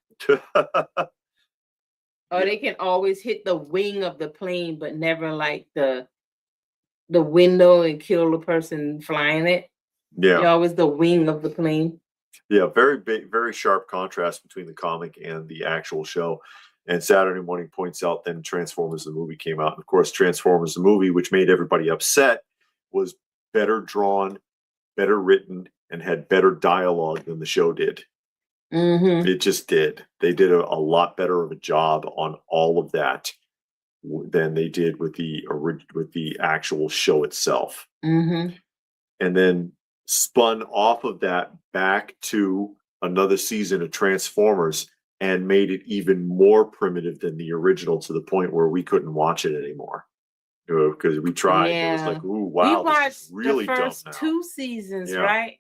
Speaker 2: Or they can always hit the wing of the plane, but never like the window and kill the person flying it.
Speaker 1: Yeah.
Speaker 2: They're always the wing of the plane.
Speaker 1: Yeah, very big, very sharp contrast between the comic and the actual show. And Saturday Morning points out then Transformers the movie came out. And of course, Transformers the movie, which made everybody upset, was better drawn, better written, and had better dialogue than the show did.
Speaker 2: Mm-hmm.
Speaker 1: It just did. They did a lot better of a job on all of that than they did with the actual show itself.
Speaker 2: Mm-hmm.
Speaker 1: And then spun off of that back to another season of Transformers and made it even more primitive than the original to the point where we couldn't watch it anymore. Because we tried. Yeah. It was like, ooh, wow,
Speaker 2: we watched
Speaker 1: this is really
Speaker 2: the first
Speaker 1: dumb now.
Speaker 2: 2 seasons, right?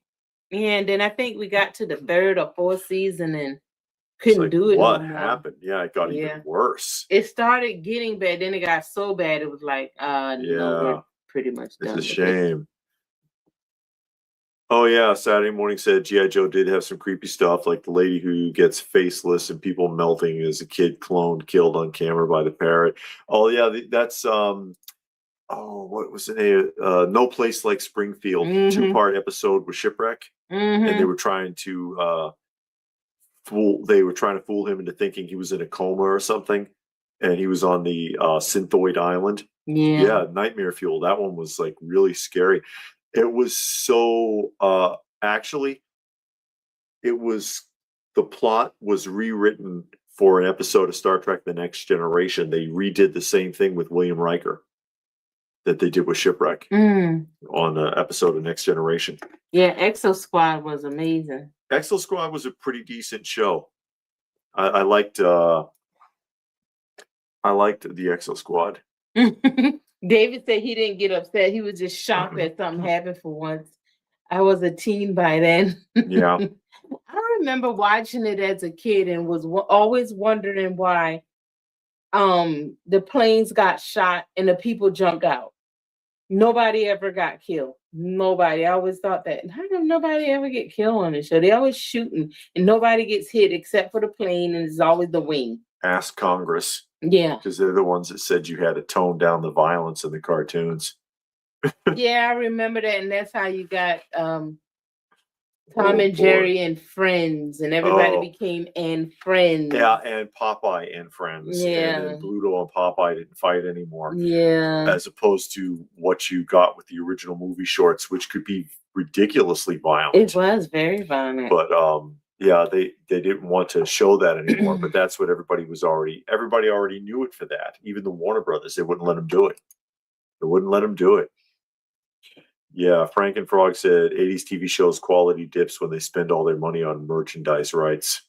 Speaker 2: And then I think we got to the 3rd or 4th season and couldn't do it.
Speaker 1: What happened? Yeah, it got even worse.
Speaker 2: It started getting bad, then it got so bad it was like, no, we're pretty much done.
Speaker 1: It's a shame. Oh yeah, Saturday Morning said G.I. Joe did have some creepy stuff, like the lady who gets faceless and people melting as a kid cloned, killed on camera by the parrot. Oh yeah, that's what was it? No Place Like Springfield, 2-part episode with Shipwreck, and they were trying to fool him into thinking he was in a coma or something, and he was on the Synthoid Island. Yeah, nightmare fuel. That one was like really scary. It was so actually, the plot was rewritten for an episode of Star Trek The Next Generation. They redid the same thing with William Riker that they did with Shipwreck on an episode of Next Generation.
Speaker 2: Yeah, Exo Squad was amazing.
Speaker 1: Exo Squad was a pretty decent show. I liked the Exo Squad.
Speaker 2: David said he didn't get upset. He was just shocked that something happened for once. I was a teen by then.
Speaker 1: Yeah.
Speaker 2: I remember watching it as a kid and was always wondering why the planes got shot and the people jumped out. Nobody ever got killed. Nobody. I always thought that. How come nobody ever get killed on the show? They always shooting and nobody gets hit except for the plane, and it's always the wing.
Speaker 1: Ask Congress.
Speaker 2: Yeah.
Speaker 1: Because they're the ones that said you had to tone down the violence in the cartoons.
Speaker 2: Yeah, I remember that. And that's how you got Tom and Jerry and Friends, and everybody became and Friends.
Speaker 1: Yeah, and Popeye and Friends.
Speaker 2: Yeah.
Speaker 1: And then Bluto and Popeye didn't fight anymore.
Speaker 2: Yeah.
Speaker 1: As opposed to what you got with the original movie shorts, which could be ridiculously violent.
Speaker 2: It was very violent.
Speaker 1: But yeah, they didn't want to show that anymore, but that's what everybody already knew it for that. Even the Warner Brothers, they wouldn't let them do it. They wouldn't let them do it. Yeah, Frank and Frog said 80s TV shows quality dips when they spend all their money on merchandise rights.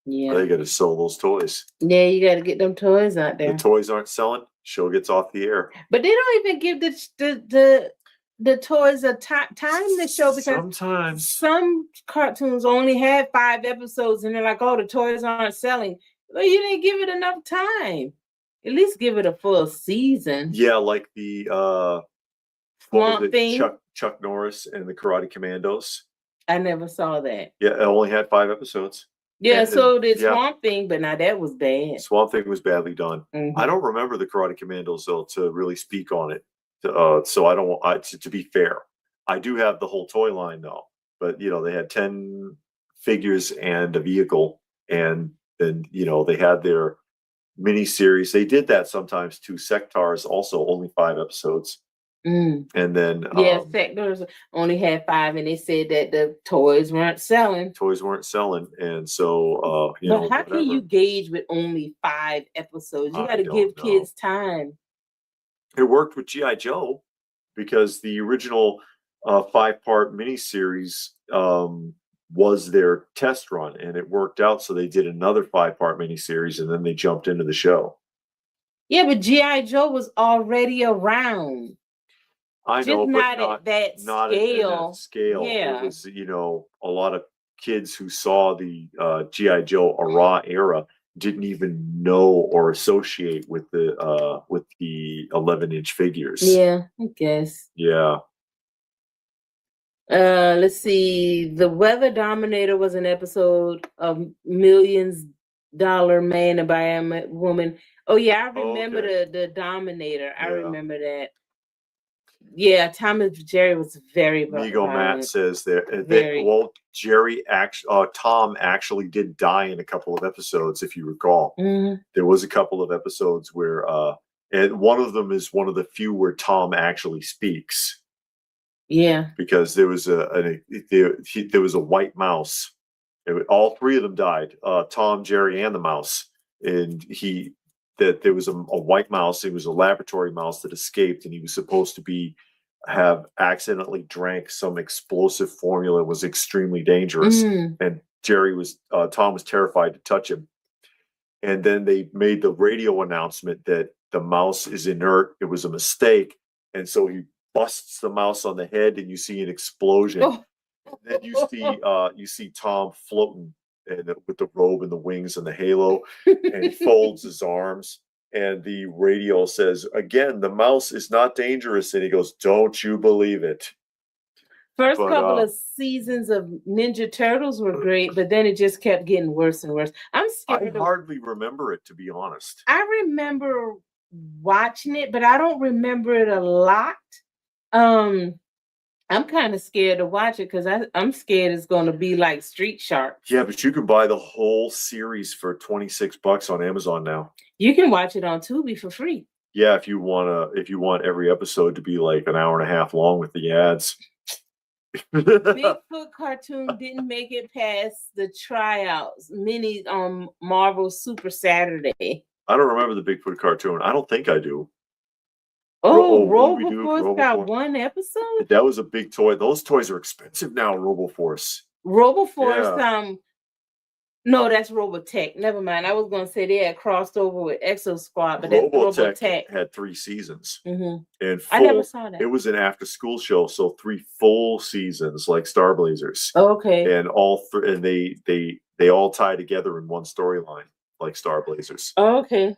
Speaker 2: Yeah.
Speaker 1: They got to sell those toys.
Speaker 2: Yeah, you got to get them toys out there.
Speaker 1: The toys aren't selling, show gets off the air.
Speaker 2: But they don't even give the toys a time to show, because
Speaker 1: sometimes
Speaker 2: some cartoons only had 5 episodes and they're like, oh, the toys aren't selling. Well, you didn't give it enough time. At least give it a full season.
Speaker 1: Yeah, like the
Speaker 2: Swamp Thing.
Speaker 1: Chuck Norris and the Karate Commandos.
Speaker 2: I never saw that.
Speaker 1: Yeah, it only had 5 episodes.
Speaker 2: Yeah, and so did Swamp Thing, but now that was bad.
Speaker 1: Swamp Thing was badly done. I don't remember the Karate Commandos though to really speak on it. So I don't want to be fair. I do have the whole toy line though, but they had 10 figures and a vehicle, and then they had their mini series. They did that sometimes too. Sectars also only 5 episodes. And then
Speaker 2: Sectors only had 5, and they said that the toys weren't selling.
Speaker 1: And so
Speaker 2: but how can you gauge with only 5 episodes? You got to give kids time.
Speaker 1: It worked with G.I. Joe because the original 5-part miniseries was their test run, and it worked out. So they did another 5-part miniseries, and then they jumped into the show.
Speaker 2: Yeah, but G.I. Joe was already around.
Speaker 1: I know,
Speaker 2: but
Speaker 1: not
Speaker 2: at that
Speaker 1: not
Speaker 2: scale.
Speaker 1: At that scale.
Speaker 2: Yeah.
Speaker 1: It was, a lot of kids who saw the G.I. Joe era didn't even know or associate with the 11-inch figures.
Speaker 2: Yeah, I guess.
Speaker 1: Yeah.
Speaker 2: Let's see. The Weather Dominator was an episode of Millions Dollar Man and by a Woman. Oh yeah, I remember the Dominator. I remember that. Yeah, Tom and Jerry was very
Speaker 1: Migo
Speaker 2: violent.
Speaker 1: Matt says that Tom actually did die in a couple of episodes, if you recall.
Speaker 2: Mm-hmm.
Speaker 1: There was a couple of episodes where and one of them is one of the few where Tom actually speaks.
Speaker 2: Yeah,
Speaker 1: because there was there was a white mouse. All three of them died. Tom, Jerry, and the mouse. And there was a white mouse. It was a laboratory mouse that escaped, and he was supposed to have accidentally drank some explosive formula. It was extremely dangerous. And Tom was terrified to touch him. And then they made the radio announcement that the mouse is inert. It was a mistake. And so he busts the mouse on the head, and you see an explosion. And then you see Tom floating with the robe and the wings and the halo, and he folds his arms. And the radio says, again, the mouse is not dangerous. And he goes, don't you believe it?
Speaker 2: Couple of seasons of Ninja Turtles were great, but then it just kept getting worse and worse. I'm scared.
Speaker 1: I hardly remember it, to be honest.
Speaker 2: I remember watching it, but I don't remember it a lot. I'm kind of scared to watch it because I'm scared it's going to be like Street Sharks.
Speaker 1: Yeah, but you can buy the whole series for $26 on Amazon now.
Speaker 2: You can watch it on Tubi for free.
Speaker 1: Yeah, if you want every episode to be like an hour and a half long with the ads.
Speaker 2: Bigfoot cartoon didn't make it past the tryouts. Mini on Marvel Super Saturday.
Speaker 1: I don't remember the Bigfoot cartoon. I don't think I do.
Speaker 2: Roboforce got one episode?
Speaker 1: That was a big toy. Those toys are expensive now, Roboforce.
Speaker 2: Roboforce, no, that's Robotech. Never mind. I was going to say they had crossed over with Exo Squad, but that's Robotech.
Speaker 1: Had 3 seasons.
Speaker 2: Mm-hmm.
Speaker 1: And
Speaker 2: I never saw that.
Speaker 1: It was an after-school show, so 3 full seasons, like Star Blazers.
Speaker 2: Okay.
Speaker 1: And they all tie together in one storyline, like Star Blazers.
Speaker 2: Okay.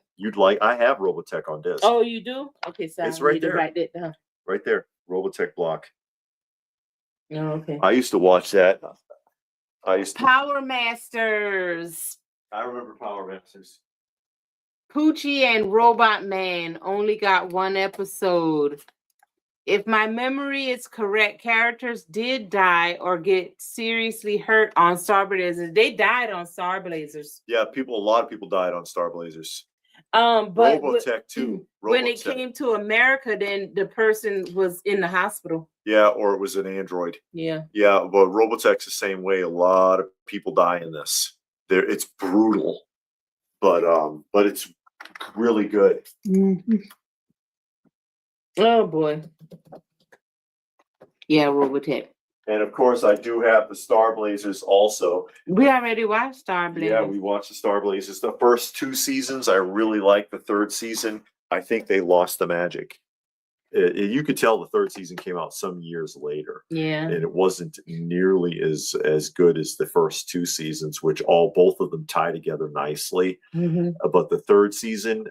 Speaker 1: I have Robotech on disc.
Speaker 2: Oh, you do? Okay, so
Speaker 1: it's right there.
Speaker 2: Write that down.
Speaker 1: Right there, Robotech block.
Speaker 2: Oh, okay.
Speaker 1: I used to watch that.
Speaker 2: Power Masters.
Speaker 1: I remember Power Masters.
Speaker 2: Poochie and Robot Man only got 1 episode. If my memory is correct, characters did die or get seriously hurt on Star Blazers. They died on Star Blazers.
Speaker 1: Yeah, a lot of people died on Star Blazers.
Speaker 2: But
Speaker 1: Robotech too.
Speaker 2: When it came to America, then the person was in the hospital.
Speaker 1: Yeah, or it was an android.
Speaker 2: Yeah.
Speaker 1: Yeah, but Robotech's the same way. A lot of people die in this. It's brutal, but it's really good.
Speaker 2: Mm-hmm. Oh boy. Yeah, Robotech.
Speaker 1: And of course, I do have the Star Blazers also.
Speaker 2: We already watched Star Blazers.
Speaker 1: Yeah, we watched the Star Blazers. The first 2 seasons, I really liked. The 3rd season, I think they lost the magic. You could tell the 3rd season came out some years later.
Speaker 2: Yeah.
Speaker 1: And it wasn't nearly as good as the first 2 seasons, which both of them tie together nicely.
Speaker 2: Mm-hmm.
Speaker 1: But the 3rd season,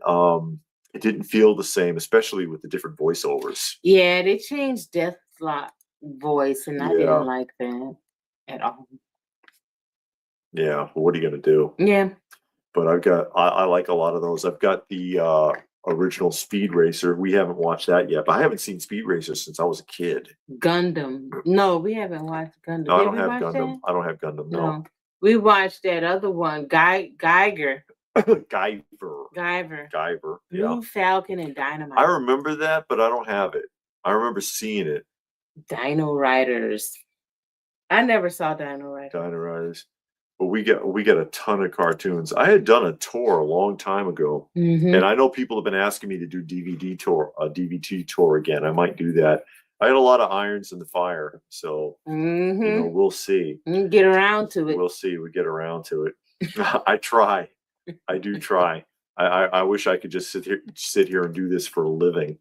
Speaker 1: it didn't feel the same, especially with the different voiceovers.
Speaker 2: Yeah, they changed Deathlock voice, and I didn't like that at all.
Speaker 1: Yeah, well, what are you gonna do?
Speaker 2: Yeah.
Speaker 1: But I like a lot of those. I've got the original Speed Racer. We haven't watched that yet, but I haven't seen Speed Racer since I was a kid.
Speaker 2: Gundam. No, we haven't watched Gundam.
Speaker 1: No, I don't have Gundam. I don't have Gundam. No.
Speaker 2: We watched that other one, Geiger.
Speaker 1: Guyver. Yeah.
Speaker 2: Blue Falcon and Dynamite.
Speaker 1: I remember that, but I don't have it. I remember seeing it.
Speaker 2: Dino Riders. I never saw Dino
Speaker 1: Riders. But we get a ton of cartoons. I had done a tour a long time ago, and I know people have been asking me to do a DVD tour again. I might do that. I had a lot of irons in the fire, so we'll see.
Speaker 2: Get around to it.
Speaker 1: We'll see. We get around to it. I try. I do try. I wish I could just sit here and do this for a living.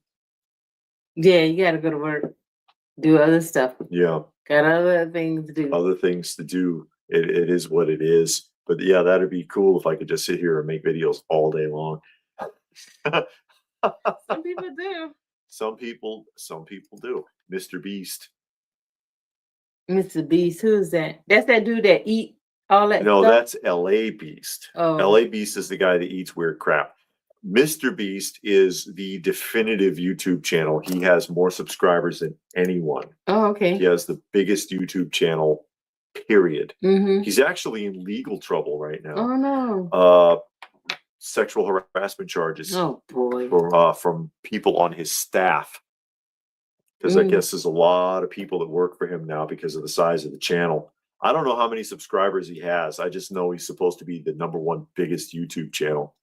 Speaker 2: Yeah, you got to go to work, do other stuff.
Speaker 1: Yeah,
Speaker 2: got other things to do.
Speaker 1: It is what it is. But yeah, that'd be cool if I could just sit here and make videos all day long.
Speaker 2: Some people do.
Speaker 1: Some people do. Mr. Beast.
Speaker 2: Mr. Beast, who's that? That's that dude that eat all that
Speaker 1: No,
Speaker 2: stuff?
Speaker 1: that's LA Beast.
Speaker 2: Oh.
Speaker 1: LA Beast is the guy that eats weird crap. Mr. Beast is the definitive YouTube channel. He has more subscribers than anyone.
Speaker 2: Oh, okay.
Speaker 1: He has the biggest YouTube channel, period.
Speaker 2: Mm-hmm.
Speaker 1: He's actually in legal trouble right now.
Speaker 2: Oh no.
Speaker 1: Sexual harassment charges.
Speaker 2: Oh boy.
Speaker 1: From people on his staff. Because I guess there's a lot of people that work for him now because of the size of the channel. I don't know how many subscribers he has. I just know he's supposed to be the #1 biggest YouTube channel.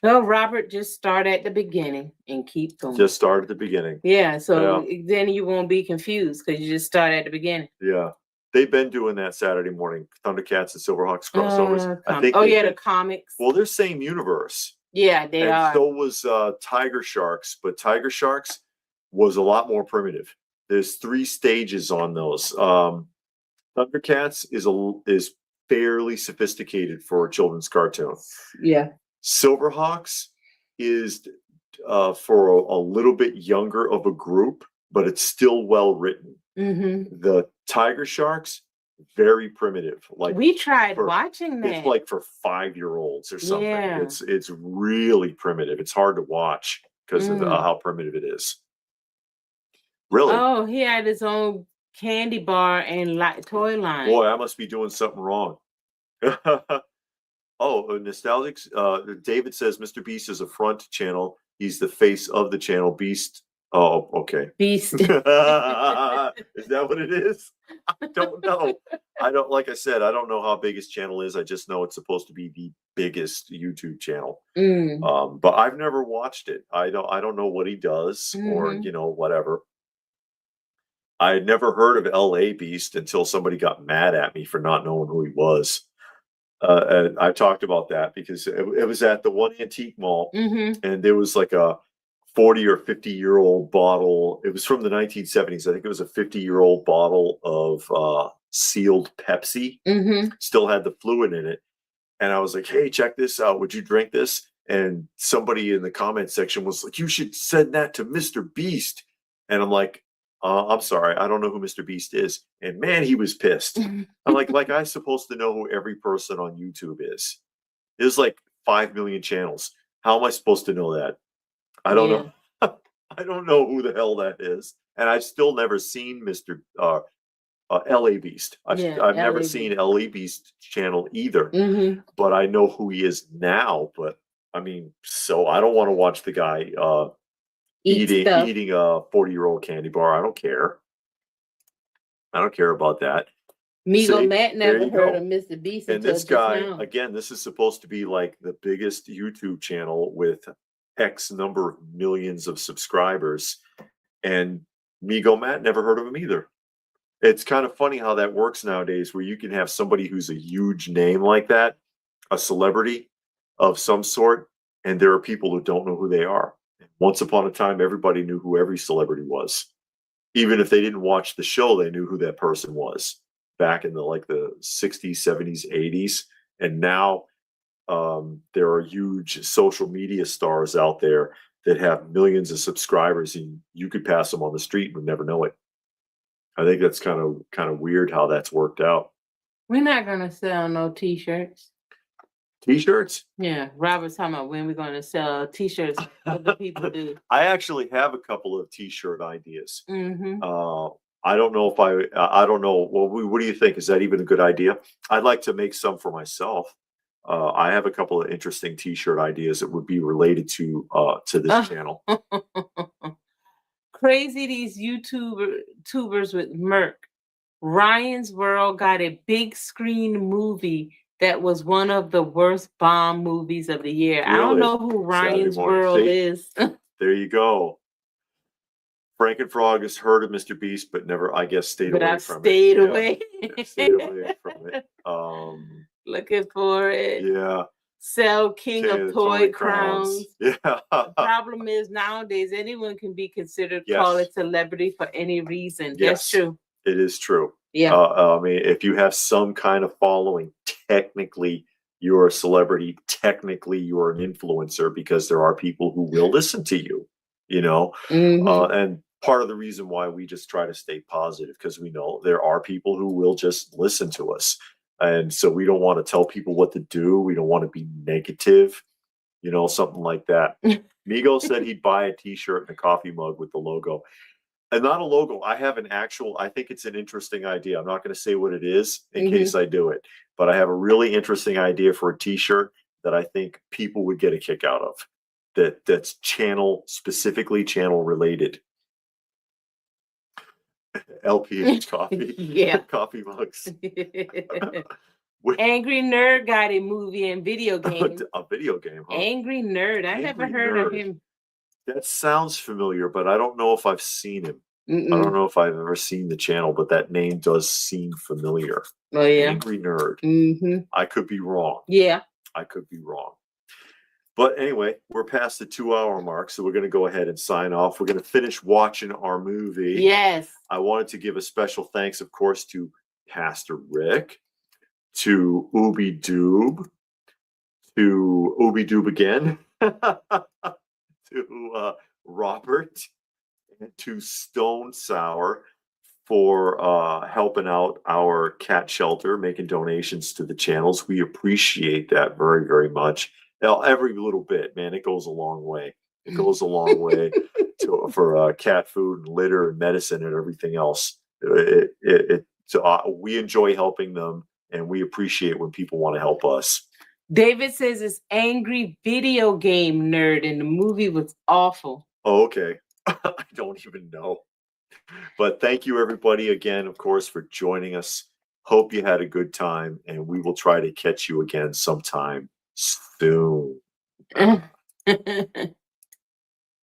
Speaker 2: Well, Robert, just start at the beginning and keep going.
Speaker 1: Just start at the beginning.
Speaker 2: Yeah, so then you won't be confused because you just start at the beginning.
Speaker 1: Yeah. They've been doing that Saturday morning, Thundercats and Silverhawks crossovers. I think
Speaker 2: the comics.
Speaker 1: Well, they're same universe.
Speaker 2: Yeah, they are.
Speaker 1: So was Tiger Sharks, but Tiger Sharks was a lot more primitive. There's 3 stages on those. Thundercats is fairly sophisticated for a children's cartoon.
Speaker 2: Yeah.
Speaker 1: Silverhawks is for a little bit younger of a group, but it's still well written.
Speaker 2: Mm-hmm.
Speaker 1: The Tiger Sharks, very primitive. Like
Speaker 2: we tried watching that.
Speaker 1: It's like for 5-year-olds or something.
Speaker 2: Yeah.
Speaker 1: It's really primitive. It's hard to watch because of how primitive it is. Really?
Speaker 2: Oh, he had his own candy bar and toy line.
Speaker 1: Boy, I must be doing something wrong. Oh, nostalgic. David says Mr. Beast is a front channel. He's the face of the channel. Beast. Oh, okay.
Speaker 2: Beast.
Speaker 1: Is that what it is? I don't know. Like I said, I don't know how big his channel is. I just know it's supposed to be the biggest YouTube channel. But I've never watched it. I don't know what he does or whatever. I had never heard of LA Beast until somebody got mad at me for not knowing who he was. And I talked about that because it was at the one antique mall, and there was like a 40 or 50-year-old bottle. It was from the 1970s. I think it was a 50-year-old bottle of sealed Pepsi. Still had the fluid in it. And I was like, hey, check this out. Would you drink this? And somebody in the comment section was like, you should send that to Mr. Beast. And I'm like, I'm sorry, I don't know who Mr. Beast is. And man, he was pissed. I'm like I'm supposed to know who every person on YouTube is. There's like 5 million channels. How am I supposed to know that? I don't know. I don't know who the hell that is. And I've still never seen Mr. LA Beast. I've never seen LA Beast channel either. But I know who he is now. But I mean, so I don't want to watch the guy eating a 40-year-old candy bar. I don't care. I don't care about that.
Speaker 2: Migo Matt never heard of Mr. Beast.
Speaker 1: And this guy, again, this is supposed to be like the biggest YouTube channel with X number of millions of subscribers. And Migo Matt never heard of him either. It's kind of funny how that works nowadays, where you can have somebody who's a huge name like that, a celebrity of some sort, and there are people who don't know who they are. Once upon a time, everybody knew who every celebrity was. Even if they didn't watch the show, they knew who that person was back in the 60s, 70s, 80s. And now there are huge social media stars out there that have millions of subscribers, and you could pass them on the street and would never know it. I think that's kind of weird how that's worked out.
Speaker 2: We're not gonna sell no t-shirts.
Speaker 1: T-shirts?
Speaker 2: Yeah, Robert's talking about when we're going to sell t-shirts. What do people do?
Speaker 1: I actually have a couple of t-shirt ideas. I don't know if I don't know. Well, what do you think? Is that even a good idea? I'd like to make some for myself. I have a couple of interesting t-shirt ideas that would be related to this channel.
Speaker 2: Crazy, these YouTubers with Merc. Ryan's World got a big screen movie that was one of the worst bomb movies of the year. Really? I don't know who Ryan's World is.
Speaker 1: There you go. Frankenfrog has heard of Mr. Beast, but never, I guess, stayed away from it. Stayed away from it.
Speaker 2: Looking for it.
Speaker 1: Yeah.
Speaker 2: Sell King of Toy Crowns.
Speaker 1: Yeah.
Speaker 2: The problem is nowadays anyone can be considered called a celebrity for any reason. Yes. That's true.
Speaker 1: It is true.
Speaker 2: Yeah.
Speaker 1: I mean, if you have some kind of following, technically you're a celebrity. Technically you're an influencer because there are people who will listen to you, you know? And part of the reason why we just try to stay positive, because we know there are people who will just listen to us. And so we don't want to tell people what to do. We don't want to be negative, you know, something like that. Migo said he'd buy a t-shirt and a coffee mug with the logo. And not a logo. I have an actual, I think it's an interesting idea. I'm not going to say what it is in case I do it, but I have a really interesting idea for a t-shirt that I think people would get a kick out of. That's specifically channel related. LPH coffee.
Speaker 2: Yeah.
Speaker 1: Coffee mugs.
Speaker 2: Angry Nerd got a movie and video game.
Speaker 1: A video game, huh?
Speaker 2: Angry Nerd. I never heard of him.
Speaker 1: That sounds familiar, but I don't know if I've seen him. I don't know if I've ever seen the channel, but that name does seem familiar.
Speaker 2: Oh, yeah.
Speaker 1: Angry Nerd. I could be wrong.
Speaker 2: Yeah.
Speaker 1: I could be wrong. But anyway, we're past the 2-hour mark, so we're going to go ahead and sign off. We're going to finish watching our movie.
Speaker 2: Yes.
Speaker 1: I wanted to give a special thanks, of course, to Pastor Rick, to Ooby Doob, to Ooby Doob again, to Robert, and to Stone Sour for helping out our cat shelter, making donations to the channels. We appreciate that very, very much. Now, every little bit, man, it goes a long way. It goes a long way for cat food and litter and medicine and everything else. We enjoy helping them, and we appreciate when people want to help us.
Speaker 2: David says it's Angry Video Game Nerd, and the movie was awful.
Speaker 1: Oh, okay. I don't even know. But thank you, everybody, again, of course, for joining us. Hope you had a good time, and we will try to catch you again sometime soon.